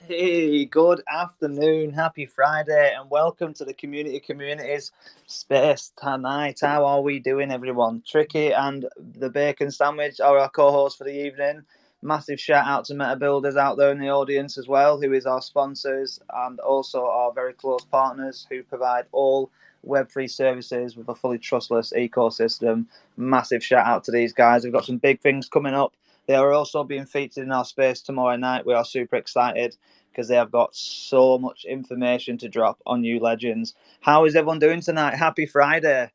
Hey, good afternoon, happy Friday, and welcome to the Communities Space tonight. How are we doing, everyone? Tricky and the Bacon Sandwich are our co-hosts for the evening. Massive shout out to Meta Builders out there in the audience as well, who is our sponsors and also our very close partners who provide all Web3 services with a fully trustless ecosystem. Massive shout out to these guys. We've got some big things coming up. They are also being featured in our space tomorrow night. We are super excited because they have got so much information to drop on New Legends. How is everyone doing tonight? Happy Friday.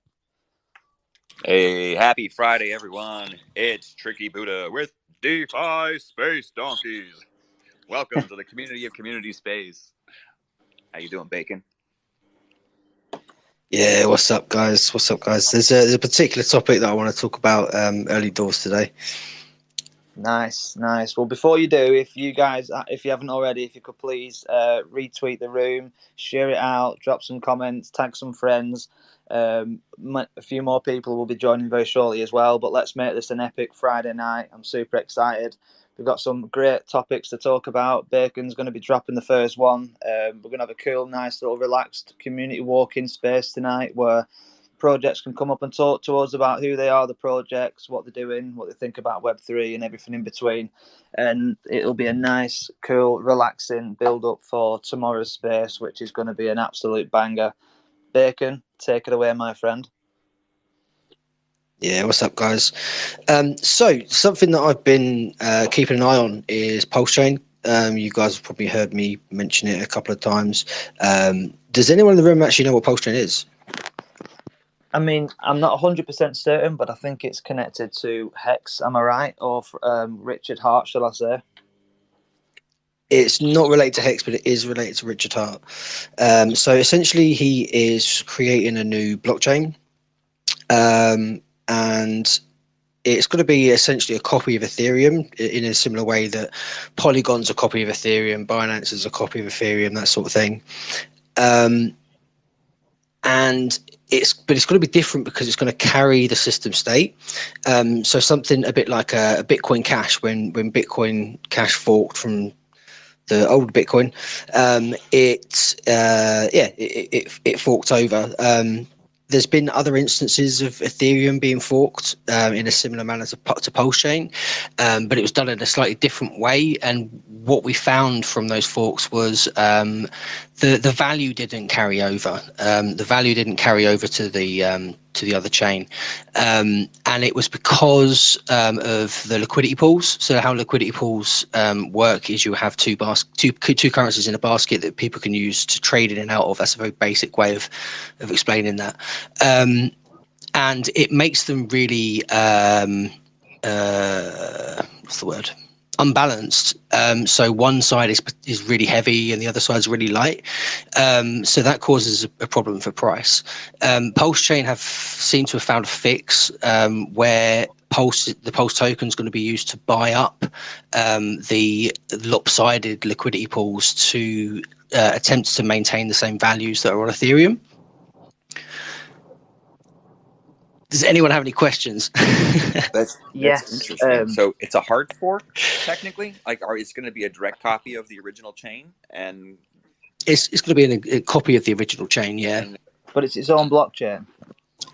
Hey, happy Friday, everyone. It's Tricky Buddha with DeFi Space Donkeys. Welcome to the community of community space. How you doing, Bacon? Yeah, what's up, guys? There's a particular topic that I want to talk about early doors today. Nice. Well, before you do, if you haven't already, if you could please retweet the room, share it out, drop some comments, tag some friends. A few more people will be joining very shortly as well, but let's make this an epic Friday night. I'm super excited. We've got some great topics to talk about. Bacon's going to be dropping the first one. We're going to have a cool, nice little relaxed community walk-in space tonight where projects can come up and talk to us about who they are, the projects, what they're doing, what they think about Web3 and everything in between. And it'll be a nice, cool, relaxing build-up for tomorrow's space, which is going to be an absolute banger. Bacon, take it away, my friend. Yeah, what's up, guys? So something that I've been keeping an eye on is Pulse Chain. You guys have probably heard me mention it a couple of times. Does anyone in the room actually know what Pulse Chain is? I mean, I'm not 100% certain, but I think it's connected to Hex, am I right? Or Richard Hart, shall I say? It's not related to Hex, but it is related to Richard Hart. So essentially, he is creating a new blockchain. And it's going to be essentially a copy of Ethereum in a similar way that Polygon's a copy of Ethereum, Binance is a copy of Ethereum, that sort of thing. And it's going to be different because it's going to carry the system state. So something a bit like a Bitcoin Cash, when Bitcoin Cash forked from the old Bitcoin, it forked over. There's been other instances of Ethereum being forked in a similar manner to Pulse Chain, but it was done in a slightly different way. And what we found from those forks was the value didn't carry over. The value didn't carry over to the other chain, and it was because of the liquidity pools. So how liquidity pools work is you have two currencies in a basket that people can use to trade in and out of. That's a very basic way of explaining that. And it makes them really what's the word? Unbalanced. So one side is really heavy and the other side's really light. So that causes a problem for price. Pulse Chain seem to have found a fix where the Pulse token is going to be used to buy up the lopsided liquidity pools to attempt to maintain the same values that are on Ethereum. Does anyone have any questions? That's Yes. interesting. So it's a hard fork, technically? It's going to be a direct copy of the original chain? And it's going to be a copy of the original chain, yeah. But it's its own blockchain?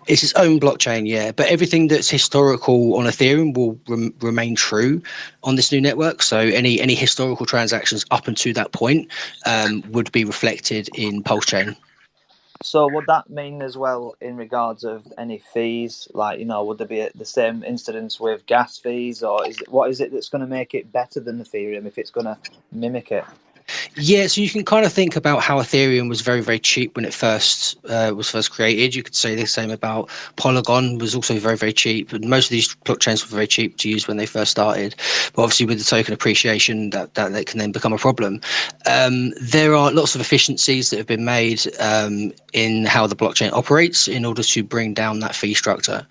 It's its own blockchain, yeah. But everything that's historical on Ethereum will remain true on this new network. So any historical transactions up until that point would be reflected in Pulse Chain. So would that mean as well in regards of any fees, like, would there be the same incidence with gas fees, or what is it that's going to make it better than Ethereum if it's going to mimic it? Yeah, so you can kind of think about how Ethereum was very, very cheap when it was first created. You could say the same about Polygon, was also very, very cheap. And most of these blockchains were very cheap to use when they first started. But obviously with the token appreciation, that can then become a problem. There are lots of efficiencies that have been made in how the blockchain operates in order to bring down that fee structure.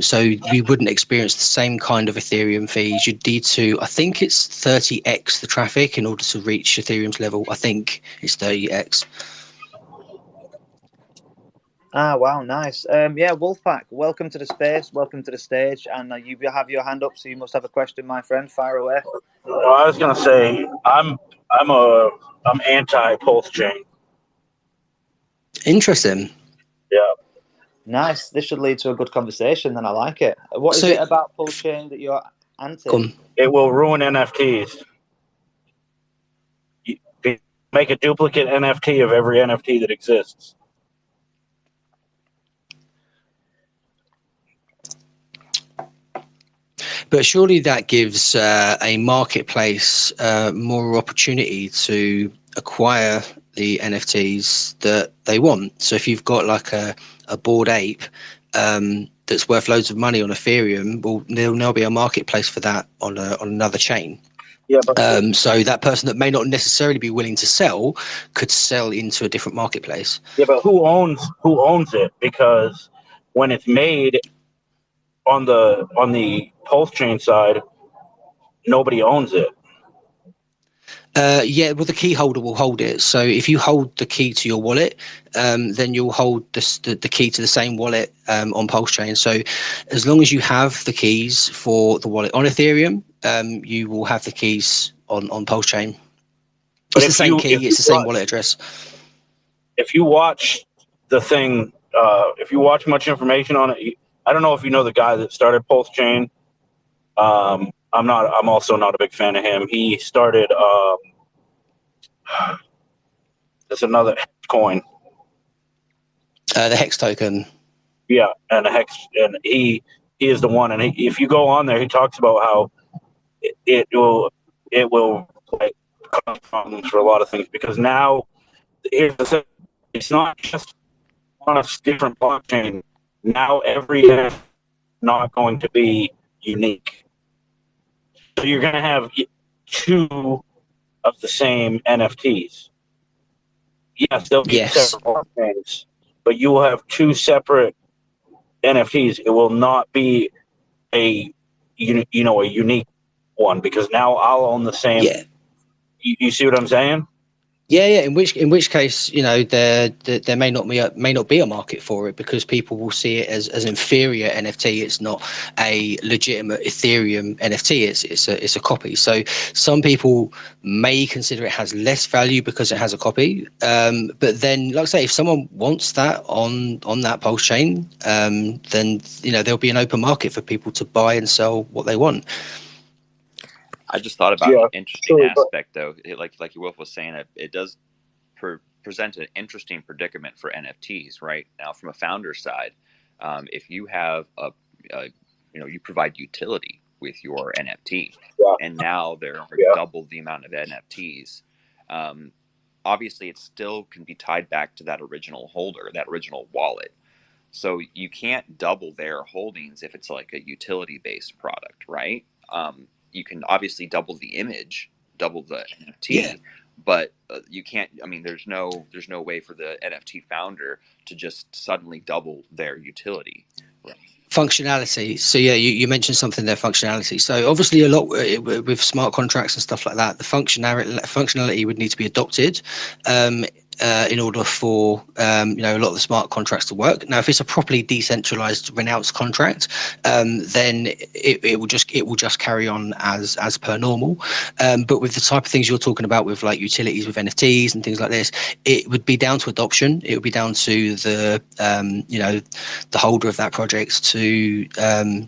So we wouldn't experience the same kind of Ethereum fees. You'd need to, I think it's 30x the traffic in order to reach Ethereum's level. I think it's 30x. Ah, wow, nice. Yeah, Wolfpack, welcome to the space, welcome to the stage, and you have your hand up, so you must have a question, my friend. Fire away. Well, I was gonna say I'm anti pulse chain. Interesting. Yeah. Nice. This should lead to a good conversation, and I like it. What is So, it about pulse chain that you're go anti? on. It will ruin NFTs. You make a duplicate NFT of every NFT that exists. But surely that gives a marketplace more opportunity to acquire the NFTs that they want. So if you've got like a Bored Ape that's worth loads of money on Ethereum, well, there'll now be a marketplace for that on another chain. Yeah, but So that person that may not necessarily be willing to sell could sell into a different marketplace. who owns it? Because when it's made on the pulse chain side, nobody owns it. Yeah, well, the key holder will hold it. So if you hold the key to your wallet, then you'll hold the key to the same wallet on Pulse Chain. So as long as you have the keys for the wallet on Ethereum, you will have the keys on Pulse Chain. But It's the same key. It's the same wallet address. If you watch the thing, if you watch much information on it, I don't know if you know the guy that started Pulse Chain. I'm also not a big fan of him. He started. There's another coin. The Hex token. Yeah, and a hex, and he is the one. And if you go on there, he talks about how it will like cause problems for a lot of things, because now here's the thing, it's not just on a different blockchain. Now every NFT is not going to be unique. So you're going to have two of the same NFTs. Yes, they'll be Yes. separate blockchains, but you will have two separate NFTs. It will not be a a unique one, because now I'll own the same. Yeah. You see what I'm saying? Yeah. In which case, there may not be a market for it, because people will see it as inferior NFT. It's not a legitimate Ethereum NFT. It's a copy. So some people may consider it has less value because it has a copy. But then, like I say, if someone wants that on that Pulse chain, then there'll be an open market for people to buy and sell what they want. I just thought about an interesting aspect, though. Like your Wolf was saying, it does present an interesting predicament for NFTs. Right now, from a founder side, if you have you provide utility with your NFT, and now there are double the amount of NFTs. Obviously, it still can be tied back to that original holder, that original wallet. So you can't double their holdings if it's like a utility-based product, right? You can obviously double the image, double the NFT, but you can't. I mean, there's no way for the NFT founder to just suddenly double their utility. Right? Functionality. So yeah, you mentioned something there, functionality. So obviously a lot with smart contracts and stuff like that, the functionality would need to be adopted in order for a lot of the smart contracts to work. Now, if it's a properly decentralized renounced contract, then it will just carry on as per normal. But with the type of things you're talking about, with like utilities with NFTs and things like this, it would be down to adoption. It would be down to the the holder of that project to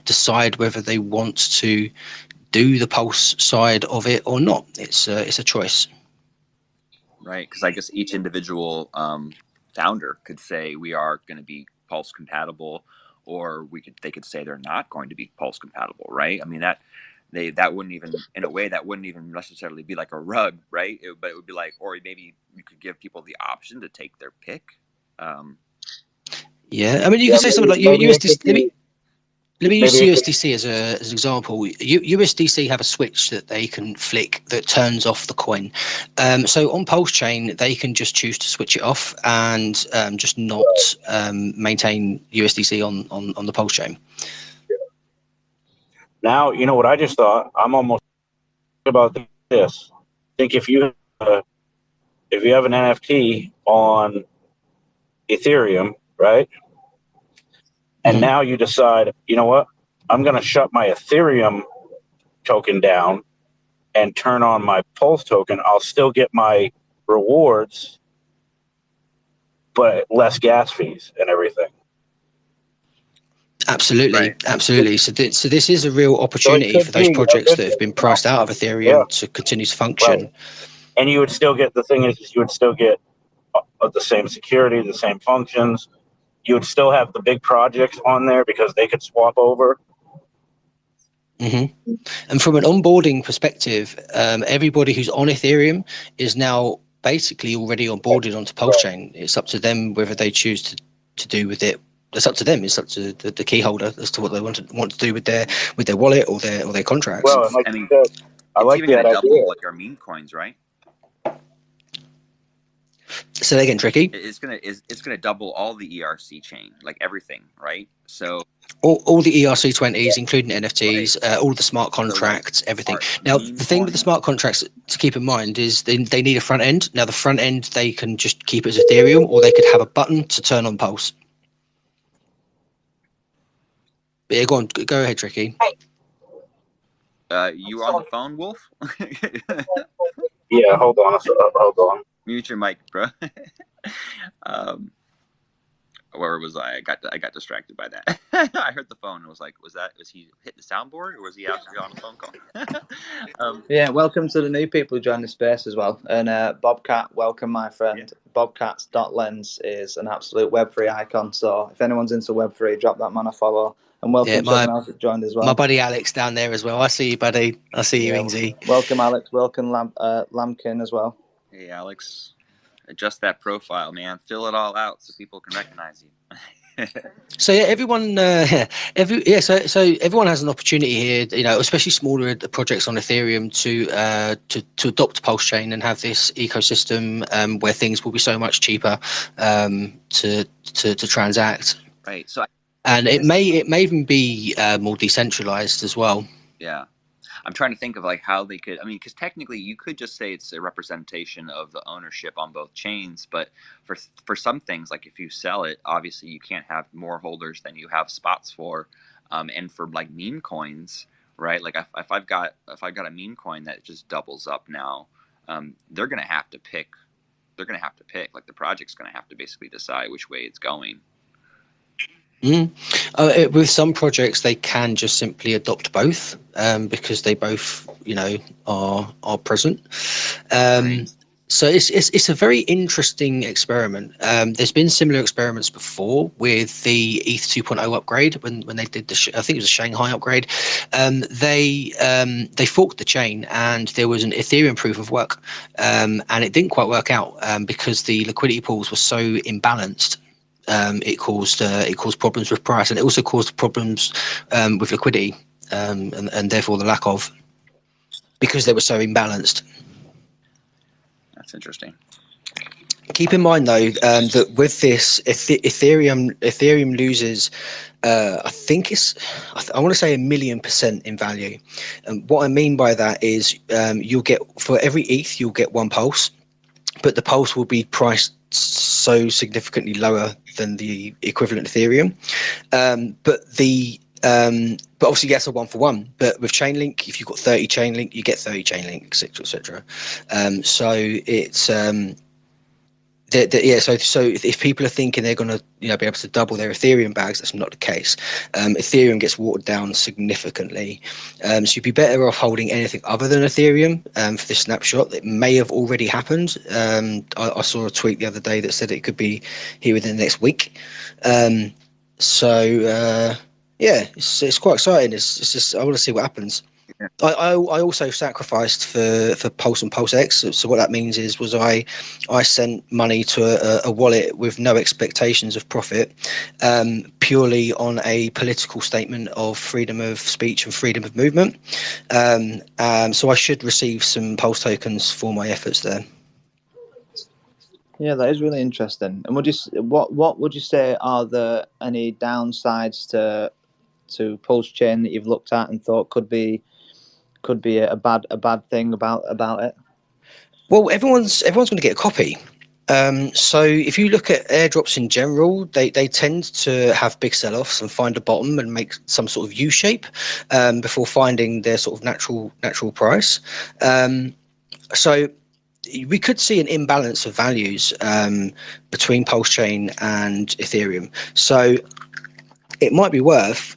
decide whether they want to do the Pulse side of it or not. It's a choice. Right, because I guess each individual founder could say we are going to be Pulse compatible, or they could say they're not going to be Pulse compatible. Right? I mean that wouldn't even, in a way, that wouldn't even necessarily be like a rug, right? But it would be like, or maybe you could give people the option to take their pick. Yeah, I mean, you could say something like USDC. Let me use USDC as an example. USDC have a switch that they can flick that turns off the coin. So on Pulse Chain, they can just choose to switch it off and just not maintain USDC on the Pulse Chain. Now, you know what I just thought? I'm almost about this. I think if you have an NFT on Ethereum, right? And Mhm. now you decide, you know what? I'm going to shut my Ethereum token down and turn on my Pulse token. I'll still get my rewards, but less gas fees and everything. Absolutely, Right. absolutely. So this is a real So it opportunity could for those be a projects good that have thing, been you know? priced out of Yeah, Ethereum to continue to function. right. And you would still get, the thing is you would still get the same security, the same functions. You would still have the big projects on there because they could swap over. hmm And from an onboarding perspective, everybody who's on Ethereum is now basically already onboarded onto Pulsechain. It's up to them whether they choose to do with it. It's up to them. It's up to the key holder as to what they want to do with their wallet or their contracts. Well, and like I you mean, said, I it's like even going that to double idea. like our meme coins, right? So they're getting tricky. It's gonna double all the ERC chain, like everything, right? So All the ERC20s, including NFTs, right. all the smart So like contracts, everything. our Now, meme the thing with the coins, smart contracts to keep in mind is they need a front end. Now, the front end, they can just keep it as Ethereum, or they could have a button to turn on Pulse. Yeah, go on, go ahead, Tricky. you on the phone, Wolf? Yeah, hold on. Mute your mic, bro. um, where was I? I got distracted by that. I heard the phone and was like, was he hit the soundboard or was he actually on a phone call? Yeah, welcome to the new people who joined the space as well. And Bobcat, welcome, my friend. Yeah. Bobcats.lens is an absolute Web3 icon. So if anyone's into Web3, drop that man a follow. And welcome Yeah, to everyone else that joined as well. My buddy Alex down there as well. I see you, buddy. I see you, Ingsy. Welcome, Alex. Welcome, Lambkin as well. Hey, Alex. Adjust that profile, man. Fill it all out so people can recognize you. So yeah, everyone, so everyone has an opportunity here, you know, especially smaller projects on Ethereum to adopt Pulsechain and have this ecosystem where things will be so much cheaper to transact. Right. So, and it may even be more decentralized as well. Yeah. I'm trying to think of like how they could. I mean, because technically you could just say it's a representation of the ownership on both chains, but for some things, like if you sell it, obviously you can't have more holders than you have spots for. And for like meme coins, right? Like if I've got a meme coin that just doubles up now, they're gonna have to pick. They're gonna have to pick. Like the project's gonna have to basically decide which way it's going. With some projects, they can just simply adopt both because they both, you know, are present. Right. So it's a very interesting experiment. There's been similar experiments before with the ETH 2.0 upgrade when they did I think it was a Shanghai upgrade. They forked the chain and there was an Ethereum proof of work, and it didn't quite work out because the liquidity pools were so imbalanced. It caused problems with price, and it also caused problems with liquidity, and therefore the lack of, because they were so imbalanced. That's interesting. Keep in mind though that with this, Ethereum loses, I think I want to say 1,000,000% in value. And what I mean by that is you'll get, for every ETH you'll get one pulse, but the pulse will be priced so significantly lower than the equivalent Ethereum. But obviously that's a 1-for-1. But with Chainlink, if you've got 30 Chainlink, you get 30 Chainlink, etc., etc. So it's so if people are thinking they're going to be able to double their Ethereum bags, that's not the case. Ethereum gets watered down significantly, so you'd be better off holding anything other than Ethereum for this snapshot. It may have already happened. I saw a tweet the other day that said it could be here within the next week. It's quite exciting. It's just I want to see what happens. Yeah. I also sacrificed for Pulse and Pulse X. So what that means was I sent money to a wallet with no expectations of profit, purely on a political statement of freedom of speech and freedom of movement. So I should receive some Pulse tokens for my efforts there. Yeah, that is really interesting. And what would you say are any downsides to Pulse Chain that you've looked at and thought could be a bad thing about it? Well, everyone's going to get a copy. So if you look at airdrops in general, they tend to have big sell-offs and find a bottom and make some sort of U shape before finding their sort of natural price. So we could see an imbalance of values between Pulse Chain and Ethereum. So it might be worth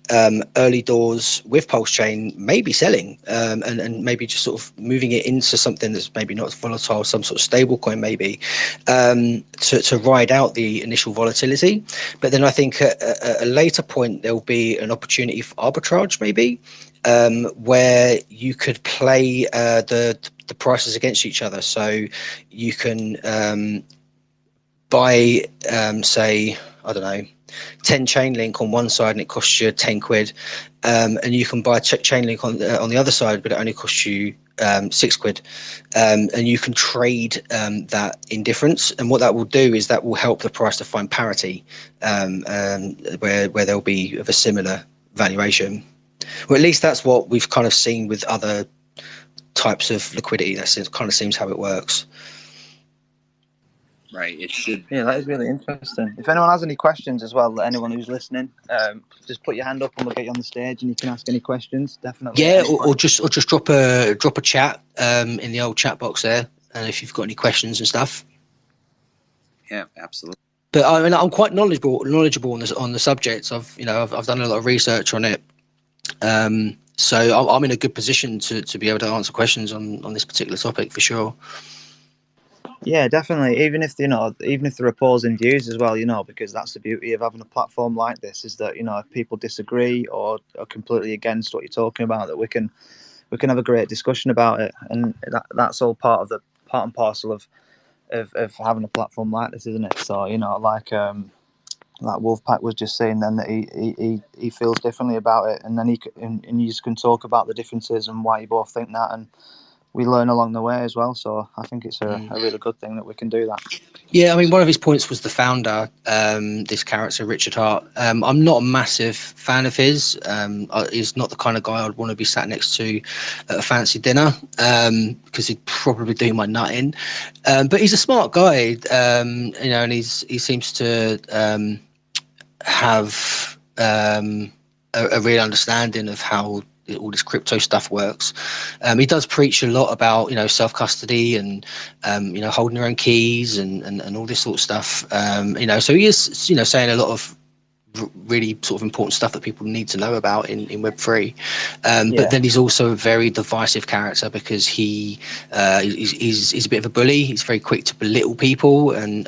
early doors with Pulse Chain maybe selling and maybe just sort of moving it into something that's maybe not as volatile, some sort of stable coin maybe, to ride out the initial volatility. But then I think at a later point there'll be an opportunity for arbitrage maybe, where you could play the prices against each other. So you can buy say, I don't know, 10 Chainlink on one side and it costs you 10 quid, and you can buy Chainlink on the other side but it only costs you 6 quid, and you can trade that indifference, and what that will do is that will help the price to find parity, where there'll be of a similar valuation, or at least that's what we've kind of seen with other types of liquidity. That kind of seems how it works. Right. It should. Yeah, that is really interesting. If anyone has any questions as well, anyone who's listening, just put your hand up and we'll get you on the stage and you can ask any questions. Definitely. Yeah, or just drop a chat in the old chat box there, and if you've got any questions and stuff. Yeah, absolutely. But I mean, I'm quite knowledgeable on the subject. I've done a lot of research on it, so I'm in a good position to be able to answer questions on this particular topic for sure. Yeah, definitely. Even if there are opposing views as well, because that's the beauty of having a platform like this, is that if people disagree or are completely against what you're talking about, that we can have a great discussion about it, and that's all part and parcel of having a platform like this, isn't it? So like Wolfpack was just saying then that he feels differently about it, and then and you just can talk about the differences and why you both think that, and we learn along the way as well. So I think it's a really good thing that we can do that. Yeah, I mean, one of his points was the founder, this character, Richard Hart. I'm not a massive fan of his. He's not the kind of guy I'd want to be sat next to at a fancy dinner, because he'd probably do my nut in. But he's a smart guy, and he seems to have a real understanding of how all this crypto stuff works. He does preach a lot about self custody and holding your own keys and all this sort of stuff. So he is saying a lot of really sort of important stuff that people need to know about in Web3. But then he's also a very divisive character because he's a bit of a bully. He's very quick to belittle people and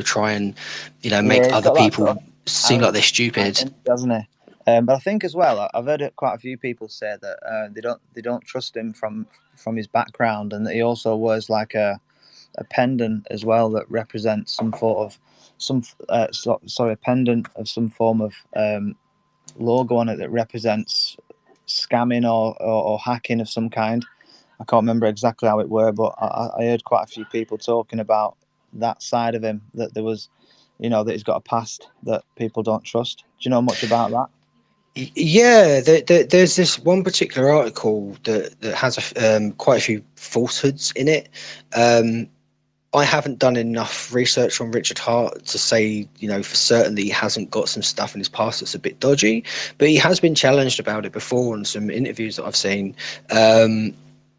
try and make other people seem like they're stupid, doesn't he? But I think as well, I've heard quite a few people say that they don't trust him from his background, and that he also wears like a pendant as well that represents some sort of a pendant of some form of logo on it that represents scamming or hacking of some kind. I can't remember exactly how it were, but I heard quite a few people talking about that side of him, that there was, that he's got a past that people don't trust. Do you know much about that? Yeah, there's this one particular article that has quite a few falsehoods in it. I haven't done enough research on Richard Hart to say, for certain that he hasn't got some stuff in his past that's a bit dodgy, but he has been challenged about it before on some interviews that I've seen.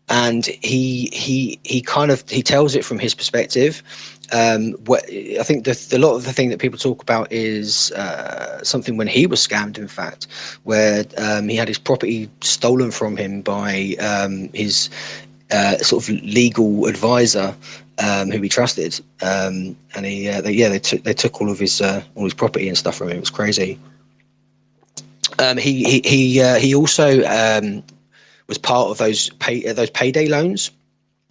And he tells it from his perspective. I think a lot of the thing that people talk about is something when he was scammed, in fact, where he had his property stolen from him by his sort of legal advisor, who he trusted, and they took all his property and stuff from him. It was crazy. He also was part of those payday loans.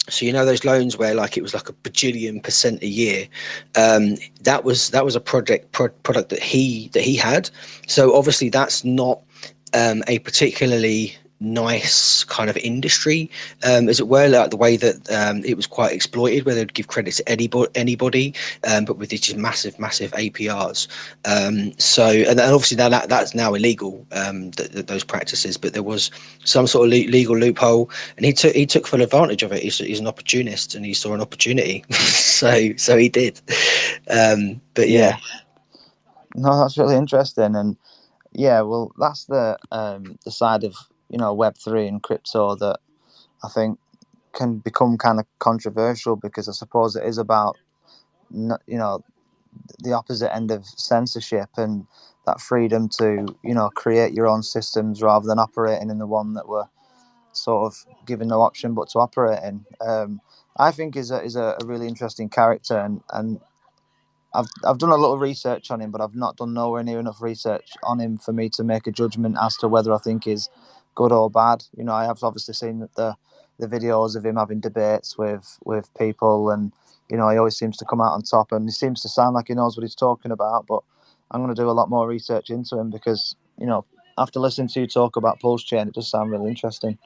So those loans where like it was like a bajillion% a year. That was a product that he had. So obviously that's not a particularly nice kind of industry, as it were, like the way that it was quite exploited, where they'd give credit to anybody, but with these just massive APRs. So, and obviously now that's now illegal, those practices. But there was some sort of legal loophole, and he took full advantage of it. He's an opportunist, and he saw an opportunity, so he did. But yeah. No, that's really interesting, and yeah, well, that's the side of Web3 and crypto that I think can become kind of controversial, because I suppose it is about the opposite end of censorship and that freedom to create your own systems rather than operating in the one that we're sort of given no option but to operate in. I think is a really interesting character, and I've done a little research on him, but I've not done nowhere near enough research on him for me to make a judgment as to whether I think he's good or bad. I have obviously seen the videos of him having debates with people, and he always seems to come out on top, and he seems to sound like he knows what he's talking about. But I'm going to do a lot more research into him, because after listening to you talk about Pulse Chain, it does sound really interesting.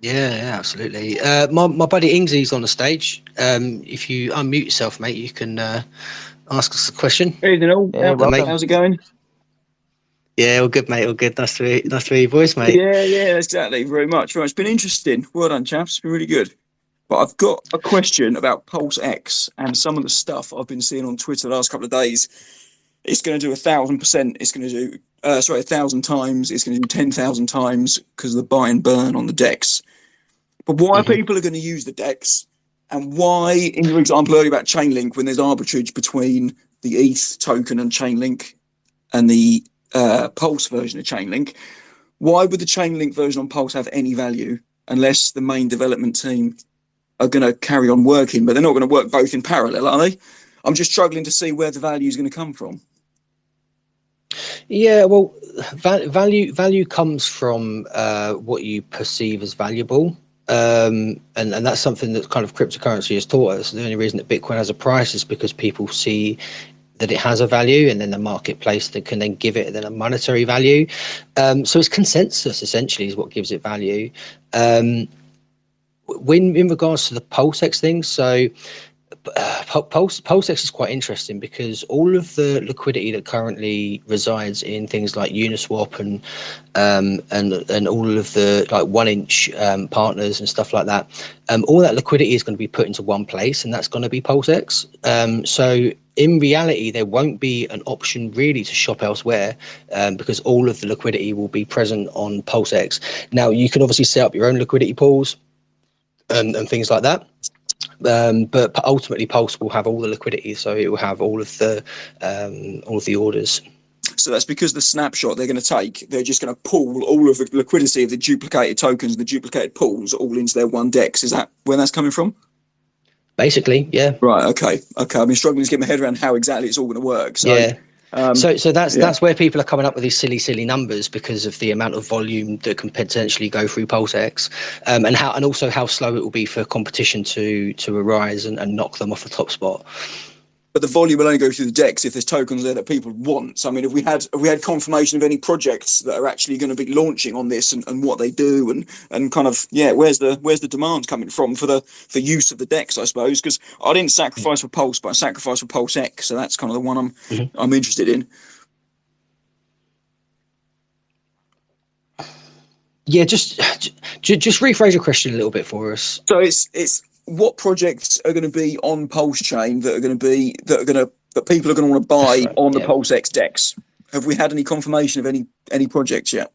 Yeah, absolutely. My buddy Ingsy's on the stage. If you unmute yourself, mate, you can ask us a question. Hey, all. Yeah, welcome. How's it going? Yeah, all good, mate. All good. Nice to hear your voice, mate. Yeah, exactly. Very much. It's been interesting. Well done, chaps. It's been really good. But I've got a question about Pulse X and some of the stuff I've been seeing on Twitter the last couple of days. It's going to do 1,000%. It's going to do 1,000 times. It's going to do 10,000 times because of the buy and burn on the DEX. But why people are going to use the DEX, and why, in your example earlier about Chainlink, when there's arbitrage between the ETH token and Chainlink and the Pulse version of Chainlink, why would the Chainlink version on Pulse have any value unless the main development team are going to carry on working? But they're not going to work both in parallel, are they? I'm just struggling to see where the value is going to come from. Yeah, well, value comes from what you perceive as valuable. And that's something that kind of cryptocurrency has taught us. The only reason that Bitcoin has a price is because people see that it has a value, and then the marketplace that can then give it then a monetary value. So it's consensus essentially is what gives it value. When in regards to the PulseX thing, so PulseX is quite interesting because all of the liquidity that currently resides in things like Uniswap and all of the like 1inch partners and stuff like that, all that liquidity is going to be put into one place, and that's going to be PulseX. So in reality, there won't be an option really to shop elsewhere, because all of the liquidity will be present on PulseX. Now, you can obviously set up your own liquidity pools and things like that. But ultimately, Pulse will have all the liquidity, so it will have all of the orders. So that's because the snapshot they're going to take, they're just going to pull all of the liquidity of the duplicated tokens and the duplicated pools all into their one DEX. Is that where that's coming from? Basically, yeah. Right. Okay. I've been struggling to get my head around how exactly it's all going to work. So, yeah. So that's where people are coming up with these silly numbers, because of the amount of volume that can potentially go through PulseX, and also how slow it will be for competition to arise and knock them off the top spot. But the volume will only go through the DEX if there's tokens there that people want. So, I mean, if we had confirmation of any projects that are actually going to be launching on this and what they do and kind of, where's the demand coming from for use of the DEX, I suppose, because I didn't sacrifice for Pulse, but I sacrificed for Pulse X. So that's kind of the one I'm interested in. Yeah, just rephrase your question a little bit for us. So it's what projects are going to be on Pulse Chain that people are going to want to buy on the Pulse X DEX? Have we had any confirmation of any projects yet?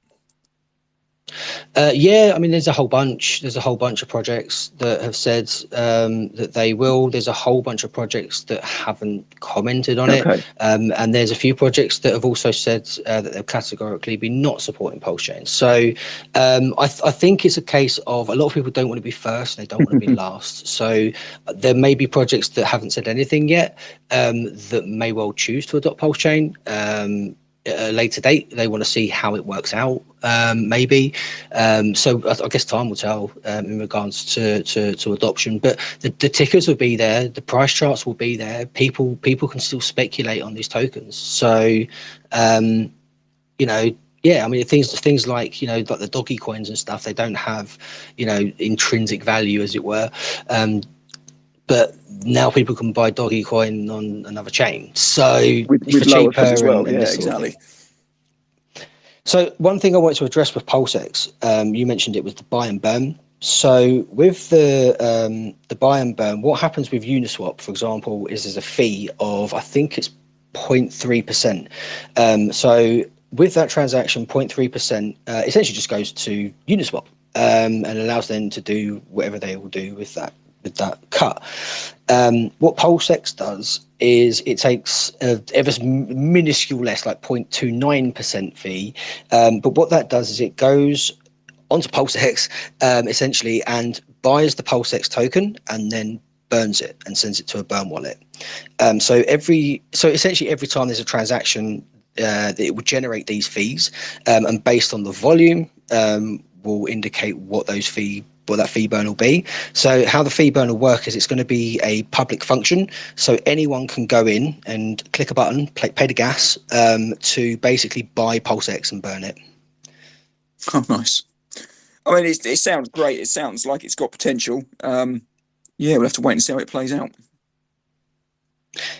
Yeah, I mean, there's a whole bunch of projects that have said that they will. There's a whole bunch of projects that haven't commented on it, and there's a few projects that have also said that they'll categorically be not supporting Pulse Chain. So I think it's a case of a lot of people don't want to be first, and they don't want to be last. So there may be projects that haven't said anything yet that may well choose to adopt Pulse Chain. At a later date, they want to see how it works out, maybe. So I guess time will tell in regards to adoption. But the tickers will be there, the price charts will be there. People can still speculate on these tokens. So yeah, I mean things like like the doggy coins and stuff. They don't have intrinsic value, as it were. But now people can buy doggy coin on another chain, so with for lower fees as cheaper well. and Yeah, this sort of exactly. thing. So one thing I want to address with PulseX, you mentioned it was the buy and burn. So with the buy and burn, what happens with Uniswap, for example, is there's a fee of, I think it's 0.3%. So with that transaction, 0.3% essentially just goes to Uniswap, and allows them to do whatever they will do with that cut. What PulseX does is it takes ever minuscule less, like 0.29% fee, but what that does is it goes onto PulseX essentially and buys the PulseX token and then burns it and sends it to a burn wallet. So essentially every time there's a transaction, it will generate these fees, and based on the volume, will indicate what that fee burn will be. So how the fee burn will work is it's going to be a public function, so anyone can go in and click a button, pay the gas, to basically buy PulseX and burn it. Oh, nice. I mean, it sounds great. It sounds like it's got potential. Yeah, we'll have to wait and see how it plays out.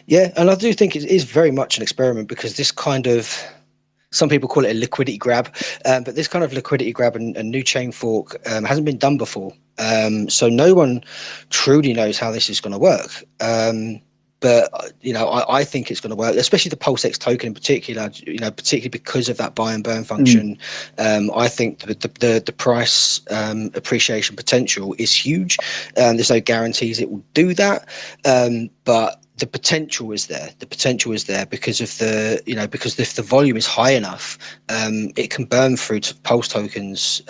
Yeah, and I do think it is very much an experiment, because this kind of, some people call it a liquidity grab, but this kind of liquidity grab and new chain fork hasn't been done before. So no one truly knows how this is going to work. But I think it's going to work, especially the PulseX token in particular. Particularly because of that buy and burn function. I think the price appreciation potential is huge. There's no guarantees it will do that, but the potential is there. The potential is there because of because if the volume is high enough, it can burn through to Pulse tokens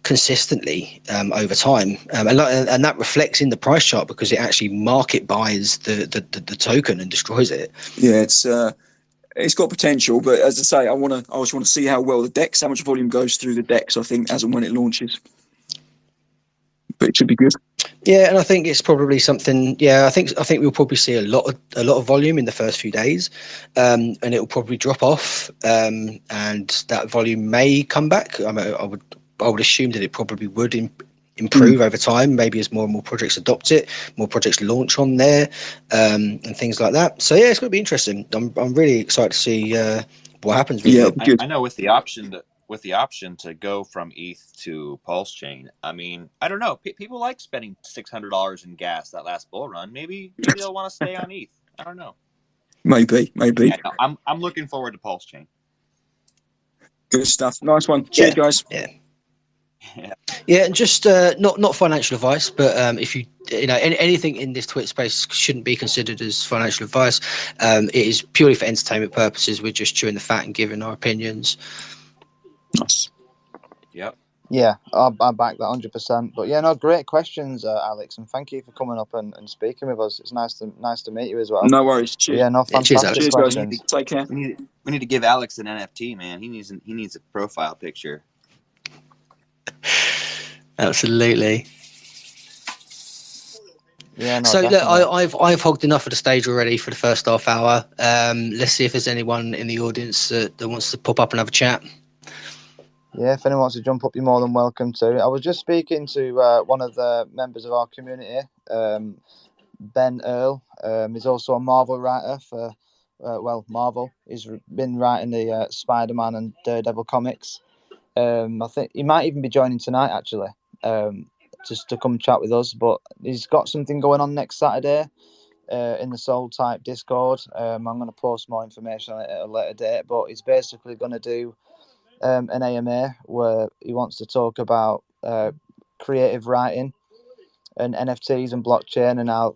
consistently over time, and that reflects in the price chart, because it actually market buys the token and destroys it. Yeah, it's got potential, but as I say, I just want to see how well how much volume goes through the DEX. I think as and when it launches, but it should be good. Yeah, and I think it's probably something. Yeah, I think we'll probably see a lot of volume in the first few days, and it will probably drop off, and that volume may come back. I would assume that it probably would improve over time, maybe as more and more projects adopt it, more projects launch on there, and things like that. So yeah, it's going to be interesting. I'm really excited to see what happens with it. Good. I know with the option to go from ETH to Pulse Chain. I mean, I don't know. People like spending $600 in gas that last bull run. Maybe they'll want to stay on ETH. I don't know. Maybe. Yeah, no, I'm looking forward to Pulse Chain. Good stuff. Nice one. Cheers, guys. Yeah, and just not financial advice, but if you anything in this Twitch space shouldn't be considered as financial advice. It is purely for entertainment purposes. We're just chewing the fat and giving our opinions. Nice. Yep. Yeah, I back that 100%. But yeah, no, great questions, Alex, and thank you for coming up and speaking with us. It's nice to meet you as well. No worries. Cheers. Yeah, no, fantastic Cheers, questions. Take care. We need to give Alex an NFT, man. He needs a profile picture. Absolutely. Yeah, no, so definitely. look, I've hogged enough of the stage already for the first half hour. Let's see if there's anyone in the audience that wants to pop up and have a chat. Yeah, if anyone wants to jump up, you're more than welcome to. I was just speaking to one of the members of our community, Ben Earl. He's also a Marvel writer for, Marvel. He's been writing the Spider-Man and Daredevil comics. I think he might even be joining tonight, actually, just to come chat with us. But he's got something going on next Saturday in the Soul Type Discord. I'm going to post more information on it at a later date. But he's basically going to do an AMA where he wants to talk about creative writing and NFTs and blockchain and how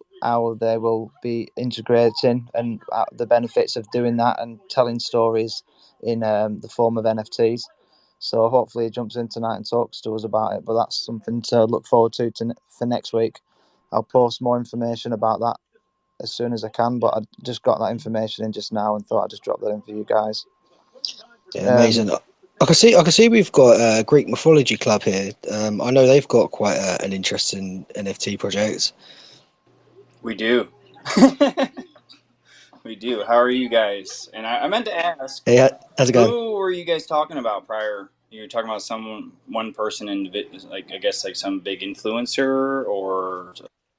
they will be integrating and the benefits of doing that and telling stories in the form of NFTs. So hopefully he jumps in tonight and talks to us about it. But that's something to look forward to for next week. I'll post more information about that as soon as I can. But I just got that information in just now and thought I'd just drop that in for you guys. Yeah, amazing. I can see we've got a Greek mythology club here. I know they've got quite an interesting NFT project. We do. We do. How are you guys? And I meant to ask, Hey, how's it going? who were you guys talking about prior? You were talking about one person, like I guess like some big influencer or.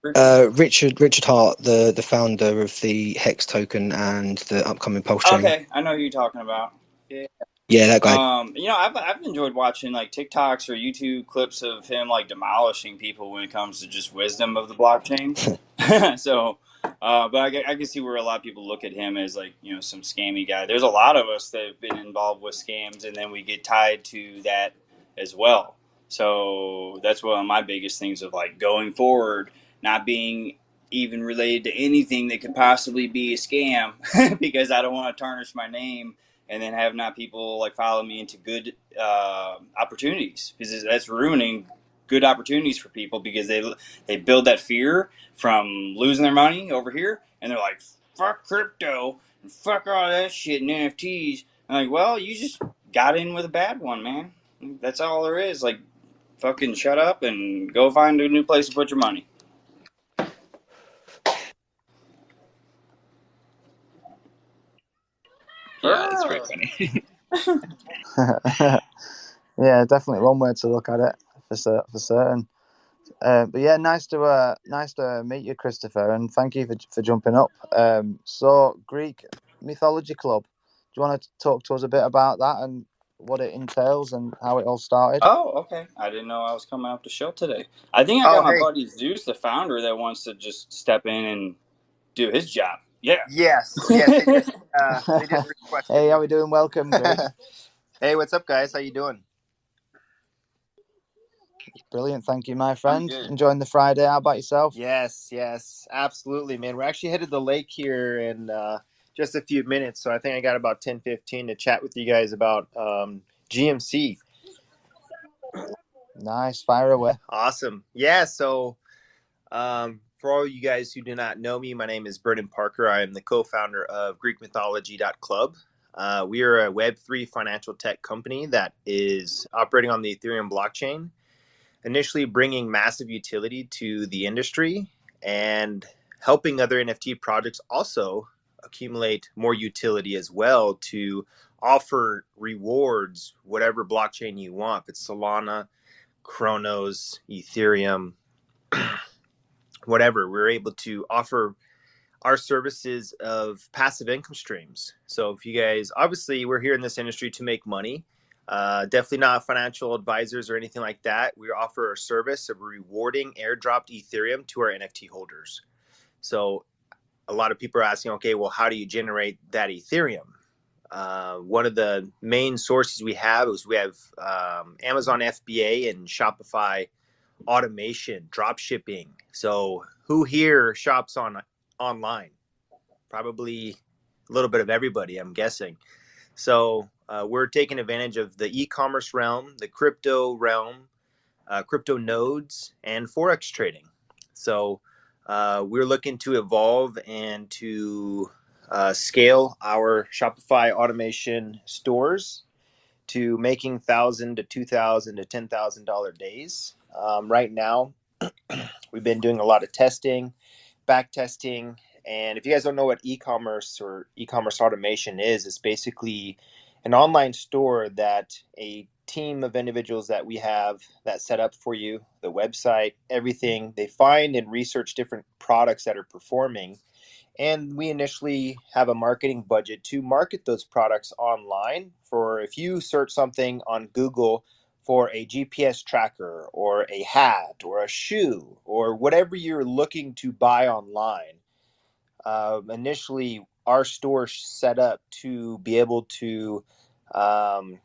Richard Hart, the founder of the Hex token and the upcoming Pulse chain. Okay, I know who you're talking about. Yeah. Yeah, that guy. I've enjoyed watching like TikToks or YouTube clips of him like demolishing people when it comes to just wisdom of the blockchain. So, but I can see where a lot of people look at him as like some scammy guy. There's a lot of us that have been involved with scams, and then we get tied to that as well. So that's one of my biggest things of like going forward, not being even related to anything that could possibly be a scam, because I don't want to tarnish my name and then have not people like follow me into good opportunities, because that's ruining good opportunities for people, because they build that fear from losing their money over here, and they're like, fuck crypto and fuck all that shit and NFTs. I'm like, well, you just got in with a bad one, man. That's all there is. Like, fucking shut up and go find a new place to put your money. Yeah, that's very funny. Yeah, definitely one way to look at it for certain. But yeah, nice to meet you, Christopher, and thank you for jumping up. So Greek Mythology Club, do you want to talk to us a bit about that and what it entails and how it all started? Oh, okay. I didn't know I was coming up the show today. I think I got my buddy Zeus, the founder, that wants to just step in and do his job. Yeah. Yes. They just requested. Hey, how we doing? Welcome, Greek. Hey, what's up, guys? How you doing? Brilliant, thank you, my friend. Enjoying the Friday. How about yourself? Yes, absolutely, man. We're actually headed to the lake here in just a few minutes, so I think I got about 10-15 to chat with you guys about GMC. Nice, fire away. Awesome. Yeah, so for all you guys who do not know me, my name is Brendan Parker. I am the co-founder of GreekMythology.Club. We are a Web3 financial tech company that is operating on the Ethereum blockchain, initially bringing massive utility to the industry and helping other NFT projects also accumulate more utility as well to offer rewards, whatever blockchain you want. If it's Solana, Chronos, Ethereum, whatever, we're able to offer our services of passive income streams. So if you guys, obviously we're here in this industry to make money, definitely not financial advisors or anything like that. We offer a service of rewarding airdropped Ethereum to our NFT holders. So a lot of people are asking, okay, well, how do you generate that Ethereum? One of the main sources we have is Amazon FBA and Shopify automation, drop shipping. So who here shops online? Probably a little bit of everybody, I'm guessing. So we're taking advantage of the e-commerce realm, the crypto realm, crypto nodes, and Forex trading. So we're looking to evolve and to scale our Shopify automation stores to making $1,000 to $2,000 to $10,000 days. Right now, we've been doing a lot of testing, back testing. And if you guys don't know what e-commerce or e-commerce automation is, it's basically an online store that a team of individuals that we have that set up for you, the website, everything. They find and research different products that are performing. And we initially have a marketing budget to market those products online. For if you search something on Google for a GPS tracker or a hat or a shoe or whatever you're looking to buy online, initially our store set up to be able to the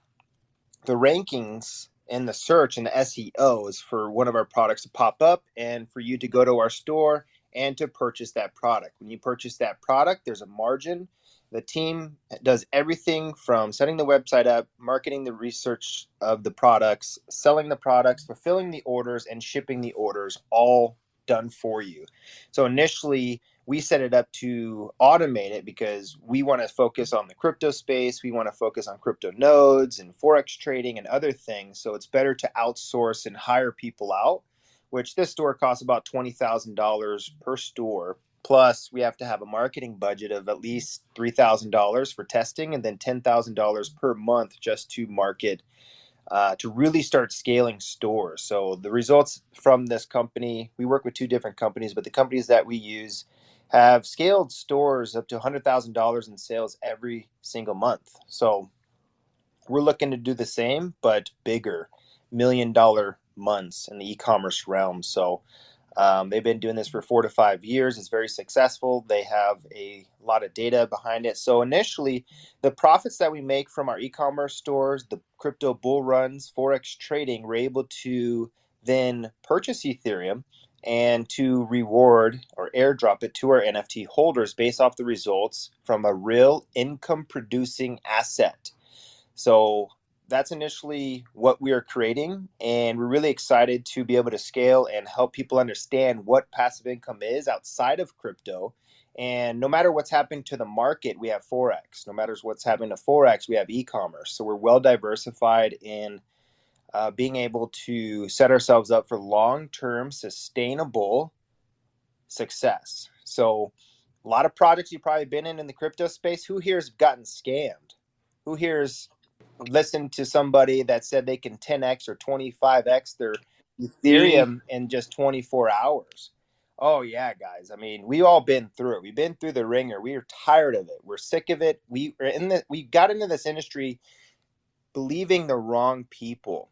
rankings and the search and the SEO is for one of our products to pop up and for you to go to our store and to purchase that product. When you purchase that product, there's a margin. The team does everything from setting the website up, marketing the research of the products, selling the products, fulfilling the orders, and shipping the orders, all done for you. So initially, we set it up to automate it because we want to focus on the crypto space. We want to focus on crypto nodes and Forex trading and other things. So it's better to outsource and hire people out, which this store costs about $20,000 per store. Plus, we have to have a marketing budget of at least $3,000 for testing, and then $10,000 per month just to market, to really start scaling stores. So the results from this company, we work with two different companies, but the companies that we use have scaled stores up to $100,000 in sales every single month. So we're looking to do the same, but bigger, $1 million months in the e-commerce realm. So they've been doing this for 4 to 5 years. It's very successful. They have a lot of data behind it. So initially, the profits that we make from our e-commerce stores, the crypto bull runs, Forex trading, we're able to then purchase Ethereum and to reward or airdrop it to our NFT holders based off the results from a real income producing asset. So that's initially what we are creating, and we're really excited to be able to scale and help people understand what passive income is outside of crypto. And no matter what's happening to the market, we have Forex. No matter what's happening to Forex, we have e-commerce. So we're well diversified in being able to set ourselves up for long-term sustainable success. So a lot of projects you've probably been in the crypto space. Who here has gotten scammed? Who here's listened to somebody that said they can 10x or 25x their Ethereum in just 24 hours? Oh yeah, guys. I mean, we all been through it. We've been through the ringer. We are tired of it. We're sick of it. We got into this industry believing the wrong people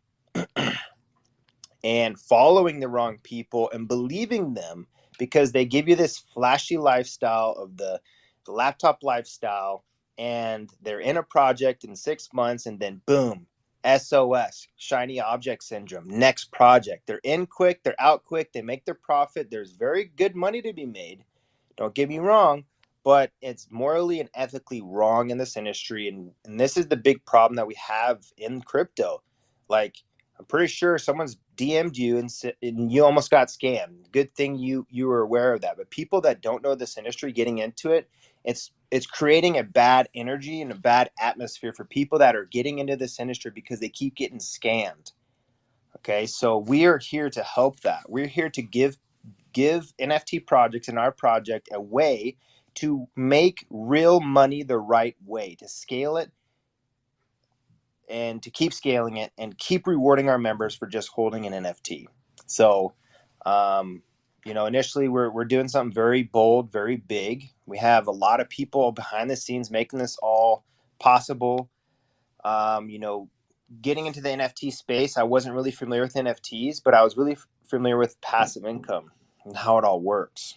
and following the wrong people and believing them because they give you this flashy lifestyle of the laptop lifestyle, and they're in a project in 6 months and then boom, SOS, shiny object syndrome, next project. They're in quick, they're out quick, they make their profit. There's very good money to be made. Don't get me wrong, but it's morally and ethically wrong in this industry. And this is the big problem that we have in crypto. Like, I'm pretty sure someone's DM'd you and you almost got scammed. Good thing you were aware of that. But people that don't know this industry getting into it, it's creating a bad energy and a bad atmosphere for people that are getting into this industry because they keep getting scammed. Okay, so we are here to help that. We're here to give NFT projects in our project a way to make real money the right way, to scale it and to keep scaling it and keep rewarding our members for just holding an NFT. So, initially we're doing something very bold, very big. We have a lot of people behind the scenes making this all possible. Getting into the NFT space, I wasn't really familiar with NFTs, but I was really familiar with passive income and how it all works.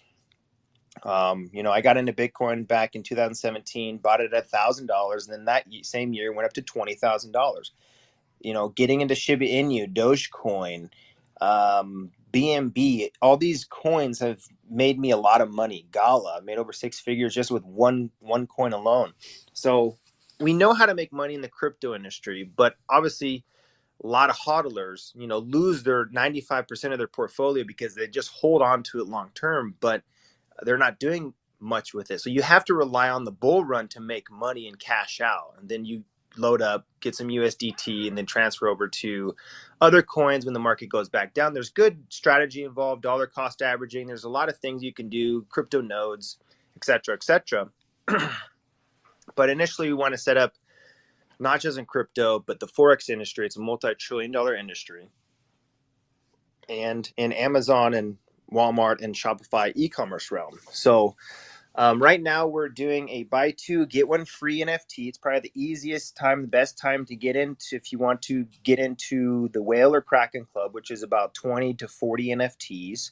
I got into Bitcoin back in 2017, bought it at $1,000, and then that same year went up to $20,000. Getting into Shiba Inu, Dogecoin, BNB, all these coins have made me a lot of money. Gala, I made over 6 figures just with one coin alone. So we know how to make money in the crypto industry, but obviously a lot of hodlers, lose their 95% of their portfolio because they just hold on to it long term, but they're not doing much with it. So you have to rely on the bull run to make money and cash out. And then you load up, get some USDT, and then transfer over to other coins when the market goes back down. There's good strategy involved, dollar cost averaging. There's a lot of things you can do, crypto nodes, et cetera, et cetera. But initially we want to set up not just in crypto, but the Forex industry. It's a multi-trillion-dollar industry. And in Amazon and Walmart and Shopify e-commerce realm. So right now we're doing a buy two, get one free NFT. It's probably the easiest time, the best time to get into if you want to get into the Whale or Kraken Club, which is about 20 to 40 NFTs.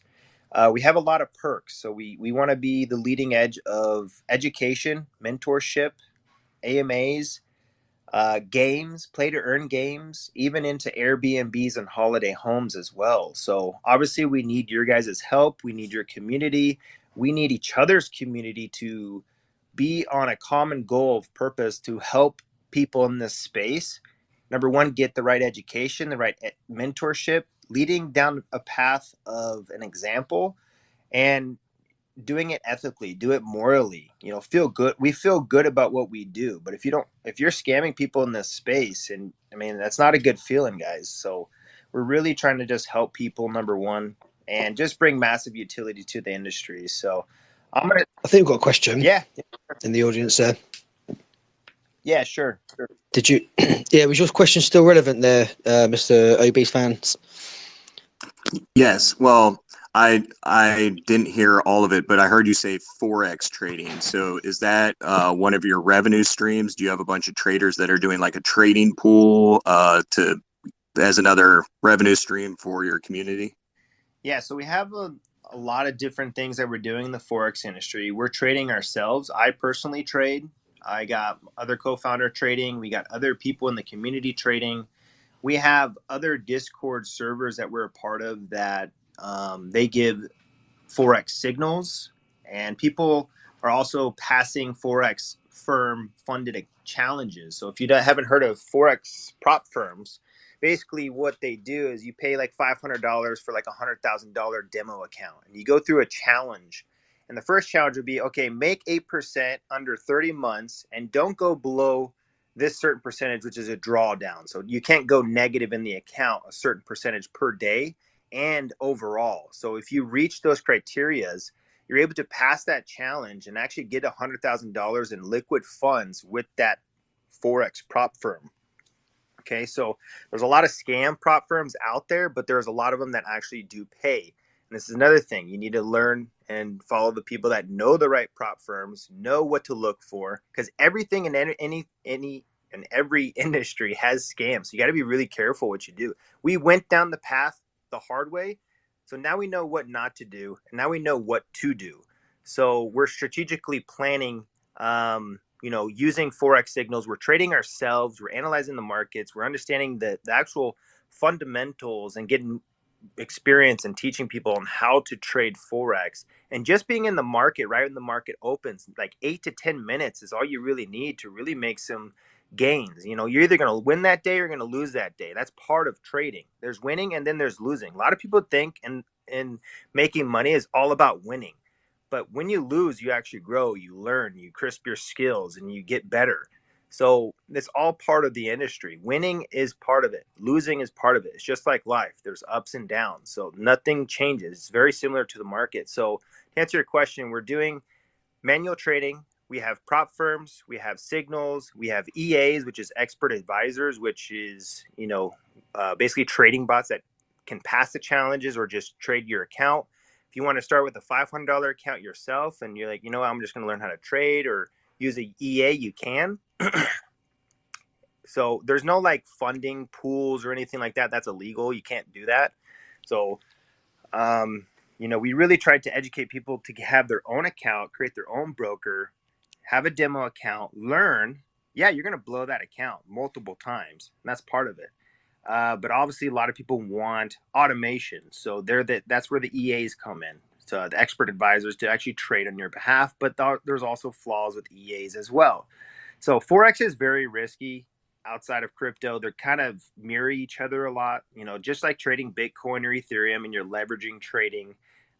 We have a lot of perks. So we want to be the leading edge of education, mentorship, AMAs, games, play to earn games, even into Airbnbs and holiday homes as well. So obviously we need your guys' help. We need your community. We need each other's community to be on a common goal of purpose to help people in this space. Number one, get the right education, the right mentorship, leading down a path of an example, and doing it ethically, do it morally, feel good. We feel good about what we do, but if you're scamming people in this space, and I mean, that's not a good feeling, guys. So we're really trying to just help people, number one, and just bring massive utility to the industry. So I'm gonna. I think we've got a question Yeah. in the audience there. Yeah. Sure. Did you? Yeah, was your question still relevant there, Mr. Obese fans? Yes. Well, I didn't hear all of it, but I heard you say Forex trading. So is that one of your revenue streams? Do you have a bunch of traders that are doing like a trading pool to as another revenue stream for your community? Yeah. So we have a lot of different things that we're doing in the Forex industry. We're trading ourselves. I personally trade. I got other co-founder trading. We got other people in the community trading. We have other Discord servers that we're a part of that they give Forex signals, and people are also passing Forex firm funded challenges. So if you haven't heard of Forex prop firms, basically what they do is you pay like $500 for like $100,000 demo account, and you go through a challenge. And the first challenge would be, okay, make 8% under 30 months and don't go below this certain percentage, which is a drawdown. So you can't go negative in the account a certain percentage per day and overall. So if you reach those criterias, you're able to pass that challenge and actually get $100,000 in liquid funds with that Forex prop firm. Okay, so there's a lot of scam prop firms out there, but there's a lot of them that actually do pay. And this is another thing. You need to learn and follow the people that know the right prop firms, know what to look for, because everything in every industry has scams. So you got to be really careful what you do. We went down the path the hard way, so now we know what not to do, and now we know what to do. So we're strategically planning using Forex signals. We're trading ourselves, we're analyzing the markets, we're understanding the actual fundamentals and getting experience and teaching people on how to trade Forex. And just being in the market right when the market opens, like 8 to 10 minutes is all you really need to really make some gains. You're either going to win that day or you're going to lose that day. That's part of trading. There's winning and then there's losing. A lot of people think in making money is all about winning. But when you lose, you actually grow, you learn, you crisp your skills, and you get better. So it's all part of the industry. Winning is part of it. Losing is part of it. It's just like life. There's ups and downs. So nothing changes. It's very similar to the market. So to answer your question, we're doing manual trading. We have prop firms. We have signals. We have EAs, which is expert advisors, which is, basically trading bots that can pass the challenges or just trade your account. If you want to start with a $500 account yourself and you're like, I'm just going to learn how to trade or use a EA, you can. So there's no like funding pools or anything like that. That's illegal. You can't do that. So, we really tried to educate people to have their own account, create their own broker, have a demo account, learn. Yeah, you're going to blow that account multiple times. And that's part of it. But obviously, a lot of people want automation. So that's where the EAs come in. So the expert advisors to actually trade on your behalf. But there's also flaws with EAs as well. So Forex is very risky outside of crypto. They're kind of mirror each other a lot. Just like trading Bitcoin or Ethereum and you're leveraging trading.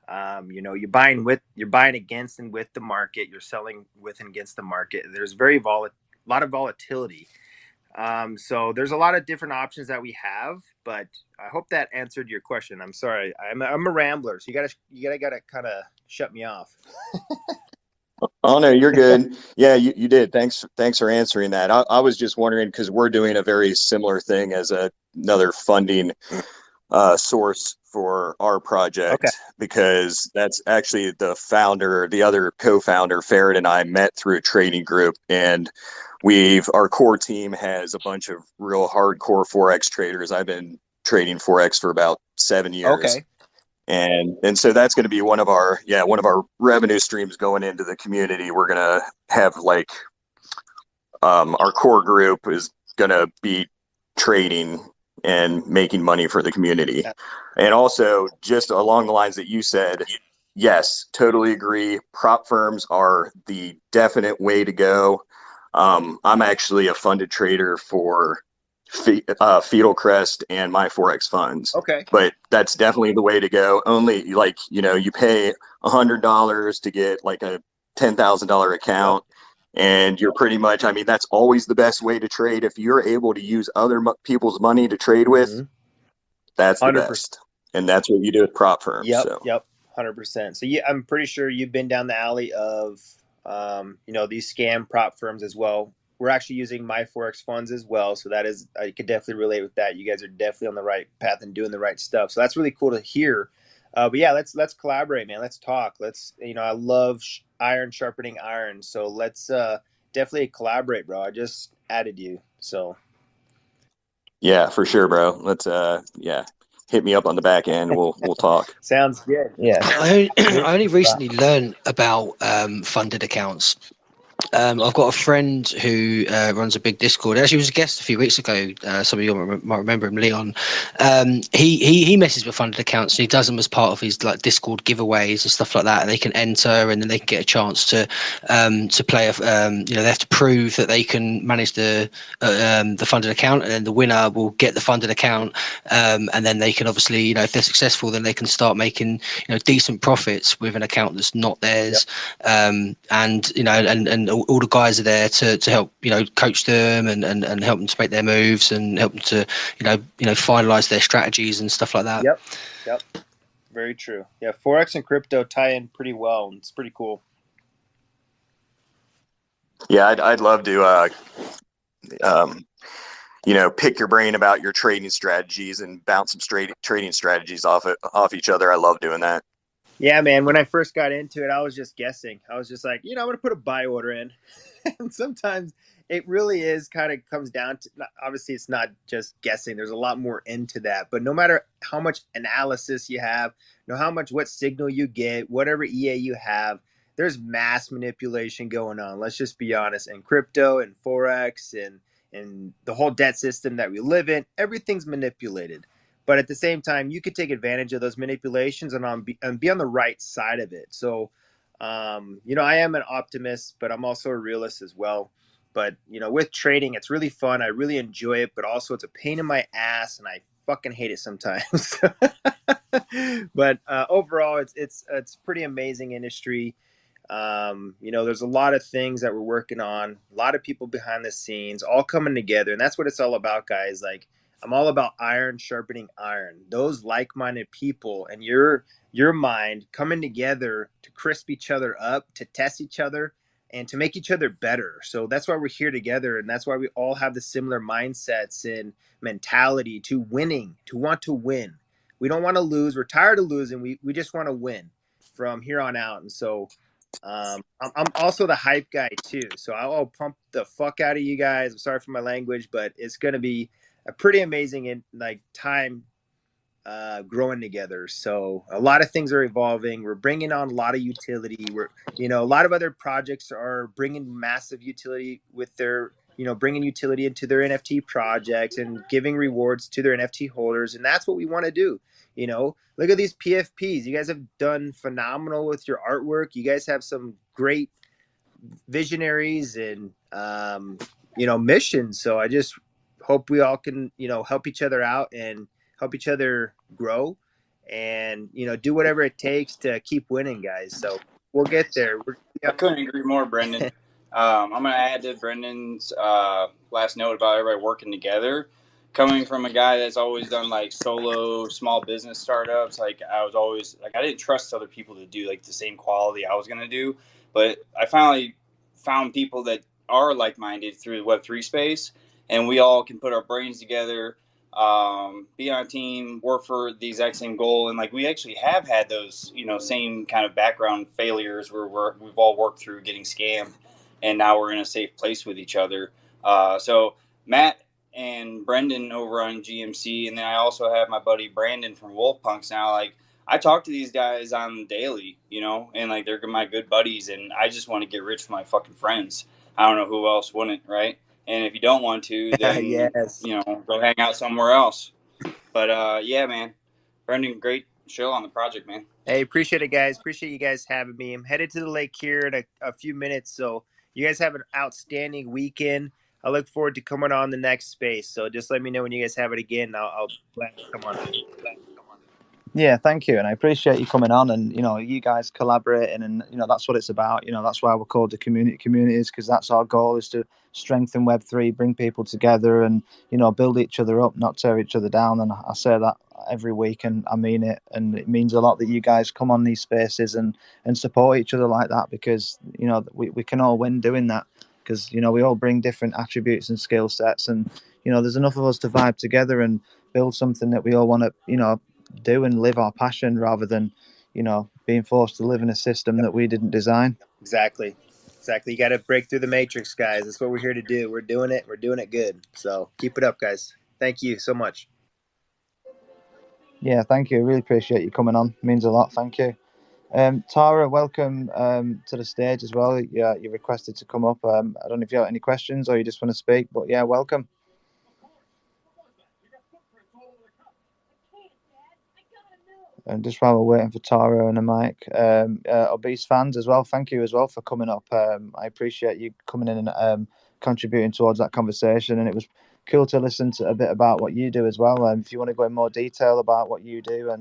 You're buying against and with the market. You're selling with and against the market. There's a lot of volatility. So there's a lot of different options that we have, but I hope that answered your question. I'm sorry. I'm a rambler, so you gotta kind of shut me off. Oh no, you're good. Yeah, you did. Thanks for answering that. I was just wondering because we're doing a very similar thing as another funding source for our project. Okay. Because that's actually the other co-founder, Farrad, and I met through a trading group, and our core team has a bunch of real hardcore Forex traders. I've been trading Forex for about 7 years. Okay. And so that's going to be one of our revenue streams going into the community. We're going to have like our core group is going to be trading and making money for the community. Yeah. And also just along the lines that you said, yes, totally agree. Prop firms are the definite way to go. I'm actually a funded trader for Fetal Crest and my Forex funds. Okay. But that's definitely the way to go. Only you pay $100 to get like a $10,000 account. Yep. And you're pretty much, that's always the best way to trade. If you're able to use other people's money to trade with, that's the 100%. best. And that's what you do with prop firms. Yep. So. Yep. 100%. So yeah, I'm pretty sure you've been down the alley of, these scam prop firms as well. We're actually using my Forex funds as well, so that is, I could definitely relate with that. You guys are definitely on the right path and doing the right stuff. So that's really cool to hear. But yeah, let's collaborate, man. Let's talk. I love iron sharpening iron. So let's definitely collaborate, bro. I just added you. So Yeah, for sure, bro. Let's hit me up on the back end. We'll talk. sounds good. Yeah. I only recently learned about funded accounts. I've got a friend who runs a big Discord. Actually, he was a guest a few weeks ago. Some of you might remember him, Leon. He messes with funded accounts, and he does them as part of his like Discord giveaways and stuff like that. And they can enter, and then they can get a chance to play. They have to prove that they can manage the funded account, and then the winner will get the funded account. And then they can obviously, if they're successful, then they can start making decent profits with an account that's not theirs. Yep. And all the guys are there to help coach them and help them to make their moves and help them to finalize their strategies and stuff like that. Yep, very true. Yeah, Forex and crypto tie in pretty well, and it's pretty cool. Yeah, I'd love to pick your brain about your trading strategies and bounce some trading strategies off each other. I love doing that. Yeah, man. When I first got into it, I was just guessing. I was just like, I'm going to put a buy order in. And sometimes it really is kind of comes down to, obviously it's not just guessing. There's a lot more into that. But no matter how much analysis you have, what signal you get, whatever EA you have, there's mass manipulation going on. Let's just be honest. In crypto and Forex and the whole debt system that we live in, everything's manipulated. But at the same time, you could take advantage of those manipulations and be on the right side of it. So, I am an optimist, but I'm also a realist as well. But, with trading, it's really fun. I really enjoy it, but also it's a pain in my ass, and I fucking hate it sometimes. But overall, it's pretty amazing industry. There's a lot of things that we're working on, a lot of people behind the scenes, all coming together. And that's what it's all about, guys. Like, I'm all about iron sharpening iron. Those like-minded people and your mind coming together to crisp each other up, to test each other, and to make each other better. So that's why we're here together, and that's why we all have the similar mindsets and mentality to winning, to want to win. We don't want to lose. We're tired of losing. We just want to win from here on out. And so I'm also the hype guy too. So I'll pump the fuck out of you guys. I'm sorry for my language, but it's going to be a pretty amazing time growing together. So a lot of things are evolving. We're bringing on a lot of utility. A lot of other projects are bringing massive utility with their, bringing utility into their NFT projects and giving rewards to their NFT holders. And that's what we want to do. Look at these PFPs. You guys have done phenomenal with your artwork. You guys have some great visionaries and, missions. So I just hope we all can, help each other out and help each other grow and, do whatever it takes to keep winning, guys. So we'll get there. I couldn't agree more, Brendan. I'm going to add to Brendan's last note about everybody working together. Coming from a guy that's always done solo small business startups, I was always I didn't trust other people to do the same quality I was going to do. But I finally found people that are like-minded through the Web3 space, and we all can put our brains together, be on a team, work for the exact same goal. And we actually have had those, same kind of background failures where we've all worked through getting scammed, and now we're in a safe place with each other. So Matt and Brendan over on GMC, and then I also have my buddy Brandon from Wolf Punks now. I talk to these guys on the daily, and they're my good buddies, and I just want to get rich for my fucking friends. I don't know who else wouldn't, right? And if you don't want to, then, yes. Go hang out somewhere else. But, yeah, man. Brendan, great show on the project, man. Hey, appreciate it, guys. Appreciate you guys having me. I'm headed to the lake here in a few minutes. So you guys have an outstanding weekend. I look forward to coming on the next space. So just let me know when you guys have it again. I'll gladly come on. Yeah, thank you. And I appreciate you coming on and, you guys collaborating and, that's what it's about. That's why we're called the communities, because that's our goal, is to strengthen Web3, bring people together and, build each other up, not tear each other down. And I say that every week, and I mean it. And it means a lot that you guys come on these spaces and support each other like that, because we can all win doing that, because we all bring different attributes and skill sets, and there's enough of us to vibe together and build something that we all want to do and live our passion, rather than being forced to live in a system that we didn't design. Exactly. You got to break through the matrix, guys. That's what we're here to do. We're doing it. We're doing it good. So keep it up, guys. Thank you so much. Yeah, thank you. I really appreciate you coming on. It means a lot. Thank you. Tara, welcome to the stage as well. Yeah, you requested to come up. I don't know if you have any questions or you just want to speak, but yeah, welcome. And just while we're waiting for Tara and the mic, obese fans as well, thank you as well for coming up. I appreciate you coming in and contributing towards that conversation, and it was cool to listen to a bit about what you do as well. If you want to go in more detail about what you do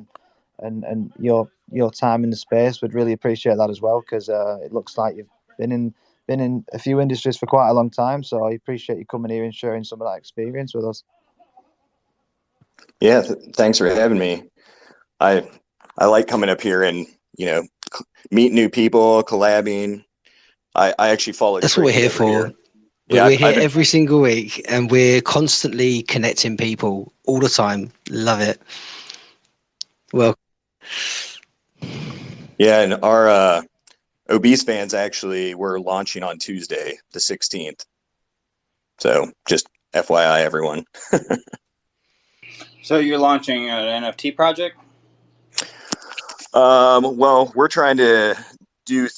and your time in the space, we'd really appreciate that as well, because it looks like you've been in a few industries for quite a long time. So I appreciate you coming here and sharing some of that experience with us. Yeah, thanks for having me. I like coming up here and meet new people, collabing. I actually follow. That's what we're here for. Yeah, we're here every single week, and we're constantly connecting people all the time. Love it. Well, yeah, and our obese fans actually we're launching on Tuesday, the 16th. So just FYI, everyone. So you're launching an NFT project? Well, we're trying to do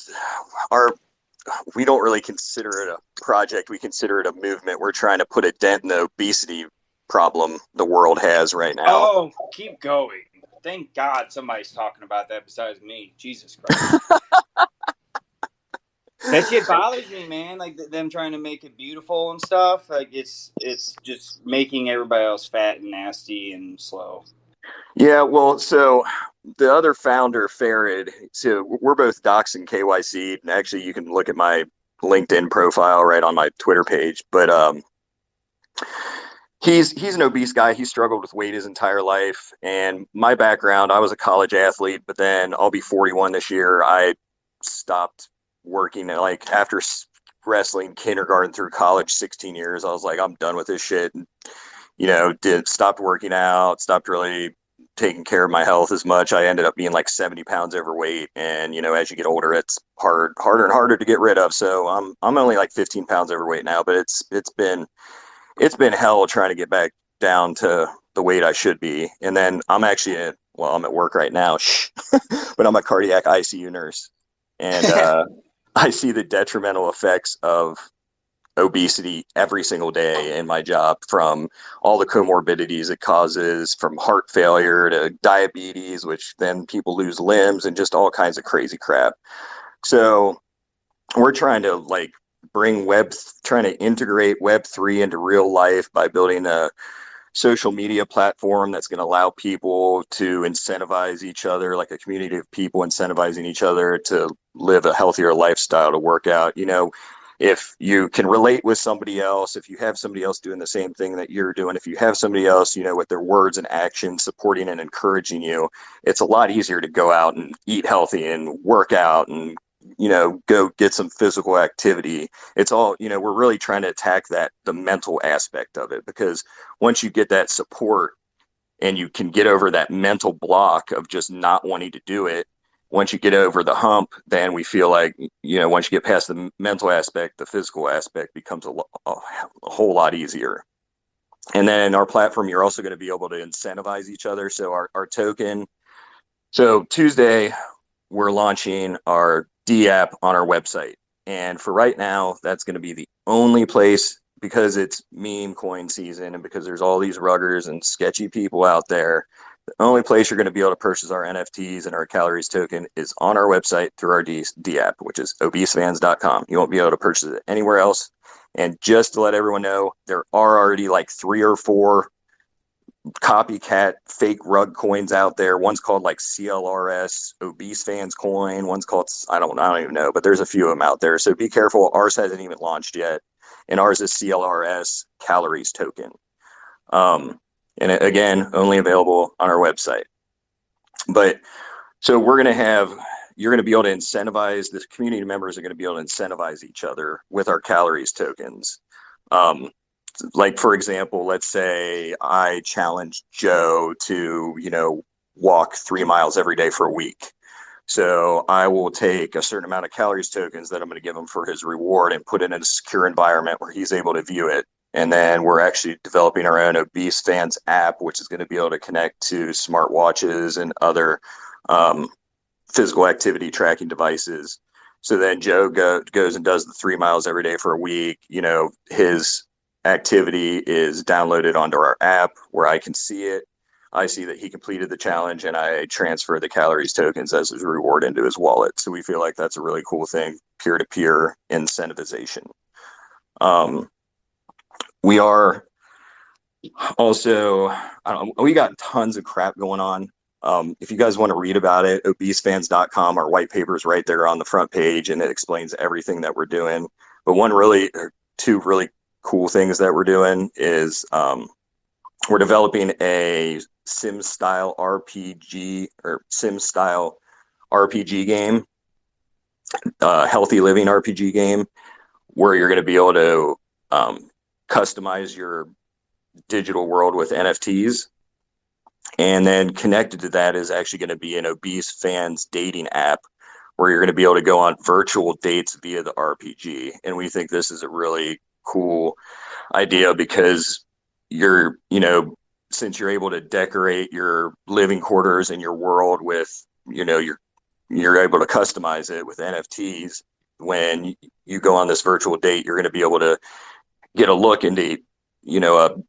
we don't really consider it a project. We consider it a movement. We're trying to put a dent in the obesity problem the world has right now. Oh, keep going. Thank God somebody's talking about that besides me. Jesus Christ. That shit bothers me, man. Like them trying to make it beautiful and stuff. Like it's just making everybody else fat and nasty and slow. Yeah, well, so the other founder, Farid, so we're both Docs and KYC, and actually you can look at my LinkedIn profile right on my Twitter page. But he's an obese guy. He struggled with weight his entire life. And my background, I was a college athlete, but then I'll be 41 this year. I stopped working, like after wrestling kindergarten through college, 16 years. I was like, I'm done with this shit. And, stopped working out, stopped really taking care of my health as much. I ended up being like 70 pounds overweight. And, as you get older, it's harder and harder to get rid of. So I'm only like 15 pounds overweight now, but it's been hell trying to get back down to the weight I should be. And then I'm actually I'm at work right now, but I'm a cardiac ICU nurse. And I see the detrimental effects of obesity every single day in my job, from all the comorbidities it causes, from heart failure to diabetes, which then people lose limbs and just all kinds of crazy crap. So we're trying to trying to integrate Web3 into real life by building a social media platform that's going to allow people to incentivize each other, like a community of people incentivizing each other to live a healthier lifestyle, to work out. If you can relate with somebody else, if you have somebody else doing the same thing that you're doing, if you have somebody else, with their words and actions supporting and encouraging you, it's a lot easier to go out and eat healthy and work out and go get some physical activity. It's all, we're really trying to attack the mental aspect of it, because once you get that support and you can get over that mental block of just not wanting to do it, once you get over the hump, then we feel like, once you get past the mental aspect, the physical aspect becomes a whole lot easier. And then our platform, you're also going to be able to incentivize each other. So our token, so Tuesday, we're launching our D app on our website. And for right now, that's going to be the only place, because it's meme coin season and because there's all these ruggers and sketchy people out there. The only place you're going to be able to purchase our NFTs and our calories token is on our website through our D app, which is obesefans.com. You won't be able to purchase it anywhere else. And just to let everyone know, there are already like 3 or 4 copycat fake rug coins out there. One's called like CLRS Obese Fans Coin. One's called, I don't even know, but there's a few of them out there. So be careful. Ours hasn't even launched yet. And ours is CLRS Calories Token. And again, only available on our website. But so you're going to be able to incentivize, the community members are going to be able to incentivize each other with our calories tokens. Like, for example, let's say I challenge Joe to, walk 3 miles every day for a week. So I will take a certain amount of calories tokens that I'm going to give him for his reward and put it in a secure environment where he's able to view it. And then we're actually developing our own Obese Fans app, which is going to be able to connect to smartwatches and other physical activity tracking devices. So then Joe goes and does the 3 miles every day for a week. His activity is downloaded onto our app where I can see it. I see that he completed the challenge, and I transfer the calories tokens as his reward into his wallet. So we feel like that's a really cool thing, peer-to-peer incentivization. We are also, we got tons of crap going on. If you guys want to read about it, obesefans.com, our white paper is right there on the front page, and it explains everything that we're doing. But two really cool things that we're doing is we're developing a Sim-style RPG game, healthy living RPG game, where you're going to be able to customize your digital world with NFTs. And then connected to that is actually going to be an Obese Fans dating app where you're going to be able to go on virtual dates via the RPG. And we think this is a really cool idea because since you're able to decorate your living quarters and your world with, you're able to customize it with NFTs. When you go on this virtual date, you're going to be able to get a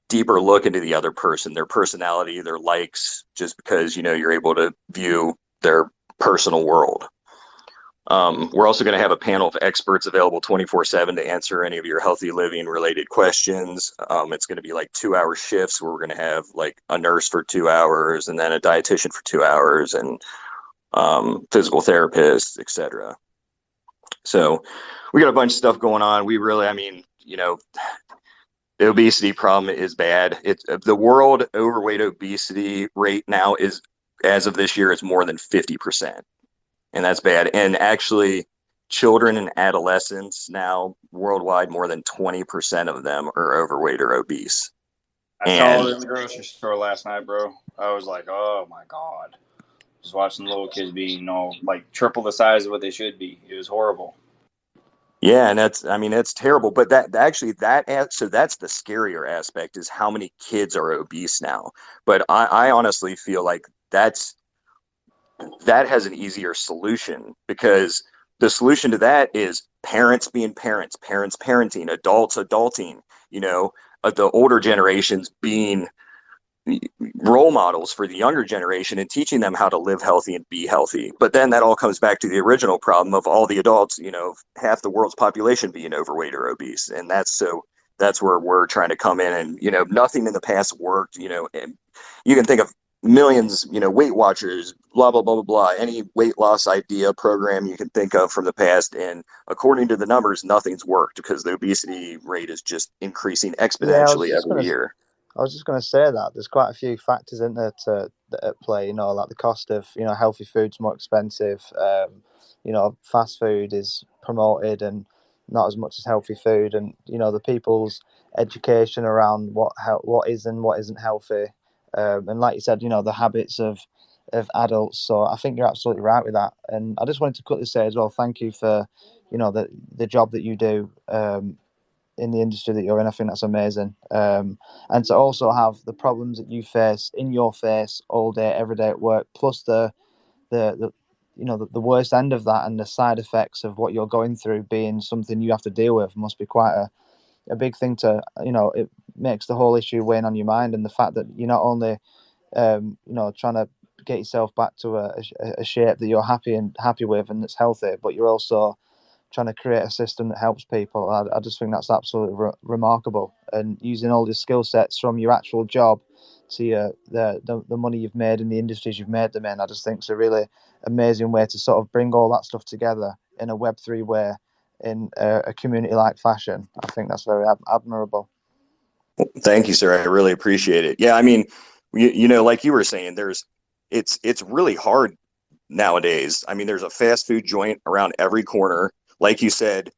deeper look into the other person, their personality, their likes, just because, you're able to view their personal world. We're also going to have a panel of experts available 24/7 to answer any of your healthy living related questions. It's going to be like 2-hour shifts where we're going to have like a nurse for 2 hours and then a dietitian for 2 hours and physical therapists, etc. So we got a bunch of stuff going on. The obesity problem is bad. The world overweight obesity rate now is, as of this year, is more than 50%. And that's bad. And actually, children and adolescents now worldwide, more than 20% of them are overweight or obese. I saw it in the grocery store last night, bro. I was like, oh my God. Just watching little kids being, like triple the size of what they should be. It was horrible. Yeah, and that's terrible. But so that's the scarier aspect, is how many kids are obese now. But I honestly feel like that has an easier solution, because the solution to that is parents being parents parenting, adults adulting, the older generations being role models for the younger generation and teaching them how to live healthy and be healthy. But then that all comes back to the original problem of all the adults, half the world's population being overweight or obese. And that's where we're trying to come in. And, nothing in the past worked. And you can think of millions, Weight Watchers, blah, blah, blah, blah, blah, any weight loss idea program you can think of from the past. And according to the numbers, nothing's worked because the obesity rate is just increasing exponentially every year. I was just going to say that there's quite a few factors in there at play. Like the cost of healthy food's more expensive. Fast food is promoted and not as much as healthy food, and the people's education around what is and what isn't healthy, and like you said, the habits of adults. So I think you're absolutely right with that. And I just wanted to quickly say as well, thank you for the job that you do. In the industry that you're in, I think that's amazing. And to also have the problems that you face in your face all day, every day at work, plus the worst end of that and the side effects of what you're going through being something you have to deal with, must be quite a big thing to, it makes the whole issue weighing on your mind. And the fact that you're not only, trying to get yourself back to a shape that you're happy with and that's healthy, but you're also trying to create a system that helps people. I just think that's absolutely remarkable. And using all the skill sets from your actual job to the money you've made in the industries you've made them in, I just think it's a really amazing way to sort of bring all that stuff together in a Web3 way in a community-like fashion. I think that's very admirable. Thank you, sir. I really appreciate it. Yeah, I mean, like you were saying, it's really hard nowadays. I mean, there's a fast food joint around every corner. Like you said,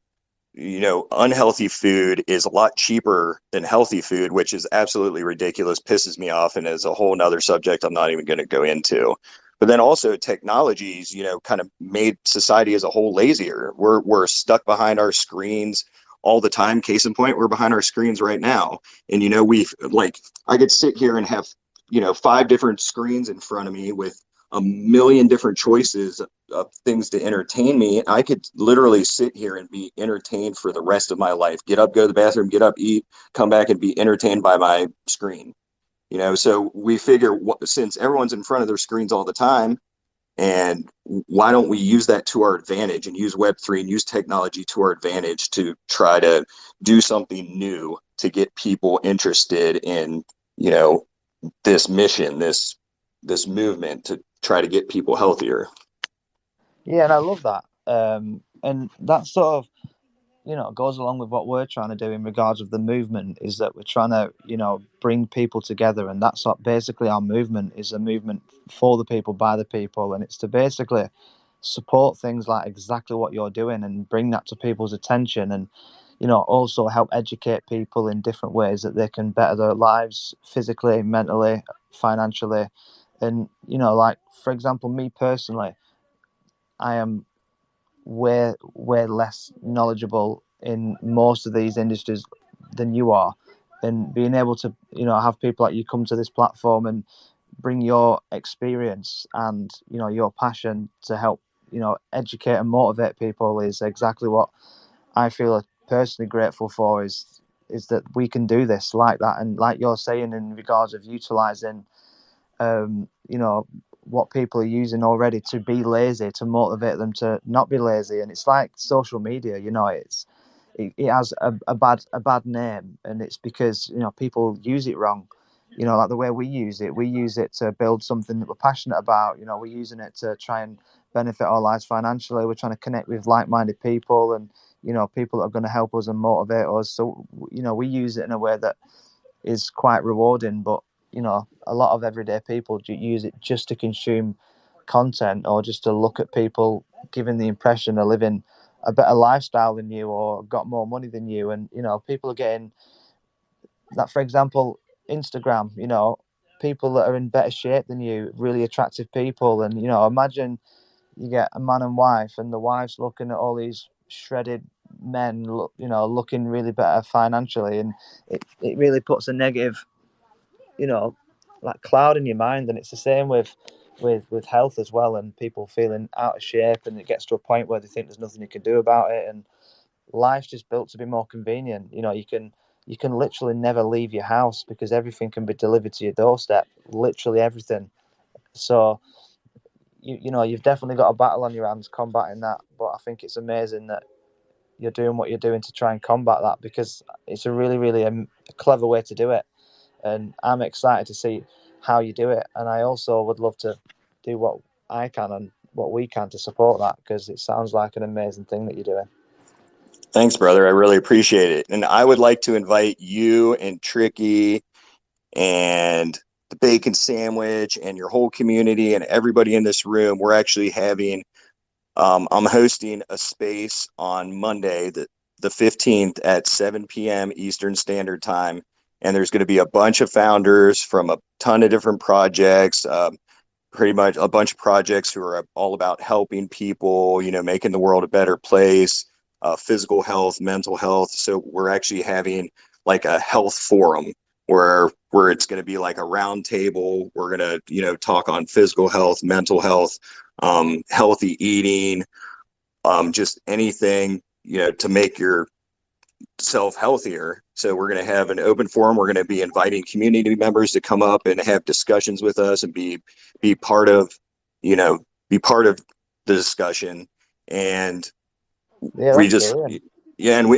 unhealthy food is a lot cheaper than healthy food, which is absolutely ridiculous, pisses me off, and is a whole nother subject I'm not even going to go into. But then also technologies, kind of made society as a whole lazier. We're stuck behind our screens all the time. Case in point, we're behind our screens right now. And we've like I could sit here and have, 5 different screens in front of me with a million different choices of things to entertain me. I could literally sit here and be entertained for the rest of my life. Get up, go to the bathroom, get up, eat, come back and be entertained by my screen. So we figure, since everyone's in front of their screens all the time, and why don't we use that to our advantage and use Web3 and use technology to our advantage to try to do something new to get people interested in, this mission, this movement to try to get people healthier. Yeah, and I love that. And that sort of, goes along with what we're trying to do in regards of the movement, is that we're trying to, bring people together. And that's what basically our movement is, a movement for the people, by the people. And it's to basically support things like exactly what you're doing and bring that to people's attention. And, also help educate people in different ways that they can better their lives physically, mentally, financially. And, like, for example, me personally, I am way less knowledgeable in most of these industries than you are, and being able to have people like you come to this platform and bring your experience and your passion to help educate and motivate people is exactly what I feel personally grateful for, is that we can do this like that. And like you're saying, in regards of utilizing what people are using already to be lazy, to motivate them to not be lazy. And it's like social media, it has a bad name, and it's because people use it wrong. Like the way we use it to build something that we're passionate about. We're using it to try and benefit our lives financially. We're trying to connect with like-minded people, and people that are going to help us and motivate us. So we use it in a way that is quite rewarding. But a lot of everyday people use it just to consume content, or just to look at people giving the impression of living a better lifestyle than you, or got more money than you. And people are getting that. For example, Instagram, people that are in better shape than you, really attractive people. And imagine you get a man and wife, and the wife's looking at all these shredded men, looking really better financially, and it really puts a negative like cloud in your mind. And it's the same with health as well, and people feeling out of shape, and it gets to a point where they think there's nothing you can do about it. And life's just built to be more convenient. You can literally never leave your house because everything can be delivered to your doorstep, literally everything. So you've definitely got a battle on your hands combating that, but I think it's amazing that you're doing what you're doing to try and combat that, because it's a really, really clever way to do it. And I'm excited to see how you do it. And I also would love to do what I can and what we can to support that, because it sounds like an amazing thing that you're doing. Thanks, brother. I really appreciate it. And I would like to invite you and Tricky and the Bacon Sandwich and your whole community and everybody in this room. We're actually having, I'm hosting a space on Monday, the 15th at 7 p.m. Eastern Standard Time. And there's going to be a bunch of founders from a ton of different projects, pretty much a bunch of projects who are all about helping people, making the world a better place, physical health, mental health. So we're actually having like a health forum where it's going to be like a round table. We're going to, talk on physical health, mental health, healthy eating, just anything, to make yourself healthier. So we're going to have an open forum. We're going to be inviting community members to come up and have discussions with us and be part of, be part of the discussion. And Yeah, we that's just, brilliant. yeah, and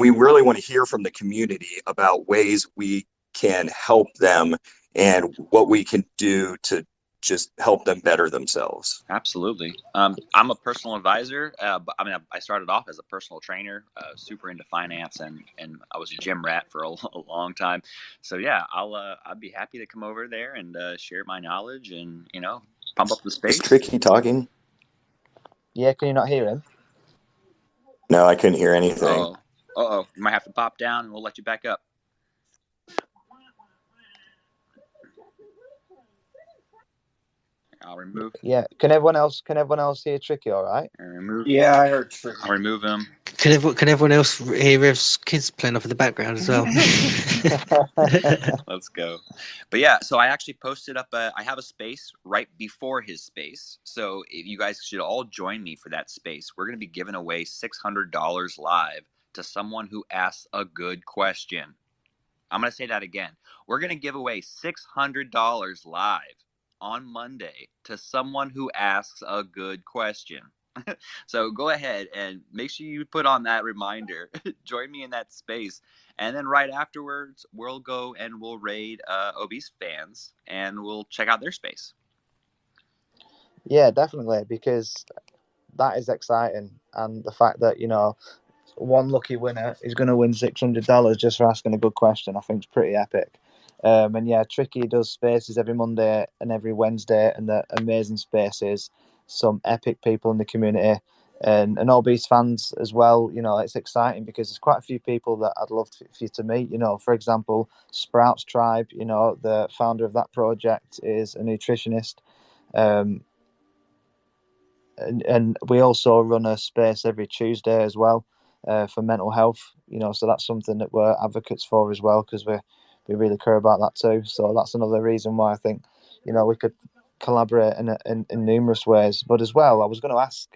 we really want to hear from the community about ways we can help them and what we can do to just help them better themselves? Absolutely. I'm a personal advisor. But I started off as a personal trainer, super into finance, and I was a gym rat for a long time. So yeah, I'd be happy to come over there and share my knowledge and pump up the Is space. Tricky talking? Yeah, can you not hear him? No, I couldn't hear anything. You might have to pop down, and we'll let you back up. I'll remove. Yeah, can everyone else hear Tricky? All right. Yeah, I heard Tricky. I'll remove him. Can everyone else hear Rev's kids playing off in the background as well? Let's go. But yeah, so I actually posted up I have a space right before his space. So if you guys should all join me for that space. We're going to be giving away $600 live to someone who asks a good question. I'm going to say that again. We're going to give away $600 live on Monday to someone who asks a good question. So go ahead and make sure you put on that reminder. Join me in that space. And then right afterwards, we'll go and we'll raid Obese fans and we'll check out their space. Yeah, definitely, because that is exciting. And the fact that, one lucky winner is going to win $600 just for asking a good question, I think is pretty epic. And yeah, Tricky does spaces every Monday and every Wednesday, and the amazing spaces, some epic people in the community, and Obese fans as well. It's exciting because there's quite a few people that I'd love for you to meet. For example, Sprouts Tribe, the founder of that project is a nutritionist. And we also run a space every Tuesday as well for mental health. So that's something that we're advocates for as well, because we really care about that too. So that's another reason why I think we could collaborate in numerous ways. But as well, I was going to ask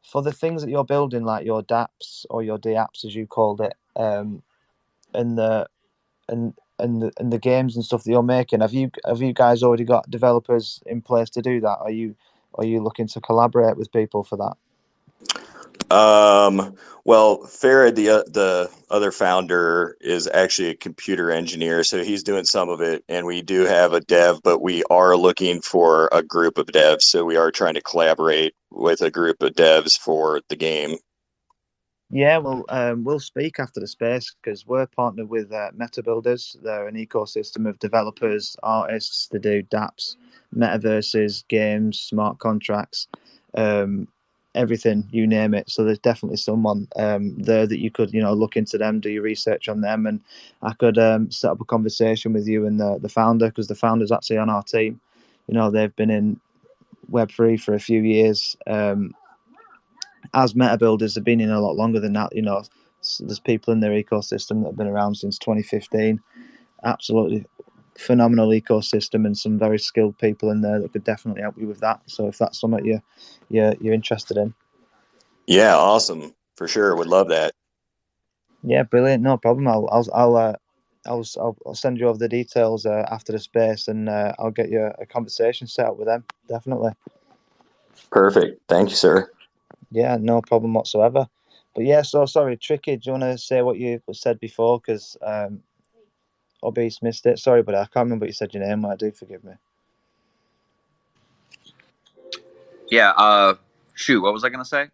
for the things that you're building, like your dApps or your dApps as you called it, and the and the games and stuff that you're making. Have you guys already got developers in place to do that? Are you looking to collaborate with people for that? Well, Farad, the other founder, is actually a computer engineer, so he's doing some of it, and we do have a dev, but we are looking for a group of devs, so we are trying to collaborate with a group of devs for the game. Yeah, well, we'll speak after the space because we're partnered with Meta Builders. They're an ecosystem of developers, artists to do dApps, metaverses, games, smart contracts, everything, you name it. So there's definitely someone there that you could, look into them, do your research on them, and I could set up a conversation with you and the founder, because the founder's actually on our team. They've been in Web3 for a few years. As meta builders have been in a lot longer than that. So there's people in their ecosystem that have been around since 2015. Absolutely phenomenal ecosystem, and some very skilled people in there that could definitely help you with that. So if that's something you're interested in, yeah, awesome, for sure, would love that. Yeah, brilliant. No problem. I'll send you over the details after the space, and I'll get you a conversation set up with them. Definitely. Perfect. Thank you, sir. Yeah, no problem whatsoever. But yeah, so sorry, Tricky, do you want to say what you said before? Because Obese missed it. Sorry, but I can't remember what you said your name. I do, forgive me. Yeah, shoot, what was I going to say?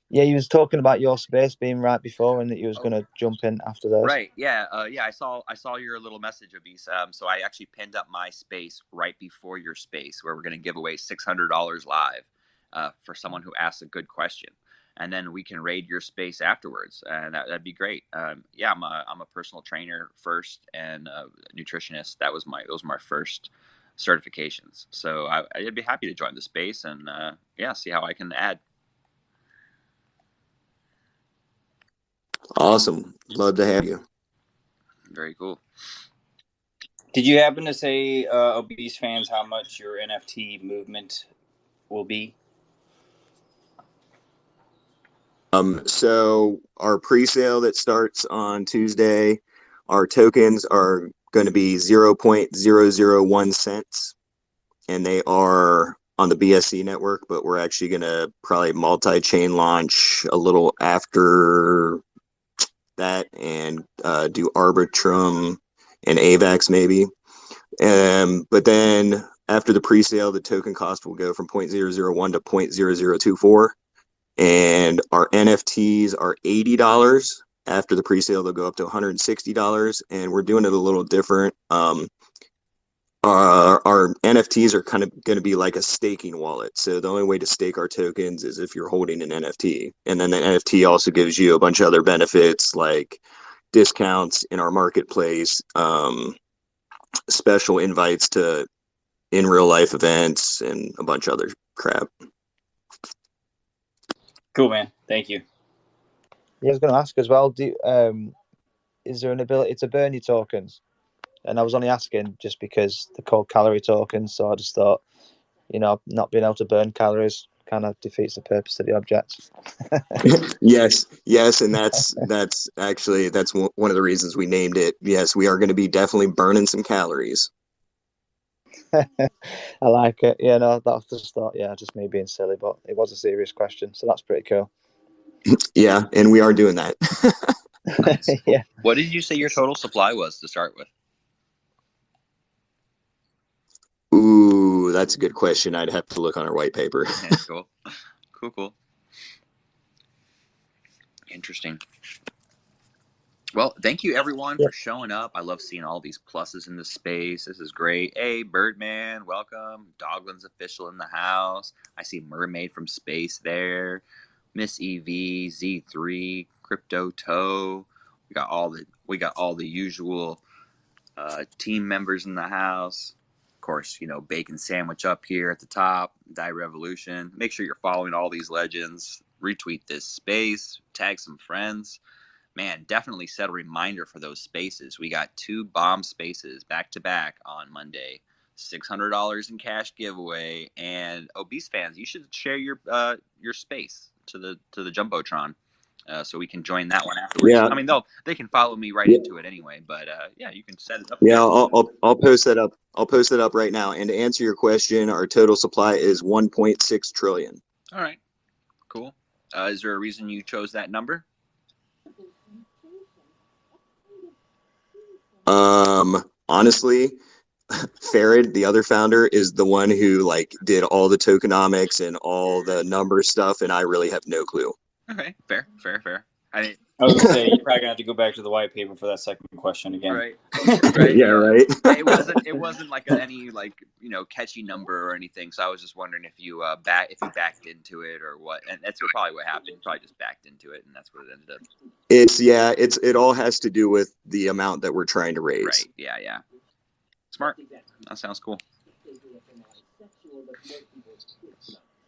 Yeah, you was talking about your space being right before, and that you was going to jump in after those. Right. Yeah. I saw your little message, Obese. So I actually pinned up my space right before your space, where we're going to give away $600 live for someone who asks a good question, and then we can raid your space afterwards, and that'd be great. Yeah, I'm a personal trainer first and nutritionist. Those were my first certifications. So I'd be happy to join the space and see how I can add. Awesome. Love to have you. Very cool. Did you happen to say, Obese fans, how much your NFT movement will be? So our pre-sale that starts on Tuesday, our tokens are going to be 0.001 cents, and they are on the BSC network, but we're actually going to probably multi-chain launch a little after that and do Arbitrum and AVAX maybe. But then after the pre-sale, the token cost will go from 0.001 to 0.0024. And our NFTs are $80. After the pre-sale, they'll go up to $160. And we're doing it a little different. Our NFTs are kind of going to be like a staking wallet. So the only way to stake our tokens is if you're holding an NFT. And then the NFT also gives you a bunch of other benefits like discounts in our marketplace, special invites to in real life events, and a bunch of other crap. Cool, man. Thank you. Yeah, I was going to ask as well, is there an ability to burn your tokens? And I was only asking just because they're called calorie tokens, so I just thought, not being able to burn calories kind of defeats the purpose of the object. Yes, and that's one of the reasons we named it. Yes, we are going to be definitely burning some calories. I like it. Yeah, no, that's just thought, just me being silly, but it was a serious question, so that's pretty cool. Yeah, and we are doing that. Nice. Yeah. What did you say your total supply was to start with? Ooh, that's a good question. I'd have to look on our white paper. Cool. Interesting. Well, thank you everyone for showing up. I love seeing all these pluses in the space. This is great. Hey, Birdman, welcome. Dogland's official in the house. I see Mermaid from Space there. Miss EV, Z3, Crypto Toe. We got all the usual team members in the house. Of course, Bacon Sandwich up here at the top. Die Revolution. Make sure you're following all these legends. Retweet this space. Tag some friends. Man, definitely set a reminder for those spaces. We got 2 bomb spaces back to back on Monday. $600 in cash giveaway. And obese fans, you should share your space to the Jumbotron, so we can join that one afterwards. Yeah. I mean, they can follow me right into it anyway. But you can set it up. Yeah, I'll post that up. I'll post it up right now. And to answer your question, our total supply is 1.6 trillion. All right, cool. Is there a reason you chose that number? Honestly, Farid, the other founder, is the one who did all the tokenomics and all the number stuff, and I really have no clue. Okay, fair. I was gonna say you're probably gonna have to go back to the white paper for that second question again. Right. Yeah, right. It wasn't like any catchy number or anything. So I was just wondering if you backed into it or what. And that's probably what happened. You probably just backed into it, and that's what it ended up. It all has to do with the amount that we're trying to raise. Right. Yeah. Smart. That sounds cool.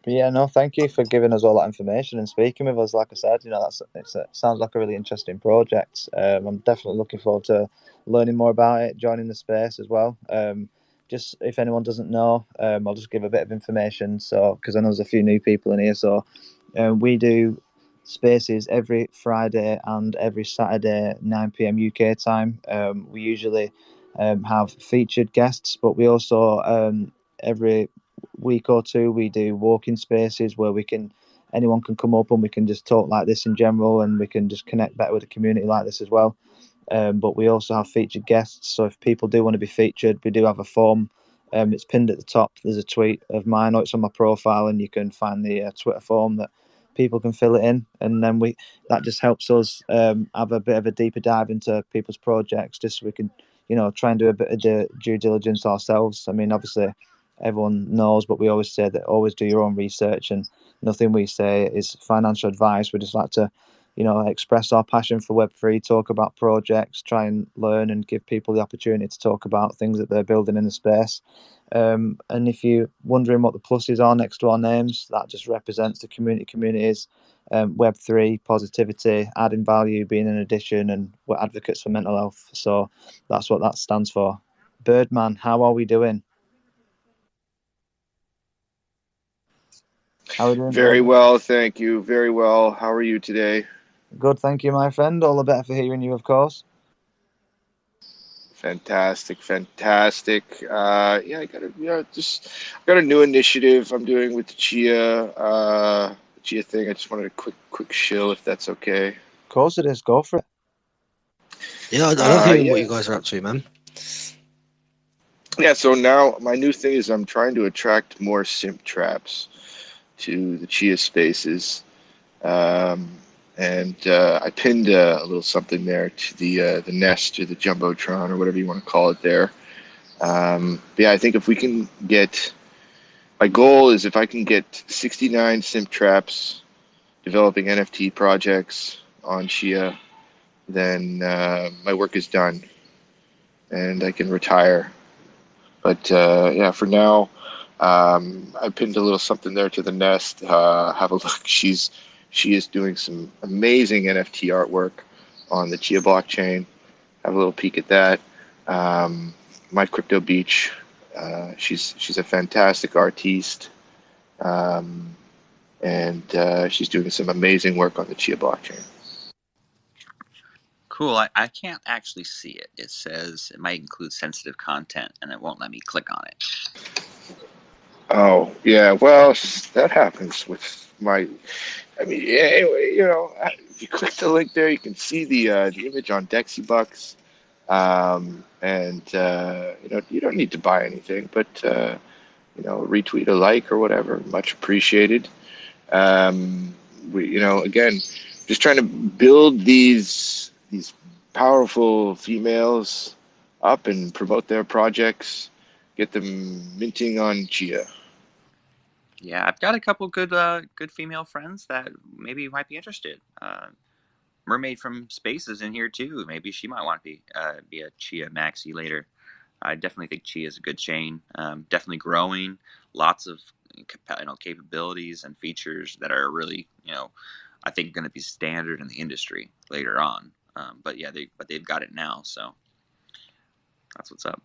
Yeah, no, thank you for giving us all that information and speaking with us. Like I said, it sounds like a really interesting project. I'm definitely looking forward to learning more about it, joining the space as well. Just if anyone doesn't know, I'll just give a bit of information. So, because I know there's a few new people in here, so we do spaces every Friday and every Saturday, 9 p.m. UK time. We usually have featured guests, but we also every week or two we do walking spaces where anyone can come up and we can just talk like this in general, and we can just connect better with the community like this as well. But we also have featured guests, so if people do want to be featured, we do have a form. It's pinned at the top. There's a tweet of mine, or it's on my profile, and you can find the Twitter form that people can fill it in, and then that just helps us have a bit of a deeper dive into people's projects, just so we can try and do a bit of due diligence ourselves. I mean, obviously everyone knows, but we always say that always do your own research, and nothing we say is financial advice. We just like to express our passion for Web3, talk about projects, try and learn and give people the opportunity to talk about things that they're building in the space. And if you're wondering what the pluses are next to our names, that just represents the communities, Web3, positivity, adding value, being an addition, and we're advocates for mental health. So that's what that stands for. Birdman, how are we doing? How are we doing? Very well, thank you. Very well. How are you today? Good, thank you, my friend. All the better for hearing you, of course. Fantastic. I got a new initiative I'm doing with the Chia thing. I just wanted a quick shill, if that's okay. Of course it is. Go for it. Yeah, I love hearing what you guys are up to, man. Yeah, so now my new thing is I'm trying to attract more simp traps to the Chia spaces. Um, and I pinned a little something there to the Nest or the Jumbotron or whatever you want to call it there. But yeah, I think if we can get, my goal is if I can get 69 simp traps developing NFT projects on Chia, then my work is done and I can retire. But yeah, for now, I pinned a little something there to the Nest. Have a look. She is doing some amazing NFT artwork on the Chia blockchain. Have a little peek at that. My Crypto Beach. She's a fantastic artiste, um, and she's doing some amazing work on the Chia blockchain. Cool. I can't actually see it. It says it might include sensitive content, and it won't let me click on it. Oh yeah, well that happens with my. I mean, yeah, anyway, if you click the link there, you can see the image on Dexy Bucks, and you don't need to buy anything, but retweet a like or whatever, much appreciated. Again, just trying to build these powerful females up and promote their projects, get them minting on Chia. Yeah, I've got a couple good female friends that maybe you might be interested. Mermaid from Space is in here too. Maybe she might want to be a Chia maxi later. I definitely think Chia is a good chain. Definitely growing. Lots of capabilities and features that are really I think going to be standard in the industry later on. But yeah, they've got it now, so that's what's up.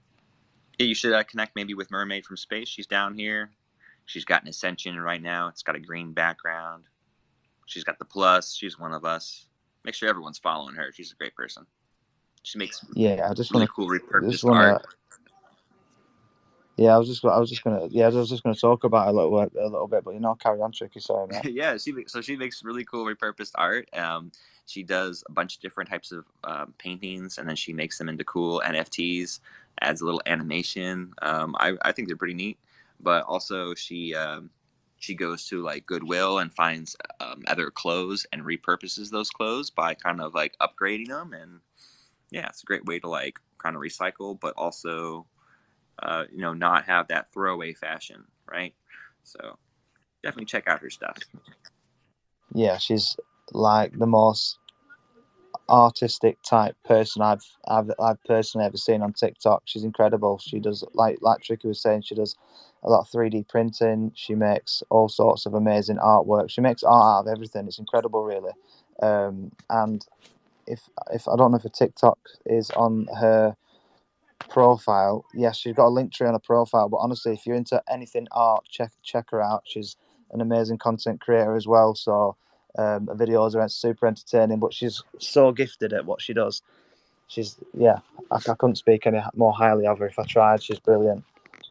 Yeah, you should connect maybe with Mermaid from Space. She's down here. She's got an Ascension right now. It's got a green background. She's got the plus. She's one of us. Make sure everyone's following her. She's a great person. She makes really cool repurposed art. Yeah, I was just gonna talk about it a little bit, but carry on, Tricky. Sorry, mate. Yeah, she makes really cool repurposed art. She does a bunch of different types of paintings, and then she makes them into cool NFTs. Adds a little animation. I think they're pretty neat. But also she goes to like Goodwill and finds other clothes and repurposes those clothes by kind of like upgrading them. And yeah, it's a great way to like kind of recycle, but also not have that throwaway fashion, right? So definitely check out her stuff. Yeah, she's like the most artistic type person I've personally ever seen on TikTok. She's incredible. She does like Tricky was saying, she does a lot of 3D printing. She makes all sorts of amazing artwork. She makes art out of everything. It's incredible, really. And if I don't know if a TikTok is on her profile, yes, she's got a link tree on her profile. But honestly, if you're into anything art, check her out. She's an amazing content creator as well. So her videos are super entertaining, but she's so gifted at what she does. I couldn't speak any more highly of her if I tried. She's brilliant.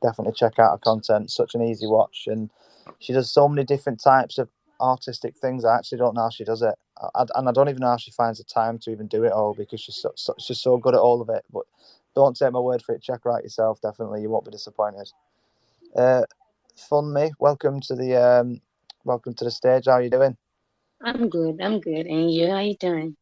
Definitely check out her content. Such an easy watch, and she does so many different types of artistic things. I actually don't know how she does it, and I don't even know how she finds the time to even do it all, because she's so good at all of it. But don't take my word for it. Check her out yourself. Definitely, you won't be disappointed. Fun me. Welcome to the stage. How are you doing? I'm good. I'm good. And you, how you doing?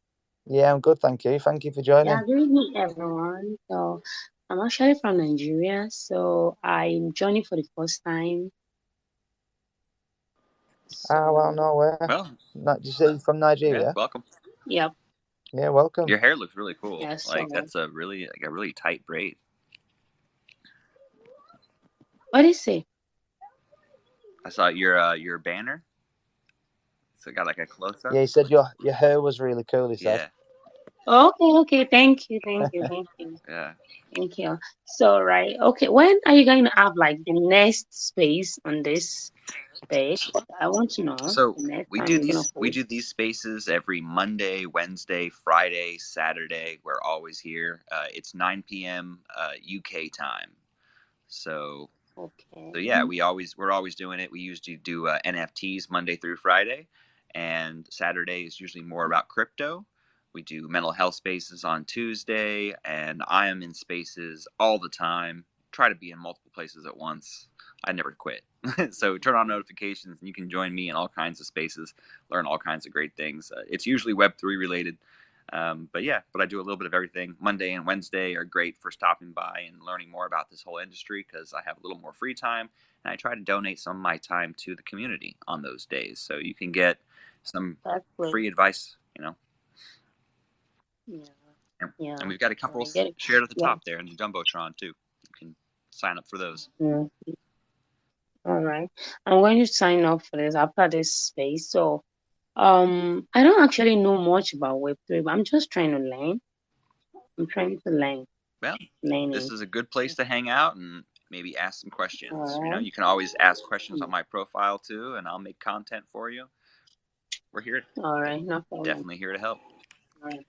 Yeah, I'm good. Thank you. Thank you for joining. Yeah, good evening, everyone. So, I'm actually from Nigeria, so I'm joining for the first time. Well, no way. Well, Did you say you're from Nigeria? yeah, welcome. Yep. Yeah, welcome. Your hair looks really cool. Yeah, Like so that's a really tight braid. what do you say? I saw your banner. So it got like a close up. Yeah, he said your hair was really cool. He said. Yeah. Okay. Thank you. Thank you. Yeah. Thank you. So, right. Okay. When are you going to have like the next space on this page? I want to know So the next we time do you're gonna we post. do these spaces every Monday, Wednesday, Friday, Saturday. We're always here. It's 9 p.m. UK time. So Okay. yeah, we're always doing it. We usually do NFTs Monday through Friday, and Saturday is usually more about crypto. We do mental health spaces on Tuesday, and I am in spaces all the time. try to be in multiple places at once. I never quit. So turn on notifications and you can join me in all kinds of spaces, learn all kinds of great things. It's usually Web3 related. But I do a little bit of everything. Monday and Wednesday are great for stopping by and learning more about this whole industry because I have a little more free time, and I try to donate some of my time to the community on those days. So you can get some free advice, Yeah. Yeah. And we've got a couple shared at the top there in the Jumbotron too. You can sign up for those. Yeah. All right. I'm going to sign up for this after this space. So, I don't actually know much about Web3, but I'm just trying to learn. I'm trying to learn. Well, Learning. this is a good place to hang out and maybe ask some questions. All You know, right. you can always ask questions on my profile too, and I'll make content for you. We're here. All right. No problem. Definitely here to help. All right.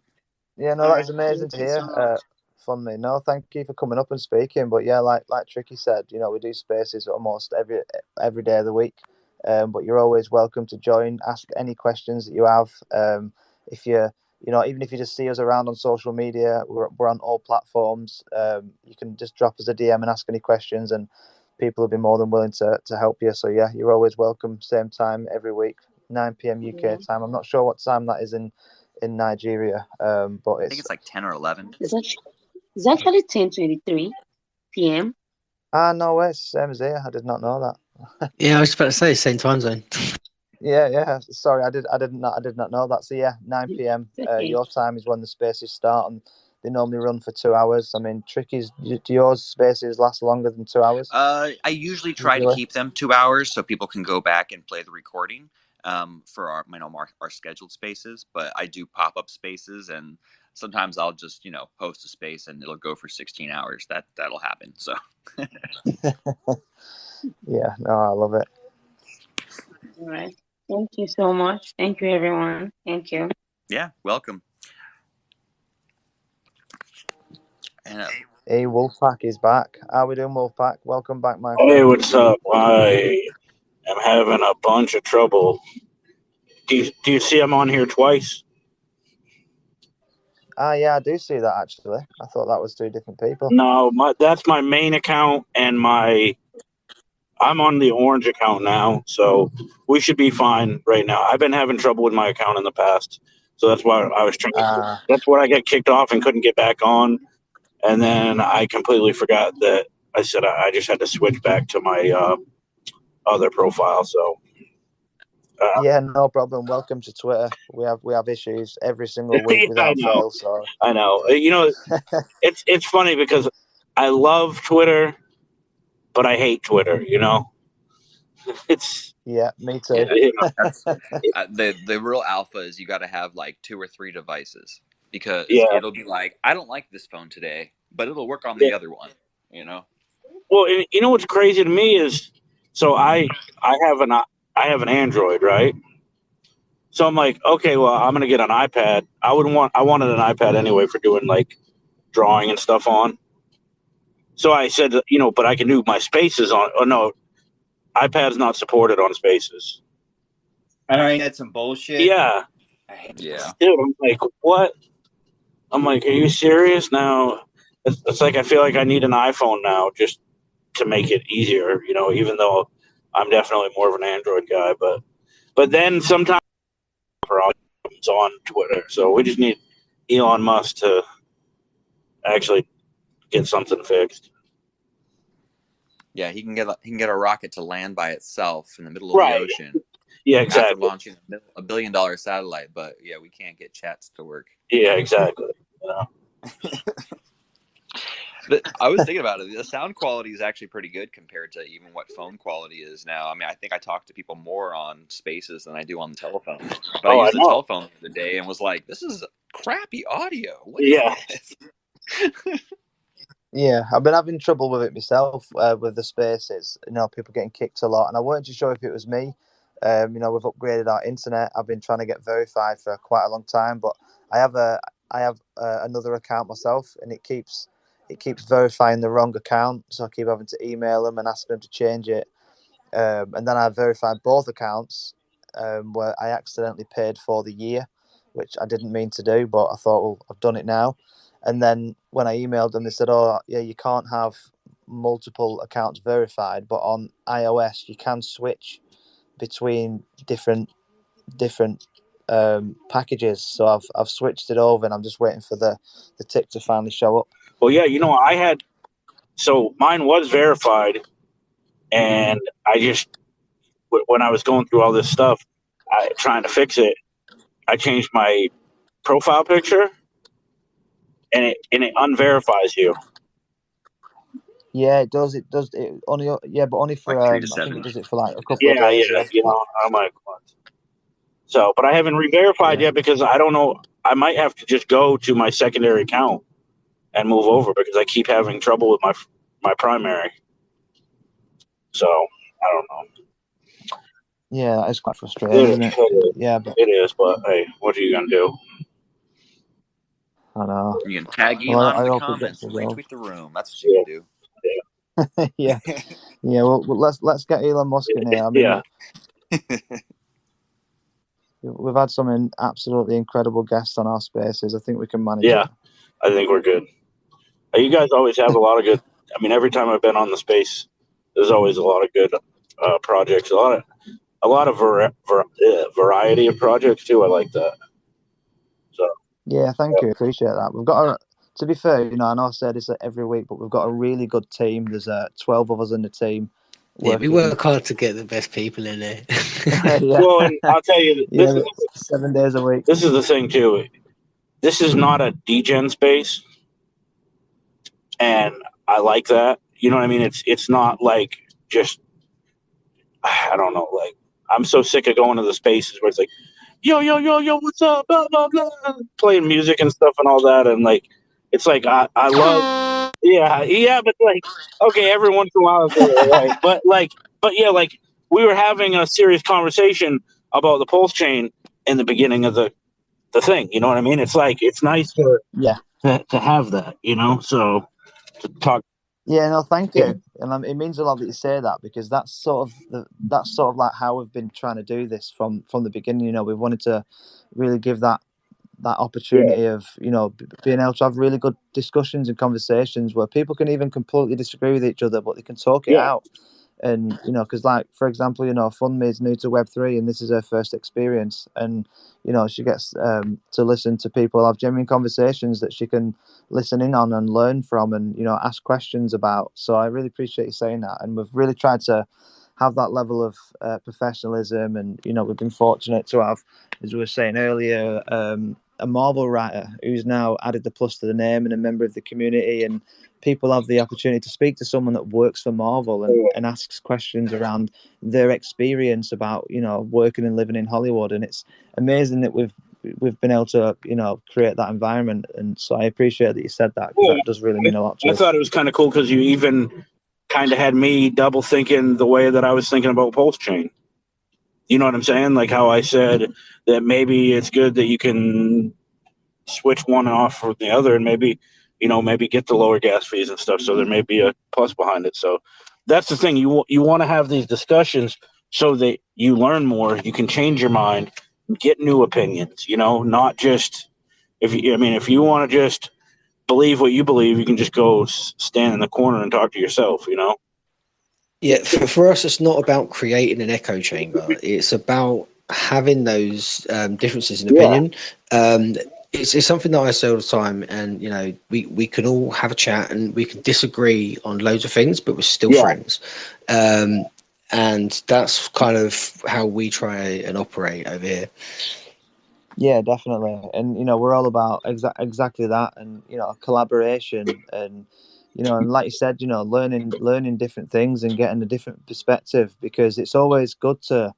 Yeah, no, All that's right. amazing Thank to you hear. so much. Funny. No, thank you for coming up and speaking. But yeah, like Tricky said, you know, we do spaces almost every day of the week. But you're always welcome to join. Ask any questions that you have. If even if you just see us around on social media, we're on all platforms. You can just drop us a DM and ask any questions, and people will be more than willing to help you. So yeah, you're always welcome. Same time every week, 9 p.m. UK time. I'm not sure what time that is in Nigeria, but I think it's like 10 or 11. It's actually 10:23 p.m. No way, it's the same as here. I did not know that. Yeah, I was about to say same time zone. Yeah. Sorry, I did not know that. So yeah, 9 p.m. Your time is when the spaces start, and they normally run for 2 hours. I mean, Tricky's, do yours spaces last longer than 2 hours? I usually try to keep them 2 hours so people can go back and play the recording for our scheduled spaces. But I do pop up spaces, and sometimes I'll just host a space and it'll go for 16 hours. That'll happen. So yeah, no, I love it. All right. Thank you so much. Thank you, everyone. Thank you. Yeah, welcome. And hey, Wolfpack is back. How are we doing, Wolfpack? Welcome back, my Hey, friend. what's up? I am having a bunch of trouble. Do you see I'm on here twice? Yeah, I do see that actually. I thought that was 2 different people. No, that's my main account, and I'm on the orange account now, so we should be fine right now. I've been having trouble with my account in the past, so that's why I was trying. That's why I got kicked off and couldn't get back on, and then I completely forgot that I said I just had to switch back to my other profile. So yeah, no problem. Welcome to Twitter. We have issues every single week without fail. So I know. It's funny because I love Twitter, but I hate Twitter. It's yeah, me too. That's the real alpha is you got to have like 2 or 3 devices because it'll be like, I don't like this phone today, but it'll work on the other one. Well, you know what's crazy to me is, so I have an Android, right? So I'm like, okay, well, I'm gonna get an iPad. I wanted an iPad anyway for doing like drawing and stuff on. So I said, but I can do my Spaces on. Oh no, iPad's not supported on Spaces. I know, that's some bullshit. Yeah. Yeah. Dude, I'm like, what? I'm like, are you serious? Now, it's like I feel like I need an iPhone now just to make it easier, even though I'm definitely more of an Android guy. But then sometimes problems on Twitter, so we just need Elon Musk to actually get something fixed. Yeah, he can get a rocket to land by itself in the middle of the ocean. Yeah, exactly. After launching a $1 billion satellite, but yeah, we can't get chats to work. Yeah, exactly. But I was thinking about it. The sound quality is actually pretty good compared to even what phone quality is now. I mean, I think I talk to people more on Spaces than I do on the telephone. But I used the telephone the other day and was like, "This is crappy audio." What is this? Yeah, I've been having trouble with it myself with the Spaces. People getting kicked a lot, and I weren't too sure if it was me. We've upgraded our internet. I've been trying to get verified for quite a long time, but I have another account myself, and it keeps verifying the wrong account. So I keep having to email them and ask them to change it. And then I verified both accounts where I accidentally paid for the year, which I didn't mean to do, but I thought, well, I've done it now. And then when I emailed them, they said, "Oh, yeah, you can't have multiple accounts verified, but on iOS you can switch between different packages. So I've switched it over, and I'm just waiting for the tick to finally show up. Well, yeah, so mine was verified, and I just, when I was going through all this stuff, trying to fix it, I changed my profile picture, and it unverifies you. Yeah, it does. It does. It only, but only for Like 3 to I 7. think it does it for like a couple of days. Yeah. I'm like, what? So, but I haven't re-verified yet because I don't know. I might have to just go to my secondary account and move over because I keep having trouble with my primary. So I don't know. Yeah, it's quite frustrating, isn't it? Yeah, but it is. But hey, what are you gonna do? I know. You can tag Well, Elon in I the hope it gets comments and resolved. retweet the room. That's what you can do. Yeah. Yeah. Well, let's get Elon Musk in here. I mean, we've had some absolutely incredible guests on our spaces. I think we can manage it. I think we're good. You guys always have a lot of good. I mean, every time I've been on the space, there's always a lot of good projects. A lot of variety of projects too. I like that. So yeah, thank you. Appreciate that. We've got to be fair, I know I say this every week, but we've got a really good team. There's 12 of us in the team. Yeah, we work hard to get the best people in there. Yeah. Well, and I'll tell you, this is 7 days a week. This is the thing too. This is not a degen space, and I like that. You know what I mean? It's not like just, I don't know. Like, I'm so sick of going to the spaces where it's like, yo, what's up? Blah blah blah, playing music and stuff and all that, and like, it's like I love, yeah, but like, okay, every once in a while, right? but yeah, like we were having a serious conversation about the pulse chain in the beginning of the thing. You know what I mean? It's like, it's nice to have that, so to talk. Yeah, no, thank you, and it means a lot that you say that, because that's sort of like how we've been trying to do this from the beginning. We wanted to really give that opportunity of being able to have really good discussions and conversations where people can even completely disagree with each other, but they can talk it out. And because, like, for example, Funmi is new to Web3, and this is her first experience, and she gets to listen to people have genuine conversations that she can listen in on and learn from, and ask questions about. So I really appreciate you saying that, and we've really tried to have that level of professionalism, and we've been fortunate to have, as we were saying earlier, a Marvel writer who's now added the plus to the name and a member of the community, and people have the opportunity to speak to someone that works for Marvel and asks questions around their experience about working and living in Hollywood. And it's amazing that we've been able to create that environment. And so I appreciate that you said that, because that does really mean a lot to us. I thought it was kind of cool because you even kind of had me double thinking the way that I was thinking about pulse chain. You know what I'm saying? Like how I said that maybe it's good that you can switch one off from the other, and maybe get the lower gas fees and stuff. So there may be a plus behind it. So that's the thing. You want to have these discussions so that you learn more. You can change your mind, get new opinions. Not just if you want to just believe what you believe, you can just go stand in the corner and talk to yourself. Yeah, for us, it's not about creating an echo chamber. It's about having those differences in opinion. It's something that I say all the time, and we can all have a chat and we can disagree on loads of things, but we're still friends. And that's kind of how we try and operate over here. Yeah, definitely. And we're all about exactly that, and collaboration, and and like you said, learning different things and getting a different perspective, because it's always good to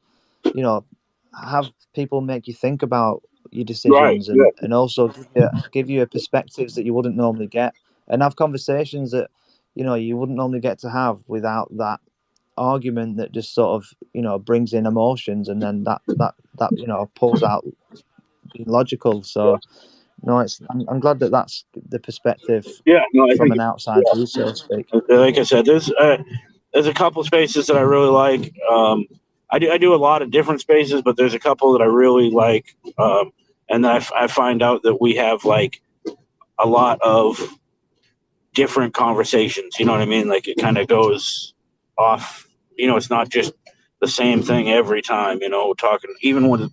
have people make you think about your decisions, and also give you a perspectives that you wouldn't normally get, and have conversations that you wouldn't normally get to have without that argument that just sort of brings in emotions, and then that pulls out being logical. So no, I'm glad that that's the perspective from an outside view, so to speak. Like I said, there's a couple spaces that I really like. I do a lot of different spaces, but there's a couple that I really like, and I find out that we have like a lot of different conversations. You know what I mean? Like it kind of goes off. It's not just the same thing every time. Talking even when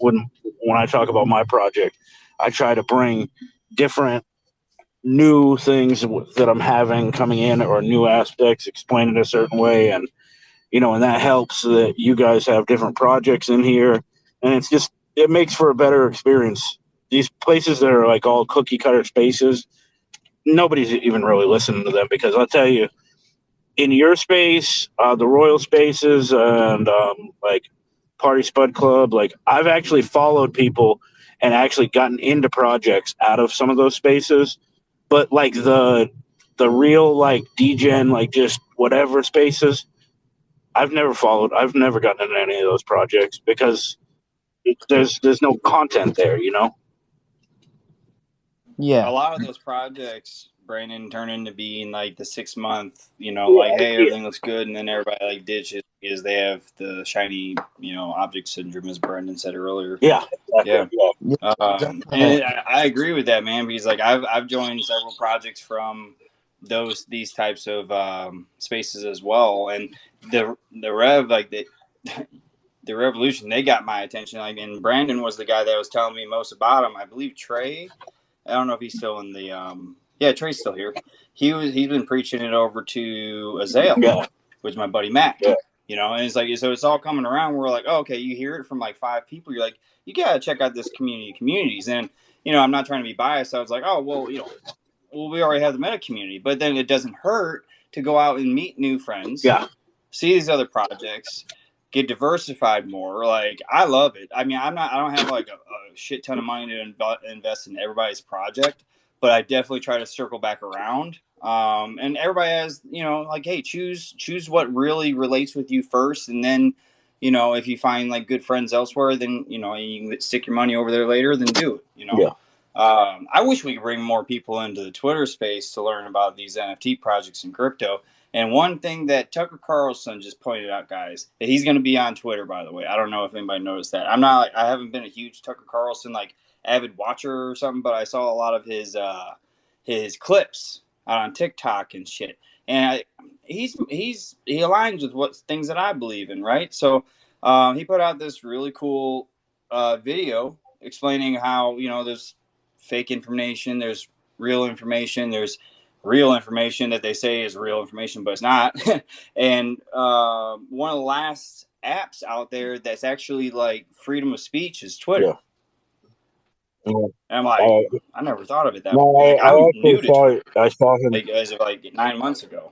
I talk about my project, I try to bring different new things that I'm having coming in or new aspects, explain it a certain way, and that helps that you guys have different projects in here, and it makes for a better experience. These places that are like all cookie cutter spaces, nobody's even really listening to them, because I'll tell you, in your space, the Royal Spaces, and like Party Spud Club, like I've actually followed people and actually gotten into projects out of some of those spaces. But like the real like DGen, like just whatever spaces, I've never followed. I've never gotten into any of those projects because there's no content there. Yeah. A lot of those projects, Brandon, turn into being like the 6 month, like, hey, everything looks good, and then everybody like ditches because they have the shiny, object syndrome, as Brandon said earlier. Yeah, exactly. Yeah, And I agree with that, man, because like I've joined several projects from these types of spaces as well, and the Rev, like the Revolution, they got my attention. Like, and Brandon was the guy that was telling me most about them. I believe Trey. I don't know if he's still in the yeah, Trey's still here. He's been preaching it over to Azale, which is my buddy Matt. Yeah. And it's like, so it's all coming around. We're like, oh, okay, you hear it from like 5 people. You're like, you gotta check out this communities. And I'm not trying to be biased. I was like, oh well, we already have the meta community, but then it doesn't hurt to go out and meet new friends. Yeah. See these other projects, get diversified more. Like, I love it. I mean, I don't have like a shit ton of money to invest in everybody's project, but I definitely try to circle back around. And everybody has, like, hey, choose what really relates with you first, and then, if you find like good friends elsewhere, then you can stick your money over there later. Then do it. Yeah. I wish we could bring more people into the Twitter space to learn about these NFT projects in crypto. And one thing that Tucker Carlson just pointed out, guys, that he's going to be on Twitter, by the way. I don't know if anybody noticed that. I haven't been a huge Tucker Carlson like avid watcher or something, but I saw a lot of his clips on TikTok and shit. And he aligns with things that I believe in, right? So he put out this really cool video explaining how there's fake information, there's real information, there's real information that they say is real information, but it's not. And one of the last apps out there that's actually like freedom of speech is Twitter. Yeah. And I'm like, I never thought of it that way. Like, I'm new to Twitter. I saw him like as of like 9 months ago.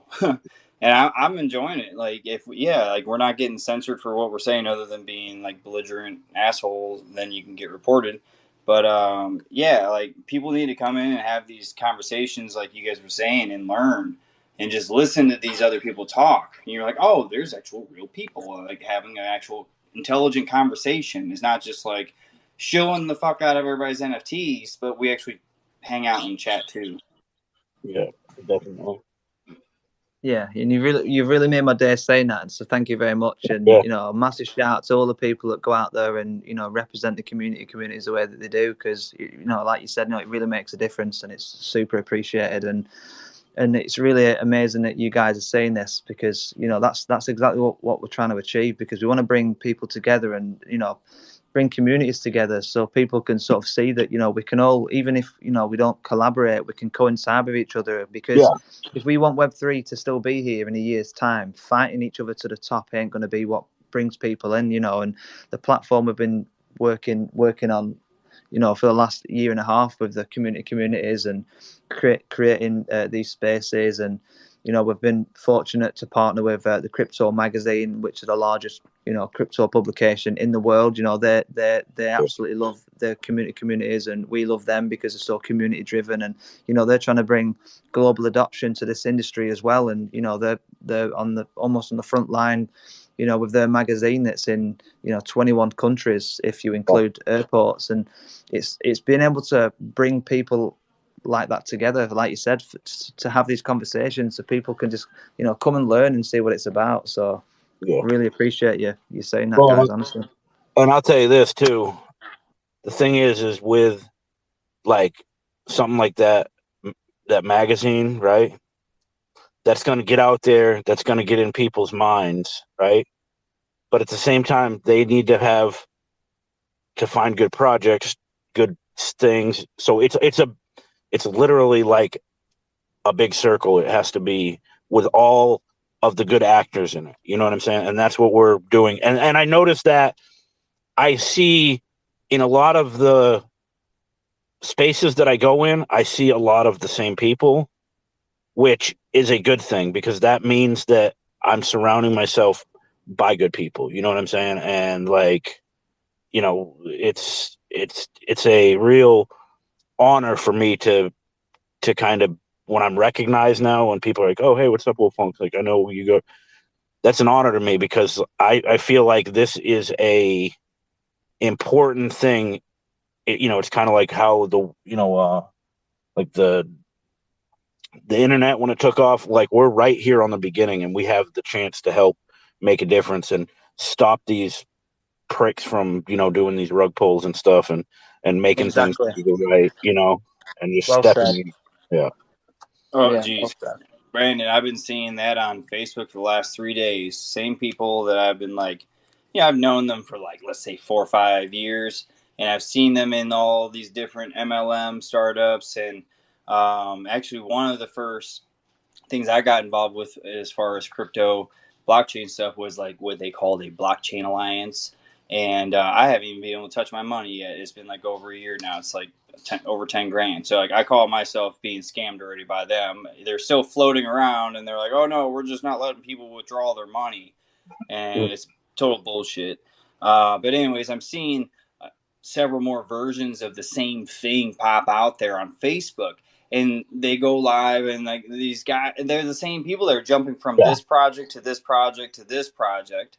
And I'm enjoying it. Like, like we're not getting censored for what we're saying, other than being like belligerent assholes, then you can get reported. But like people need to come in and have these conversations, like you guys were saying, and learn and just listen to these other people talk. And you're like, oh, there's actual real people like having an actual intelligent conversation. It's not just like shilling the fuck out of everybody's NFTs, but we actually hang out and chat too. Yeah, definitely. Yeah, and you've really made my day saying that, so thank you very much. And a massive shout out to all the people that go out there and represent the communities the way that they do, because like you said, it really makes a difference, and it's super appreciated. And it's really amazing that you guys are saying this, because that's exactly what we're trying to achieve, because we want to bring people together and bring communities together, so people can sort of see that we can all, even if we don't collaborate, we can coincide with each other, because if we want Web3 to still be here in a year's time, fighting each other to the top ain't going to be what brings people in. And the platform we've been working on for the last year and a half with the communities and creating these spaces, and we've been fortunate to partner with the Crypto magazine, which is the largest crypto publication in the world. They absolutely love the communities, and we love them because they're so community driven, and they're trying to bring global adoption to this industry as well. And they're almost on the front line with their magazine that's in 21 countries if you include airports. And it's being able to bring people like that together, like you said, to have these conversations, so people can just come and learn and see what it's about. So really appreciate you saying that, guys, honestly. And I'll tell you this too, the thing is with like something like that magazine, right? that's going to get out there, that's going to get in people's minds, right? But at the same time, they need to find good projects, good things. So it's literally like a big circle. It has to be with all of the good actors in it. You know what I'm saying? And that's what we're doing. And I noticed that I see in a lot of the spaces that I go in, I see a lot of the same people, which is a good thing because that means that I'm surrounding myself by good people. You know what I'm saying? And like, you know, it's a real honor for me to kind of, when I'm recognized now, when people are like, "Oh, hey, what's up, Wolf Funk?" Like, I know where you go. That's an honor to me because I feel like this is a important thing. You know, it's kind of like how like the internet when it took off. Like, we're right here on the beginning, and we have the chance to help make a difference and stop these pricks from doing these rug pulls and stuff and making things Exactly. right, and just Well stepping said. in. Yeah. Oh, Yeah. geez. Well said. Brandon, I've been seeing that on Facebook for the last 3 days. Same people that I've been like, I've known them for like, let's say 4 or 5 years. And I've seen them in all these different MLM startups. And actually, one of the first things I got involved with as far as crypto blockchain stuff was like what they called a blockchain alliance. And I haven't even been able to touch my money yet. It's been like over a year now. It's like over 10 grand. So like I call myself being scammed already by them. They're still floating around and they're like, oh no, we're just not letting people withdraw their money. And it's total bullshit. But anyways, I'm seeing several more versions of the same thing pop out there on Facebook. And they go live and like these guys, and they're the same people that are jumping from this project to this project to this project.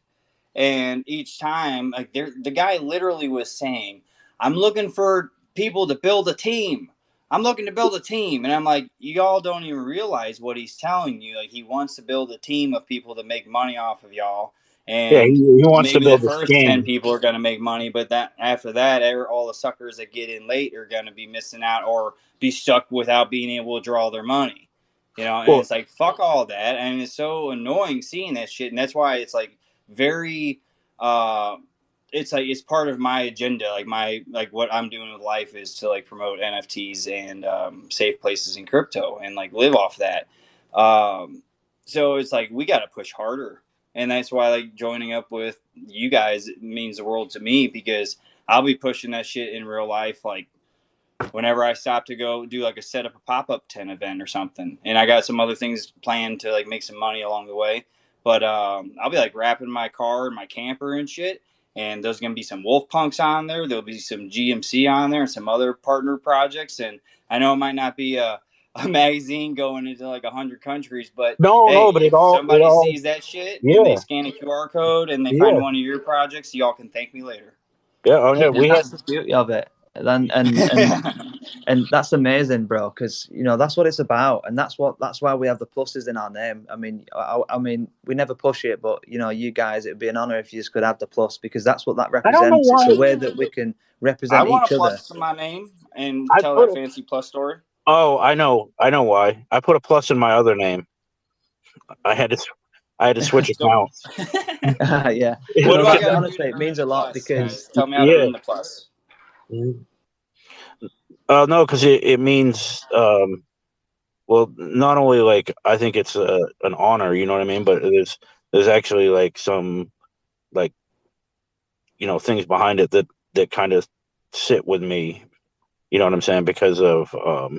And each time, like the guy literally was saying, I'm looking for people to build a team. I'm looking to build a team. And I'm like, you all don't even realize what he's telling you. Like, he wants to build a team of people to make money off of y'all. Yeah, And he wants to maybe the build a first 10 scam. people are going to make money, but that after that, all the suckers that get in late are going to be missing out or be stuck without being able to draw their money. And Well, it's like, fuck all that. And it's so annoying seeing that shit. And that's why it's like very it's like it's part of my agenda. Like what I'm doing with life is to like promote NFTs and safe places in crypto and like live off that. So it's like we got to push harder, and that's why like joining up with you guys means the world to me because I'll be pushing that shit in real life. Like whenever I stop to go do like a set up a pop-up tent event or something, and I got some other things planned to like make some money along the way. But I'll be like wrapping my car and my camper and shit. And there's going to be some Wolf Punks on there. There'll be some GMC on there and some other partner projects. And I know it might not be a magazine going into like 100 countries, but hey, but if somebody sees that shit and they scan a QR code and they find one of your projects, y'all can thank me later. Yeah, That's the beauty of it. And that's amazing, bro, because that's what it's about, and that's why we have the pluses in our name. I mean we never push it, but you guys, it'd be an honor if you just could have the plus, because that's what that I don't know represents. why. It's a way that we can represent I want each a other. plus to my name and I tell put that fancy plus story. Oh, I know why. I put a plus in my other name. I had to switch accounts. Yeah. What do I Honestly, got to do to it earn means the a lot, plus, because guys? Tell me how to earn the plus. No, because it means well, not only like I think it's an honor, you know what I mean, but there's actually like some like things behind it that kind of sit with me, you know what I'm saying, because of I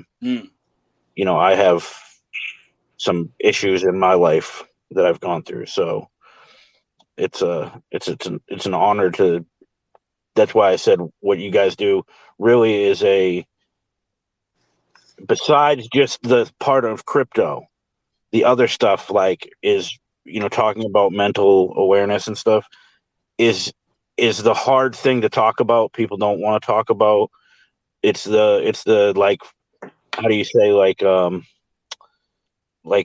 have some issues in my life that I've gone through, so it's an honor to. That's why I said what you guys do really is besides just the part of crypto, the other stuff like is talking about mental awareness and stuff is the hard thing to talk about. People don't want to talk about. It's the like, how do you say, like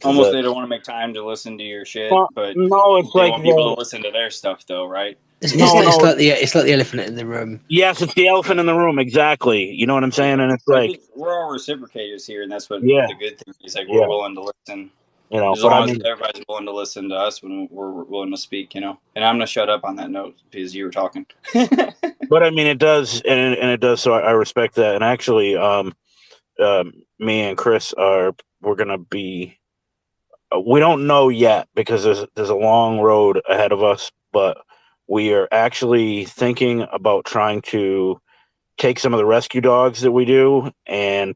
Almost they don't want to make time to listen to your shit, but no, it's they like want people to listen to their stuff though, right? It's like the elephant in the room. Yes, it's the elephant in the room, exactly. You know what I'm saying? And it's I like, think we're all reciprocators here, and that's what yeah, the good thing is. Like we're willing to listen. You know, As but I long as mean, everybody's willing to listen to us when we're willing to speak, you know. And I'm gonna shut up on that note because you were talking. but I mean, it does, and it does. So I respect that. And actually, me and Chris we're gonna be. We don't know yet because there's a long road ahead of us, but we are actually thinking about trying to take some of the rescue dogs that we do and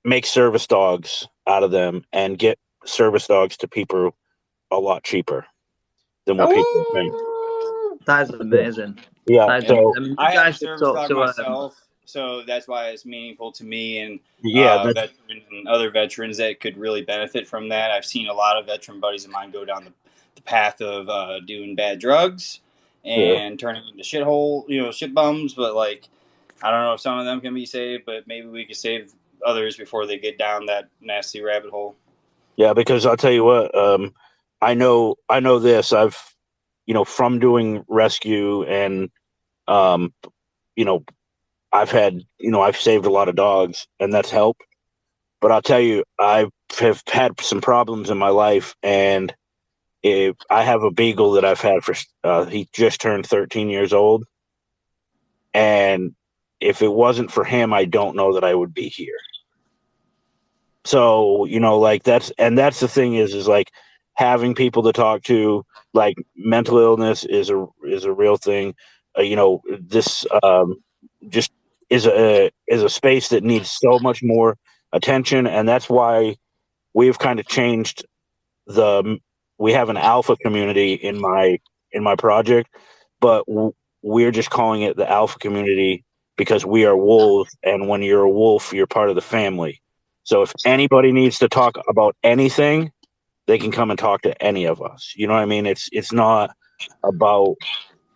make service dogs out of them and get service dogs to people a lot cheaper than what people think. Oh, That is amazing. Yeah. That is yeah. amazing. So I mean, you I have a guys should service talk dog to myself, so that's why it's meaningful to me and yeah, that's veterans and other veterans that could really benefit from that. I've seen a lot of veteran buddies of mine go down the path of doing bad drugs sure. and turning into shithole, shit bums. But like, I don't know if some of them can be saved, but maybe we could save others before they get down that nasty rabbit hole. Yeah, because I'll tell you what, I know this. From doing rescue and um, you know, I've saved a lot of dogs and that's helped. But I'll tell you, I have had some problems in my life, and I have a beagle that I've had for. He just turned 13 years old, and if it wasn't for him, I don't know that I would be here. So like that's the thing is like having people to talk to. Like mental illness is a real thing. This just is a space that needs so much more attention, and that's why we've kind of changed the. We have an alpha community in my project, but we're just calling it the alpha community because we are wolves, and when you're a wolf, you're part of the family. So if anybody needs to talk about anything, they can come and talk to any of us. You know what I mean? It's not about,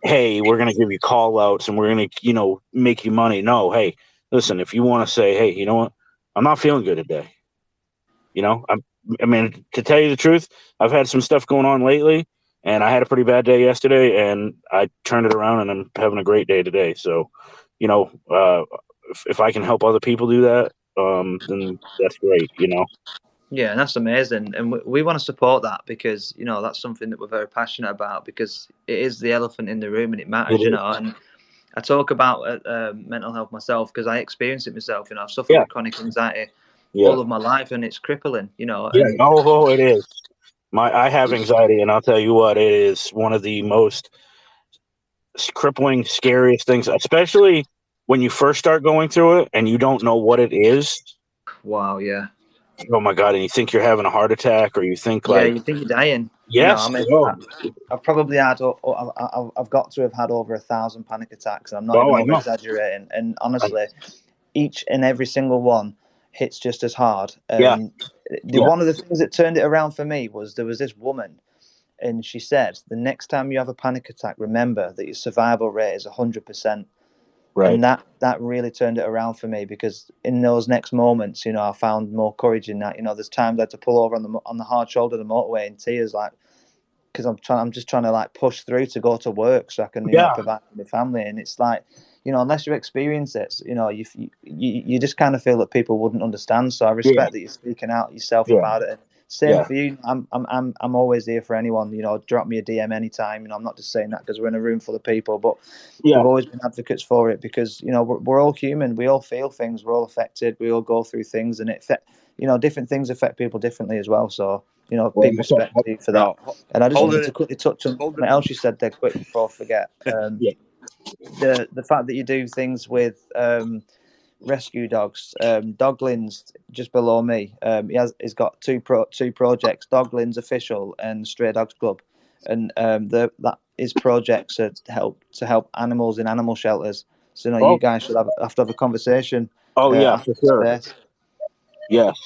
hey, we're going to give you call outs and we're going to, make you money. No, hey, listen, if you want to say, hey, you know what? I'm not feeling good today. I mean, to tell you the truth, I've had some stuff going on lately, and I had a pretty bad day yesterday, and I turned it around, and I'm having a great day today. So, if I can help other people do that, then that's great. Yeah, and that's amazing, and we want to support that because that's something that we're very passionate about because it is the elephant in the room and it It matters, is. And I talk about mental health myself because I experience it myself. I've suffered Yeah, with chronic anxiety yeah, all of my life, and it's crippling. yeah. And Oh, it is. I have anxiety, and I'll tell you what, it is one of the most crippling, scariest things, especially when you first start going through it and you don't know what it is. wow, yeah, Oh my god! And you think you're having a heart attack, or you think yeah, like, you think you're dying. I yes, mean, oh, I've probably had, I've got to have had over 1,000 panic attacks, and I'm not oh, even I over know. exaggerating. And honestly, each and every single one hits just as hard. Yeah, And yeah, one of the things that turned it around for me was there was this woman, and she said, the next time you have a panic attack, remember that your survival rate is 100%. right. And that really turned it around for me because in those next moments, I found more courage in that. There's times I had to pull over on the hard shoulder of the motorway in tears, like because I'm just trying to like push through to go to work so I can Yeah, provide for the family. And it's like unless you experience it, you just kind of feel that people wouldn't understand. So I yeah, respect that you're speaking out yourself yeah, about it. And same yeah, for you. I'm always here for anyone. Drop me a DM anytime. I'm not just saying that because we're in a room full of people, but yeah, we've always been advocates for it because we're all human. We all feel things. We're all affected. We all go through things, and different things affect people differently as well. So well, big respect to you for that. Now, And I just hold wanted to it, quickly touch on hold it. something else you said there, quick before I forget. yeah. The fact that you do things with rescue dogs. Doglin's just below me. He's got two projects: Doglin's Official and Stray Dogs Club, and that his projects are to help animals in animal shelters. So you Oh, guys should have to have a conversation oh yeah, after for the sure. space. Yes,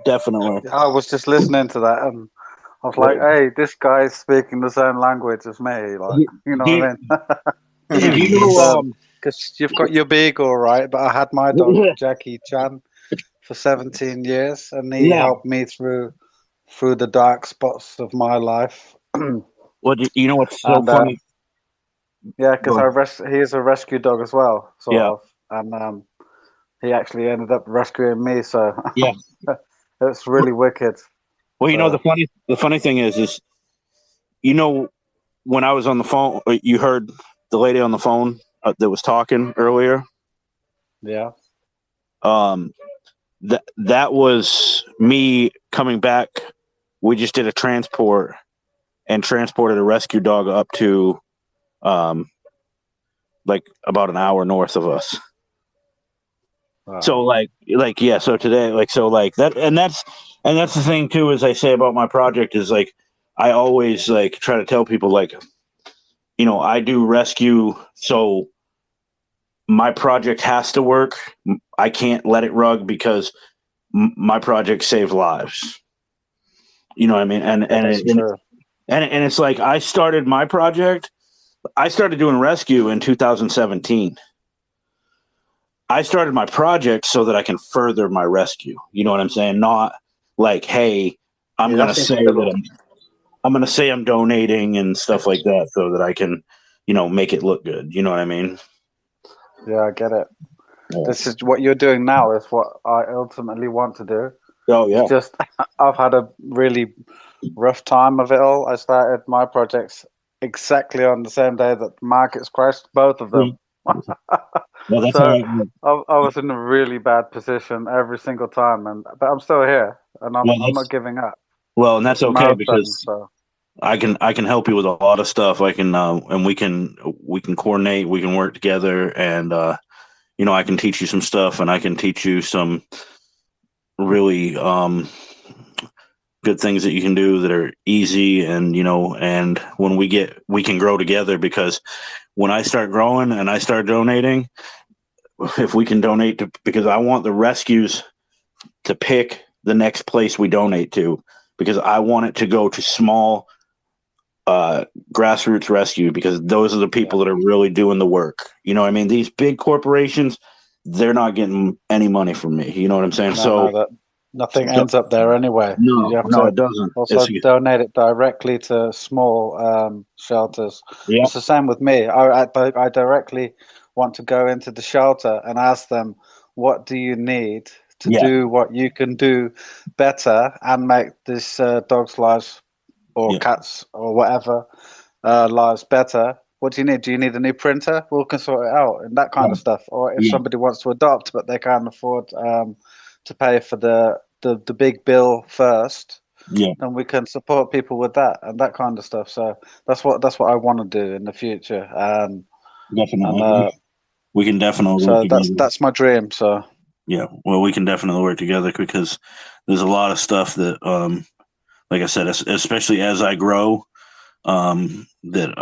definitely. I was just listening to that and I was like, hey, this guy's speaking the same language as me. Like, Do, you know do, what I mean? do you Because know? you've got your beagle, right? But I had my dog, Yeah, Jackie Chan, for 17 years and he yeah. helped me through the dark spots of my life. Well, you know what's so And funny? yeah, because Go ahead. he's a rescue dog as well, Yeah, sort of. And he actually ended up rescuing me. So Yeah. it's really wicked. Well, the funny thing is, when I was on the phone, you heard the lady on the phone that was talking earlier. Yeah. That was me coming back. We just did a transport and transported a rescue dog up to, like about an hour north of us. Wow. So yeah. So today, that, and that's the thing too. As I say about my project is like, I always try to tell people I do rescue, so my project has to work. I can't let it rug because my project saved lives. You know what I mean? That's true. And it's like I started my project. I started doing rescue in 2017. I started my project so that I can further my rescue. You know what I'm saying? Not like, hey, I'm gonna That's say incredible. that I'm gonna say I'm donating and stuff like that so that I can, make it look good. You know what I mean? Yeah, I get it. Yeah. This is what you're doing now is what I ultimately want to do. Oh yeah. It's just I've had a really rough time of it all. I started my projects exactly on the same day that the markets crashed, both of them. Well, that's So all right. I was in a really bad position every single time, but I'm still here, and I'm not giving up. Well, and that's With my okay own son, because so I can help you with a lot of stuff. I can and we can coordinate. We can work together, and I can teach you some stuff, and I can teach you some really good things that you can do that are easy, and and when we can grow together, because when I start growing and I start donating, if we can donate to, because I want the rescues to pick the next place we donate to, because I want it to go to small grassroots rescue, because those are the people that are really doing the work. You know what I mean? These big corporations, they're not getting any money from me. You know what I'm saying? no, that nothing ends up there anyway. You have No, to it doesn't. also donate it directly to small shelters. Yeah. It's the same with me. I directly want to go into the shelter and ask them, what do you need to do what you can do better and make this dog's lives or cats or whatever lives better? What do you need? Do you need a new printer? We can sort it out and that kind of stuff. Or if somebody wants to adopt but they can't afford to pay for the big bill first, then we can support people with that and that kind of stuff. So that's what I want to do in the future. Definitely, And we can definitely work so together. that's my dream. So yeah, well, we can definitely work together, because there's a lot of stuff that, like I said, especially as I grow, that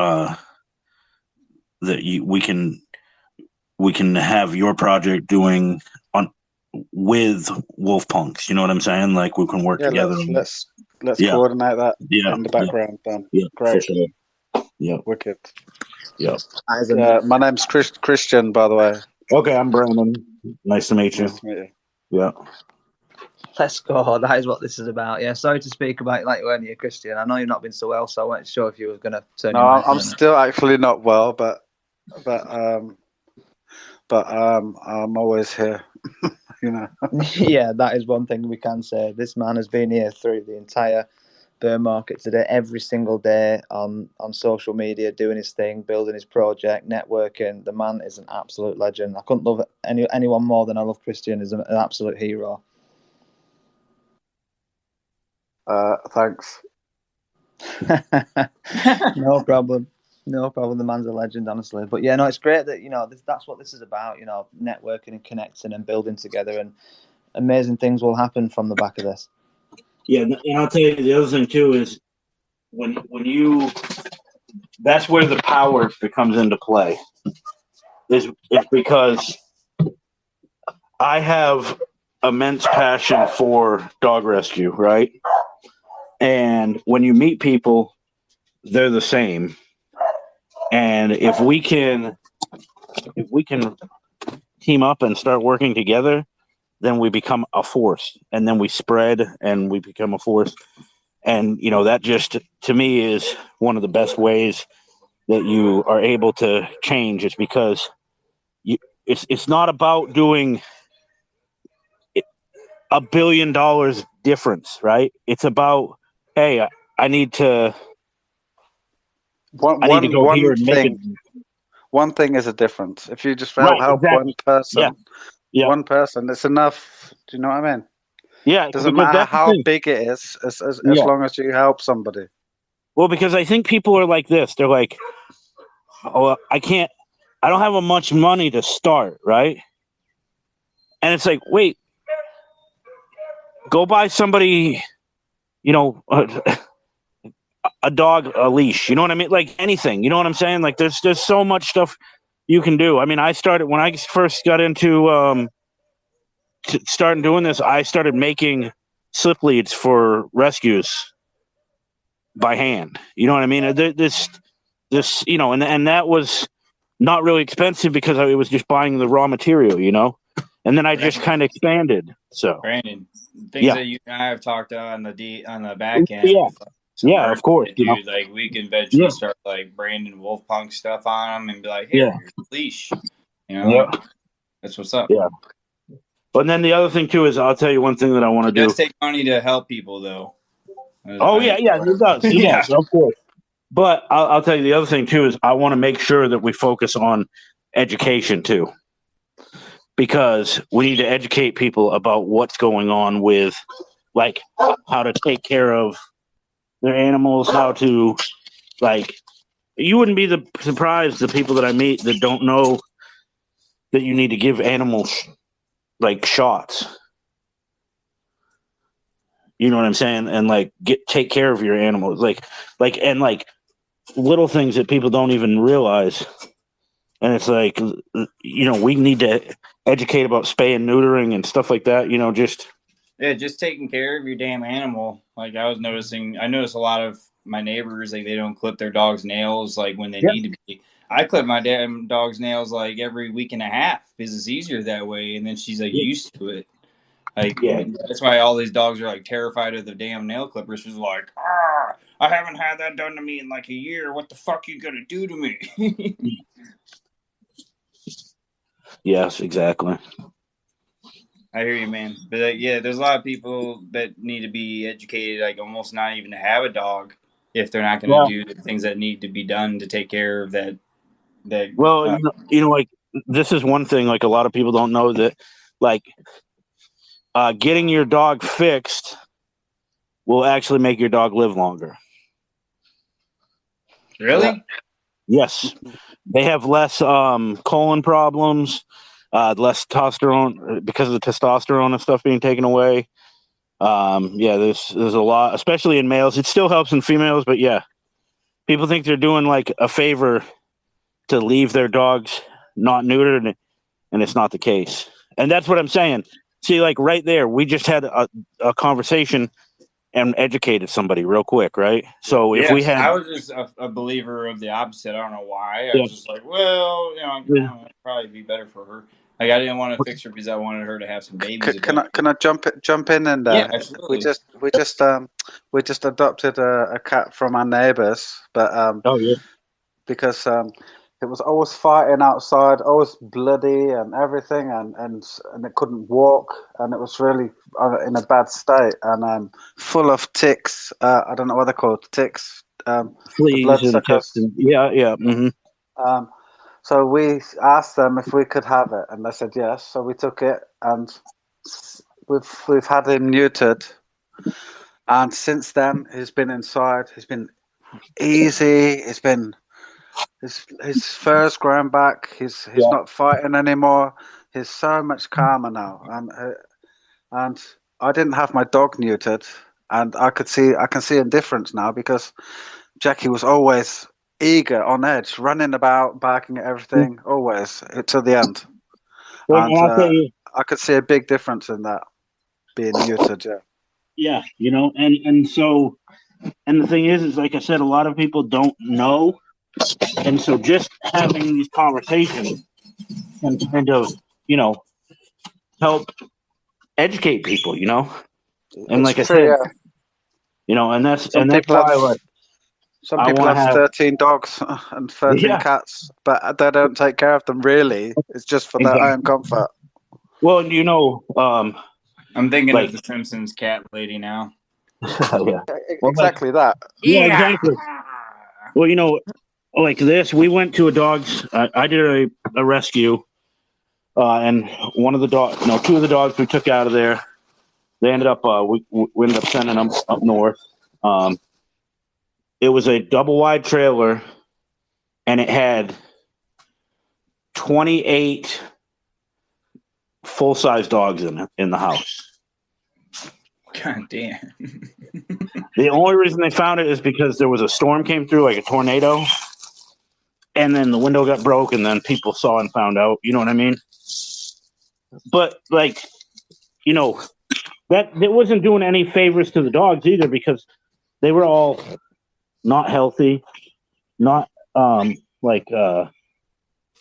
we can have your project doing on with Wolf Punks. You know what I'm saying? Like, we can work yeah, together. let's Yeah. coordinate that Yeah. in the background. Then Yeah. great. For sure. Yeah. Wicked. Yeah. My name's Christian, by the way. Okay, I'm Brandon. Nice to meet you. Nice to meet you. Yeah. Let's go. That is what this is about. Yeah, sorry to speak about it like you earlier, Christian. I know you've not been so well, so I wasn't sure if you were going to turn No, your mic I'm on. still actually not well, but I'm always here. Yeah, that is one thing we can say. This man has been here through the entire bear market today, every single day on social media, doing his thing, building his project, networking. The man is an absolute legend. I couldn't love anyone more than I love Christian. He's an absolute hero. Thanks. No problem. No problem. The man's a legend, honestly. But yeah, no, it's great that that's what this is about. Networking and connecting and building together, and amazing things will happen from the back of this. Yeah, and I'll tell you the other thing too is when you, that's where the power comes into play. Is because I have immense passion for dog rescue, right? And when you meet people, they're the same. And if we can team up and start working together, then we become a force, and then we spread and we become a force. And that just, to me, is one of the best ways that you are able to change. Is because it's not about doing $1 billion difference, right? It's about, hey, I need to go here and make it. One thing is a difference. If you just Right, help exactly. one person, it's enough. Do you know what I mean? Yeah, Doesn't because matter that's the how thing. big it is, as Yeah. long as you help somebody. Well, because I think people are like this. They're like, oh, I don't have much money to start, right? And it's like, wait, go buy somebody, a dog, a leash. You know what I mean? Like anything. You know what I'm saying? Like there's so much stuff you can do. I mean, I started when I first got into starting doing this. I started making slip leads for rescues by hand. You know what I mean? This, and that was not really expensive because I was just buying the raw material, and then I just kind of expanded. So, Brandon, things that you and I have talked on the back end. Yeah. With, some Yeah, merch of course. dude. Like we can eventually start like Brandon Wolfpunk stuff on them and be like, here, here's a leash. That's what's up. Yeah. But then the other thing too is I'll tell you one thing that I want to do. It does take money to help people, though. Oh yeah, it does. It does, of course. But I'll tell you the other thing too is I want to make sure that we focus on education too, because we need to educate people about what's going on with, like, how to take care of their animals, how to, like, you wouldn't be surprised the people that I meet that don't know that you need to give animals like shots. You know what I'm saying? And like take care of your animals, like little things that people don't even realize. And it's like, we need to educate about spay and neutering and stuff like that. Just taking care of your damn animal. Like I noticed a lot of my neighbors, like they don't clip their dog's nails like when they need to be. I clip my damn dog's nails like every week and a half because it's easier that way, and then she's like used to it. Like that's why all these dogs are like terrified of the damn nail clippers. She's like, I haven't had that done to me in like a year. What the fuck you gonna do to me? Yes, exactly. I hear you, man. But there's a lot of people that need to be educated, like almost not even to have a dog if they're not going to do the things that need to be done to take care of that. Well, like this is one thing. Like a lot of people don't know that, like, getting your dog fixed will actually make your dog live longer. Really? Yes. They have less colon problems, less testosterone because of the testosterone and stuff being taken away. There's a lot, especially in males. It still helps in females, but people think they're doing like a favor to leave their dogs not neutered, and it's not the case. And that's what I'm saying. See, like right there, we just had a conversation and educated somebody real quick, right? So if we had, I was just a believer of the opposite. I don't know why. I was just like, well, it'd probably be better for her. Like I didn't want to fix her because I wanted her to have some babies. Can I jump in and yeah, absolutely. We just adopted a cat from our neighbours, but because it was always fighting outside, always bloody and everything, and it couldn't walk, and it was really in a bad state and full of ticks. I don't know what they're called, ticks, fleas and ticks. So we asked them if we could have it, and they said yes. So we took it, and we've had him neutered, and since then he's been inside. He's been easy. It's been his fur's grown back. He's not fighting anymore. He's so much calmer now, and I didn't have my dog neutered, and I can see a difference now because Jackie was always eager, on edge, running about, barking at everything, always to the end. Well, and I could see a big difference in that being neutered. Yeah, and so, and the thing is like I said, a lot of people don't know, and so just having these conversations can kind of, help educate people, and like I said, and that's why some people have 13 dogs and 13 cats, but they don't take care of them really. It's just for their own comfort. Well, I'm thinking Like- of the Simpsons cat lady now. Yeah. Exactly that. Yeah, exactly. Well, you know, like this, we went to a dog's. I did a rescue, and one of the two of the dogs we took out of there. They ended up we ended up sending them up north. It was a double wide trailer, and it had 28 full size dogs in the house. God damn. The only reason they found it is because there was a storm came through, like a tornado, and then the window got broke, and then people saw and found out. You know what I mean? But like, you know, that it wasn't doing any favors to the dogs either, because they were all not healthy, not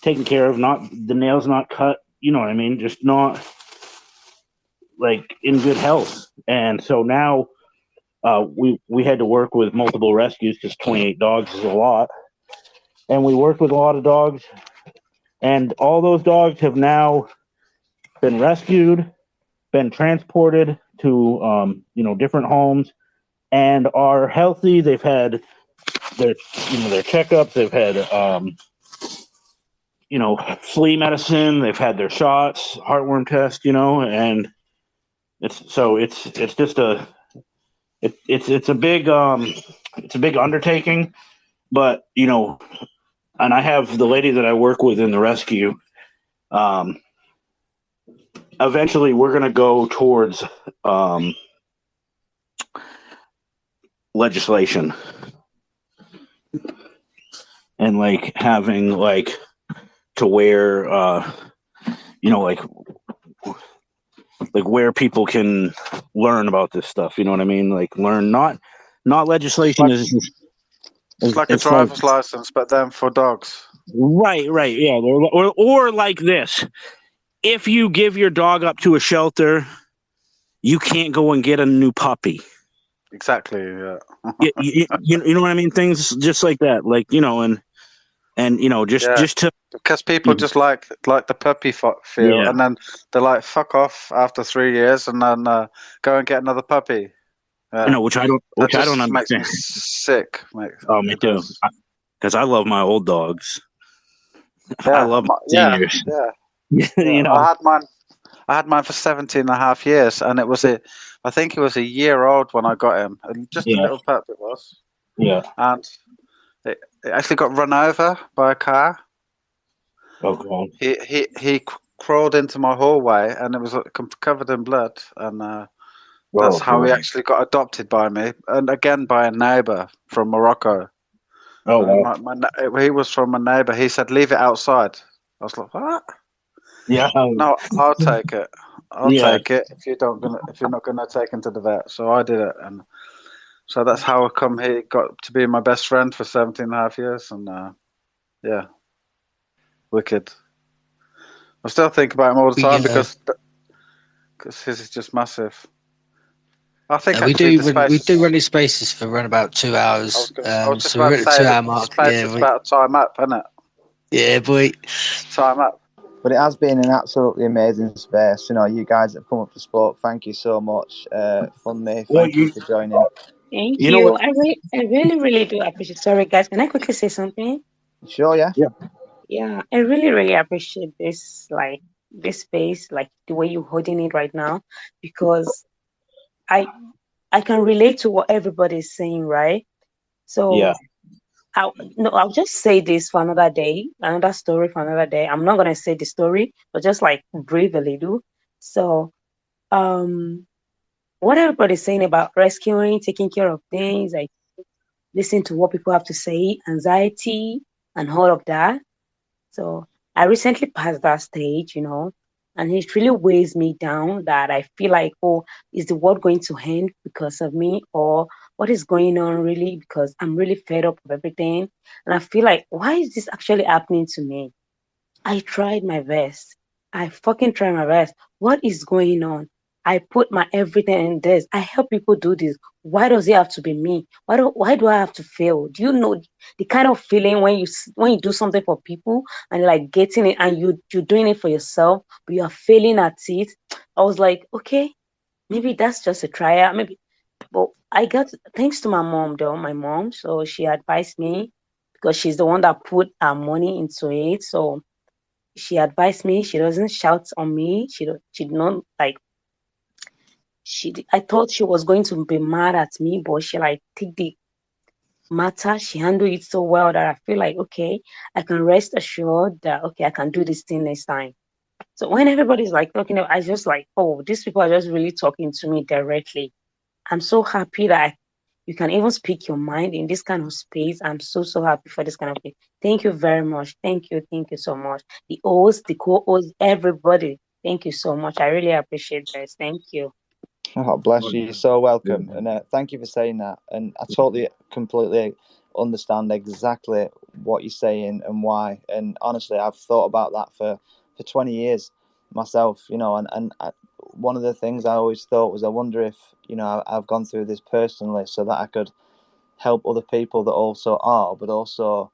taken care of, not the nails not cut. You know what I mean? Just not like in good health. And so now we had to work with multiple rescues because 28 dogs is a lot. And we worked with a lot of dogs, and all those dogs have now been rescued, been transported to different homes, and are healthy. They've had their checkups. They've had flea medicine. They've had their shots, heartworm test. And it's just it's a big undertaking, but and I have the lady that I work with in the rescue. Eventually, we're going to go towards legislation and like having like to where like where people can learn about this stuff. You know what I mean? Like learn not legislation It's like a driver's license, but then for dogs. Right, yeah. Or like this. If you give your dog up to a shelter, you can't go and get a new puppy. Exactly, yeah. you know what I mean? Things just like that. Like, just to... Because people just like the puppy feel, Yeah. and then they're like, fuck off after 3 years, and then go and get another puppy. Yeah. Which I don't understand. Makes me sick, mate. Oh, me too. Because I love my old dogs. Yeah, I love seniors. Yeah. I had mine for 17 and a half years, and I think he was a year old when I got him. Just a little pup it was. Yeah. And it actually got run over by a car. Oh, God. He crawled into my hallway, and it was covered in blood, and that's how he actually got adopted by me, and again by a neighbor from Morocco. Oh, wow. He was from a neighbor. He said, "Leave it outside." I was like, "What?" Yeah. No, I'll take it. I'll take it if you're not gonna take him to the vet. So I did it, and so that's how come he got to be my best friend for 17 and a half years, and yeah, wicked. I still think about him all the time because his is just massive. I think we do run these spaces for around about 2 hours. I was just so about we're to at the say 2 hour mark. Space is about time up, isn't it? Yeah, boy. Time up. But it has been an absolutely amazing space. You guys that have come up to spoke, thank you so much. Funmi, thank you for joining. Thank you. I really, really do appreciate. Sorry, guys. Can I quickly say something? Sure, yeah. Yeah, I really, really appreciate this, like this space, like the way you're holding it right now, because I can relate to what everybody's saying, right? So I'll just say this for another day, another story for another day. I'm not gonna say the story, but just like breathe a little. So, what everybody's saying about rescuing, taking care of things, like listen to what people have to say, anxiety, and all of that. So I recently passed that stage, and it really weighs me down that I feel like, oh, is the world going to end because of me? Or what is going on really? Because I'm really fed up of everything. And I feel like, why is this actually happening to me? I tried my best. I fucking tried my best. What is going on? I put my everything in this. I help people do this. Why does it have to be me? Why do I have to fail? Do you know the kind of feeling when you do something for people and like getting it and you're doing it for yourself, but you are failing at it? I was like, okay, maybe that's just a trial. Maybe, but I got thanks to my mom though. My mom, so she advised me because she's the one that put her money into it. So she advised me. She doesn't shout on me. She did not like I thought she was going to be mad at me, but she like take the matter. She handled it so well that I feel like okay, I can rest assured that okay, I can do this thing next time. So when everybody's like talking, I just like, oh, these people are just really talking to me directly. I'm so happy that you can even speak your mind in this kind of space. I'm so happy for this kind of thing. Thank you very much. Thank you so much. The host, the co-host, everybody. Thank you so much. I really appreciate this. Thank you. Oh, bless you. You're so welcome. And thank you for saying that. And I totally, completely understand exactly what you're saying and why. And honestly, I've thought about that for 20 years myself, one of the things I always thought was, I wonder if, I've gone through this personally so that I could help other people that also are, but also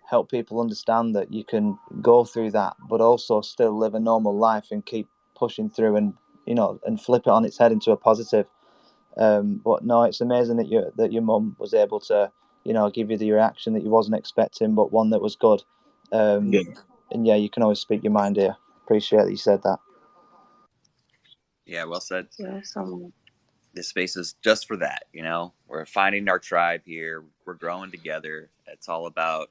help people understand that you can go through that, but also still live a normal life and keep pushing through and, and flip it on its head into a positive. But no, it's amazing that your mum was able to, give you the reaction that you wasn't expecting, but one that was good. Yeah. And yeah, you can always speak your mind here. Appreciate that you said that. Yeah, well said. Yeah, someone. This space is just for that. We're finding our tribe here. We're growing together. It's all about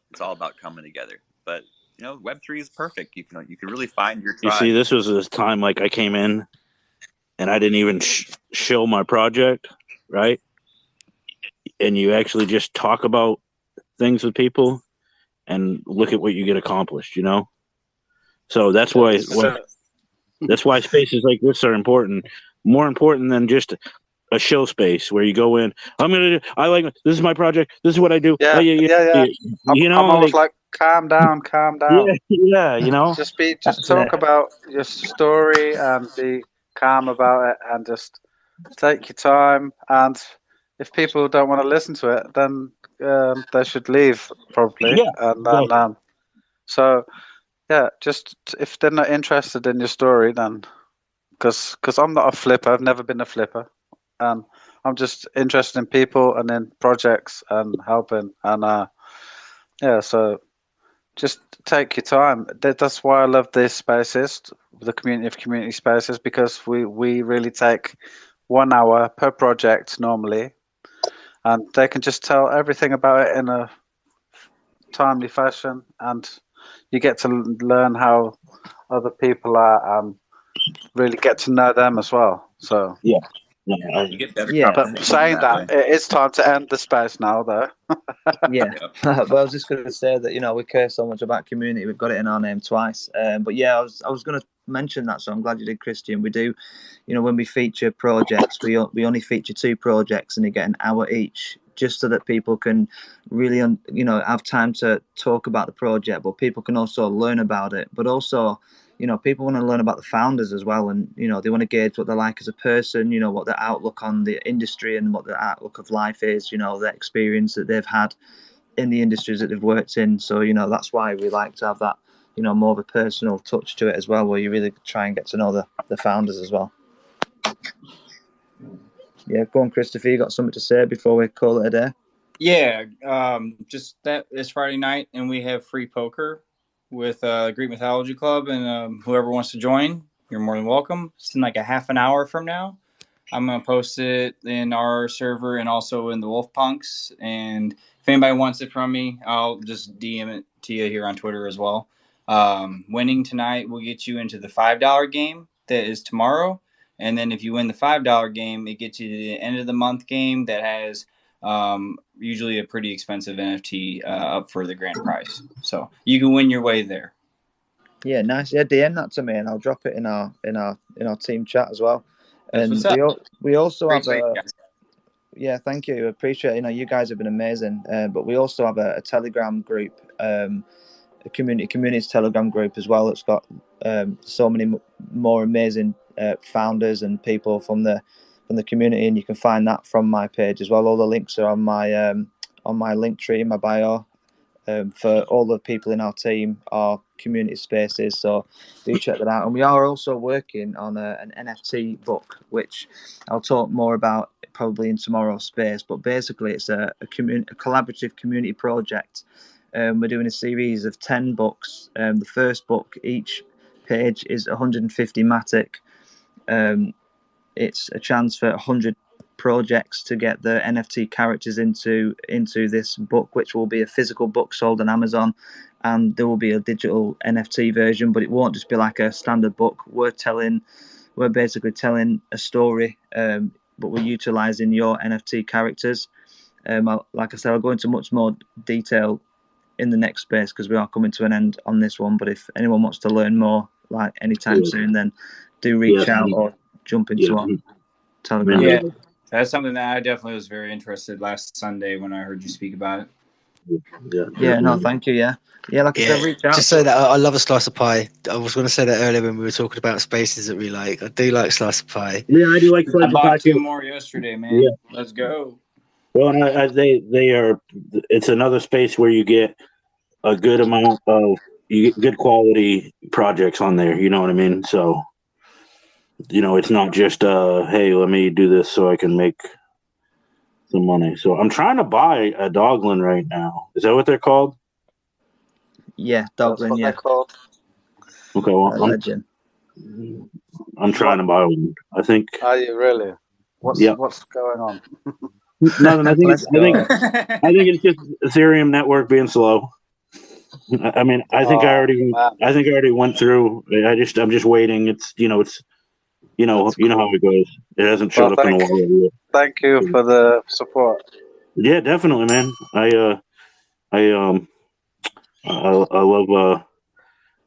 coming together. But Web3 is perfect. You can really find your You tribe. see, this was this time like I came in and I didn't even show my project, right? And you actually just talk about things with people and look at what you get accomplished, So that's why spaces like this are important. More important than just a show space where you go in. This is my project. This is what I do. Yeah, yeah. I'm always like, calm down. Yeah. Just That's talk it. about your story and be calm about it, and just take your time. And if people don't want to listen to it, then they should leave probably. Yeah, And then, exactly. so yeah, just if they're not interested in your story, then because I'm not a flipper, I've never been a flipper, and I'm just interested in people and in projects and helping. And yeah, so just take your time. That's why I love these spaces, the community of community spaces, because we really take 1 hour per project normally, and they can just tell everything about it in a timely fashion, and you get to learn how other people are and really get to know them as well. So, Yeah. You get better Yeah. but conversation saying that that, way. it is time to end the space now, though. Yeah, Yep. but I was just going to say that we care so much about community. We've got it in our name twice. But yeah, I was going to mention that, so I'm glad you did, Christian. We do, when we feature projects, we only feature 2 projects, and they get an hour each, just so that people can really have time to talk about the project, but people can also learn about it. But also, people want to learn about the founders as well, and they want to gauge what they're like as a person, what their outlook on the industry and what their outlook of life is, their experience that they've had in the industries that they've worked in. So that's why we like to have that more of a personal touch to it as well, where you really try and get to know the founders as well. Yeah, go on, Christopher, you got something to say before we call it a day? Yeah, just that it's Friday night and we have free poker with Greek Mythology Club, and whoever wants to join, you're more than welcome. It's in like a half an hour from now. I'm gonna post it in our server and also in the Wolf Punks. And if anybody wants it from me, I'll just DM it to you here on Twitter as well. Winning tonight will get you into the $5 game that is tomorrow, and then if you win the $5 game, it gets you to the end of the month game that has usually a pretty expensive NFT up for the grand prize. So you can win your way there. Yeah, nice. Yeah, DM that to me, and I'll drop it in our team chat as well. That's And what's up. we also Great have space, a guys. yeah, thank you. I appreciate you guys have been amazing. But we also have a Telegram group, a community Telegram group as well. That's got so many more amazing founders and people from the community, and you can find that from my page as well. All the links are on my link tree in my bio. for all the people in our team, our community spaces. So do check that out. And we are also working on an NFT book, which I'll talk more about probably in tomorrow's space. But basically, it's a collaborative community project. We're doing a series of 10 books. The first book, each page is 150 Matic. It's a chance for 100 projects to get the NFT characters into this book, which will be a physical book sold on Amazon, and there will be a digital NFT version, but it won't just be like a standard book. We're basically telling a story, but we're utilizing your NFT characters. Like I said, I'll go into much more detail in the next space because we are coming to an end on this one. But if anyone wants to learn more, like anytime soon, then do reach out or jump into our Telegram. Yeah, that's something that I definitely was very interested last Sunday when I heard you speak about it. Yeah, no, thank you. Yeah, like I said, reach out. Just say that I love a slice of pie. I was going to say that earlier when we were talking about spaces that we like. I do like slice of pie. Yeah, I do like slice I of bought pie 2 too. more yesterday, man. Yeah. Let's go. Well, they are. It's another space where you get a good amount of good quality projects on there. You know what I mean? So, it's not just hey, let me do this so I can make some money. So I'm trying to buy a Doglin right now. Is that what they're called? Yeah, Doglin. Yeah. Called. Okay, well, legend. I'm trying to buy one. I think. Are you really? What's going on? Nothing. I think it's just Ethereum network being slow. I mean, I think I already went through. I'm just waiting. It's you know how it goes. It hasn't showed up in a while yet. Thank you for the support. Yeah, definitely, man. I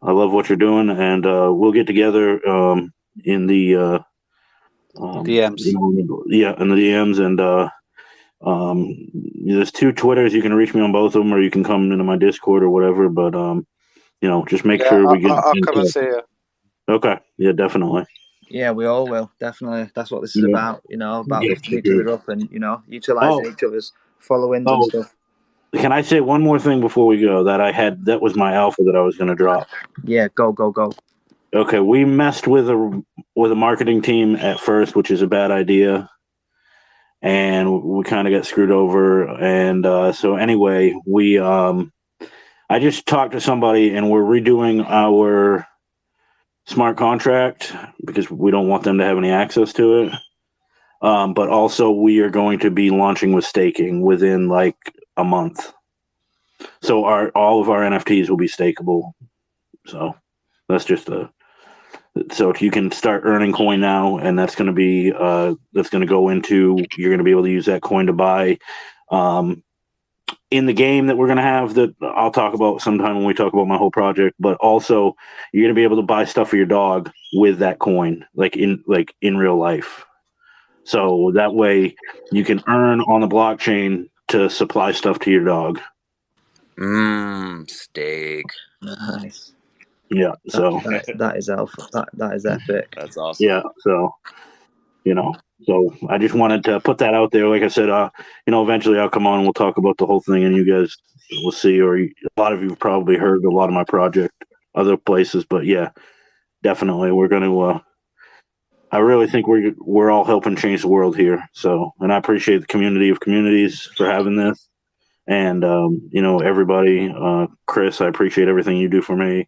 love what you're doing, and we'll get together in the DMs. In the DMs, and there's 2 Twitters. You can reach me on both of them, or you can come into my Discord or whatever. But just make sure we get. I'll come and see you. Okay. Yeah, definitely. Yeah, we all will. Definitely. That's what this is about, about lifting each other up and, utilizing each other's followings and stuff. Can I say one more thing before we go that was my alpha that I was going to drop? Yeah, go. Okay, we messed with a marketing team at first, which is a bad idea. And we kind of got screwed over. And so anyway, I just talked to somebody and we're redoing our smart contract because we don't want them to have any access to it. But also we are going to be launching with staking within like a month. So all of our NFTs will be stakeable. So that's just so you can start earning coin now, and that's going to be that's going to go into, you're going to be able to use that coin to buy in the game that we're going to have, that I'll talk about sometime when we talk about my whole project. But also you're going to be able to buy stuff for your dog with that coin, like in real life. So that way you can earn on the blockchain to supply stuff to your dog. Steak. Nice. Yeah, so that is alpha. That is epic. That's awesome. Yeah, so so I just wanted to put that out there. Like I said, eventually I'll come on and we'll talk about the whole thing, and you guys will see. Or a lot of you have probably heard a lot of my project other places, but yeah, definitely we're going to. I really think we're all helping change the world here. So, and I appreciate the community of communities for having this, and everybody. Chris, I appreciate everything you do for me,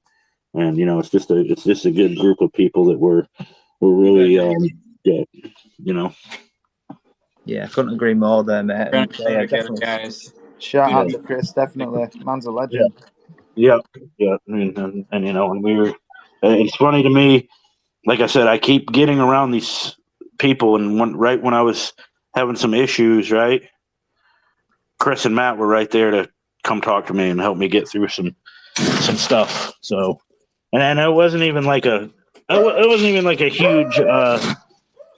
and it's just a good group of people that we're really Yeah, couldn't agree more there, mate. We're And, gonna together, guys. Shout out to Chris, definitely. Man's a legend. Yeah. I mean, and we were. It's funny to me. Like I said, I keep getting around these people, and right when I was having some issues, right, Chris and Matt were right there to come talk to me and help me get through some stuff. So, and it wasn't even like a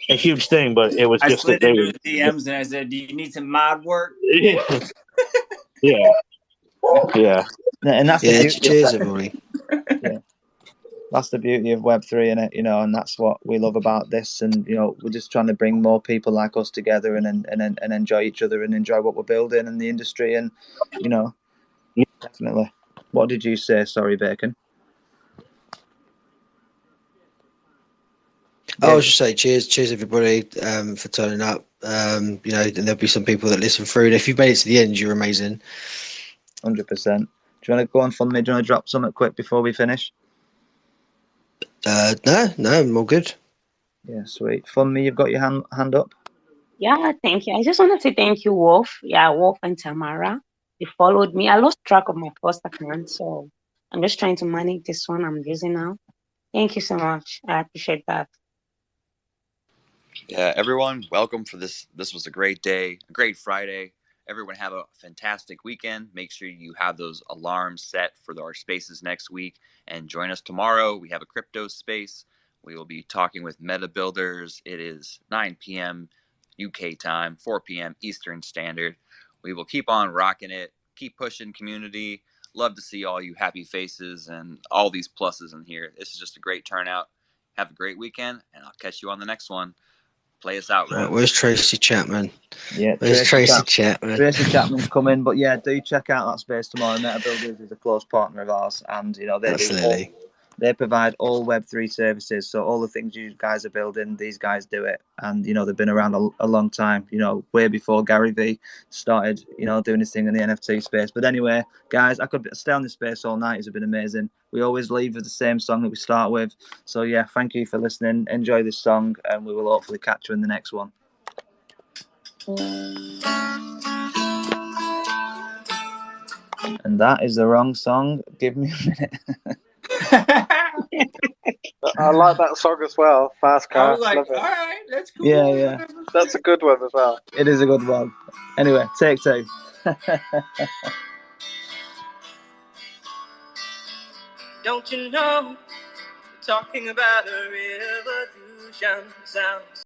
huge thing, but it was I just slid that into his DMs and I said, "Do you need some mod work?" Yeah. And that's the beauty. Cheers, everybody. Yeah. That's the beauty of Web3, in it, and that's what we love about this. And we're just trying to bring more people like us together and enjoy each other and enjoy what we're building in the industry. And Definitely. What did you say? Sorry, Bacon. I was just saying, cheers everybody for turning up. And there'll be some people that listen through. And if you made it to the end, you're amazing. 100%. Do you want to go on, Fun Me? Do you want to drop something quick before we finish? No, I'm all good. Yeah, sweet. Fun Me, you've got your hand up. Yeah, thank you. I just want to say thank you, Wolf. Yeah, Wolf and Tamara. They followed me. I lost track of my first account, so I'm just trying to manage this one I'm using now. Thank you so much. I appreciate that. Yeah, everyone, welcome for this. This was a great day, a great Friday. Everyone have a fantastic weekend. Make sure you have those alarms set for our spaces next week and join us tomorrow. We have a crypto space. We will be talking with meta builders. It is 9 p.m. UK time, 4 p.m. Eastern Standard. We will keep on rocking it, keep pushing community. Love to see all you happy faces and all these pluses in here. This is just a great turnout. Have a great weekend, and I'll catch you on the next one. Play us out, Rev. Where's Tracy Chapman? Yeah, Where's Tracy Chapman? Tracy Chapman's coming, but yeah, do check out that space tomorrow. Meta Builders is a close partner of ours, and they provide all Web3 services. So all the things you guys are building, these guys do it, and they've been around a long time. Way before Gary V started, doing his thing in the NFT space. But anyway, guys, I could stay on this space all night. It's been amazing. We always leave with the same song that we start with. So yeah, thank you for listening. Enjoy this song, and we will hopefully catch you in the next one. And that is the wrong song. Give me a minute. I like that song as well. Fast car. I was like, Love all it. right, that's cool. Yeah. That's a good one as well. It is a good one. Anyway, take two. Don't you know, we're talking about a revolution sounds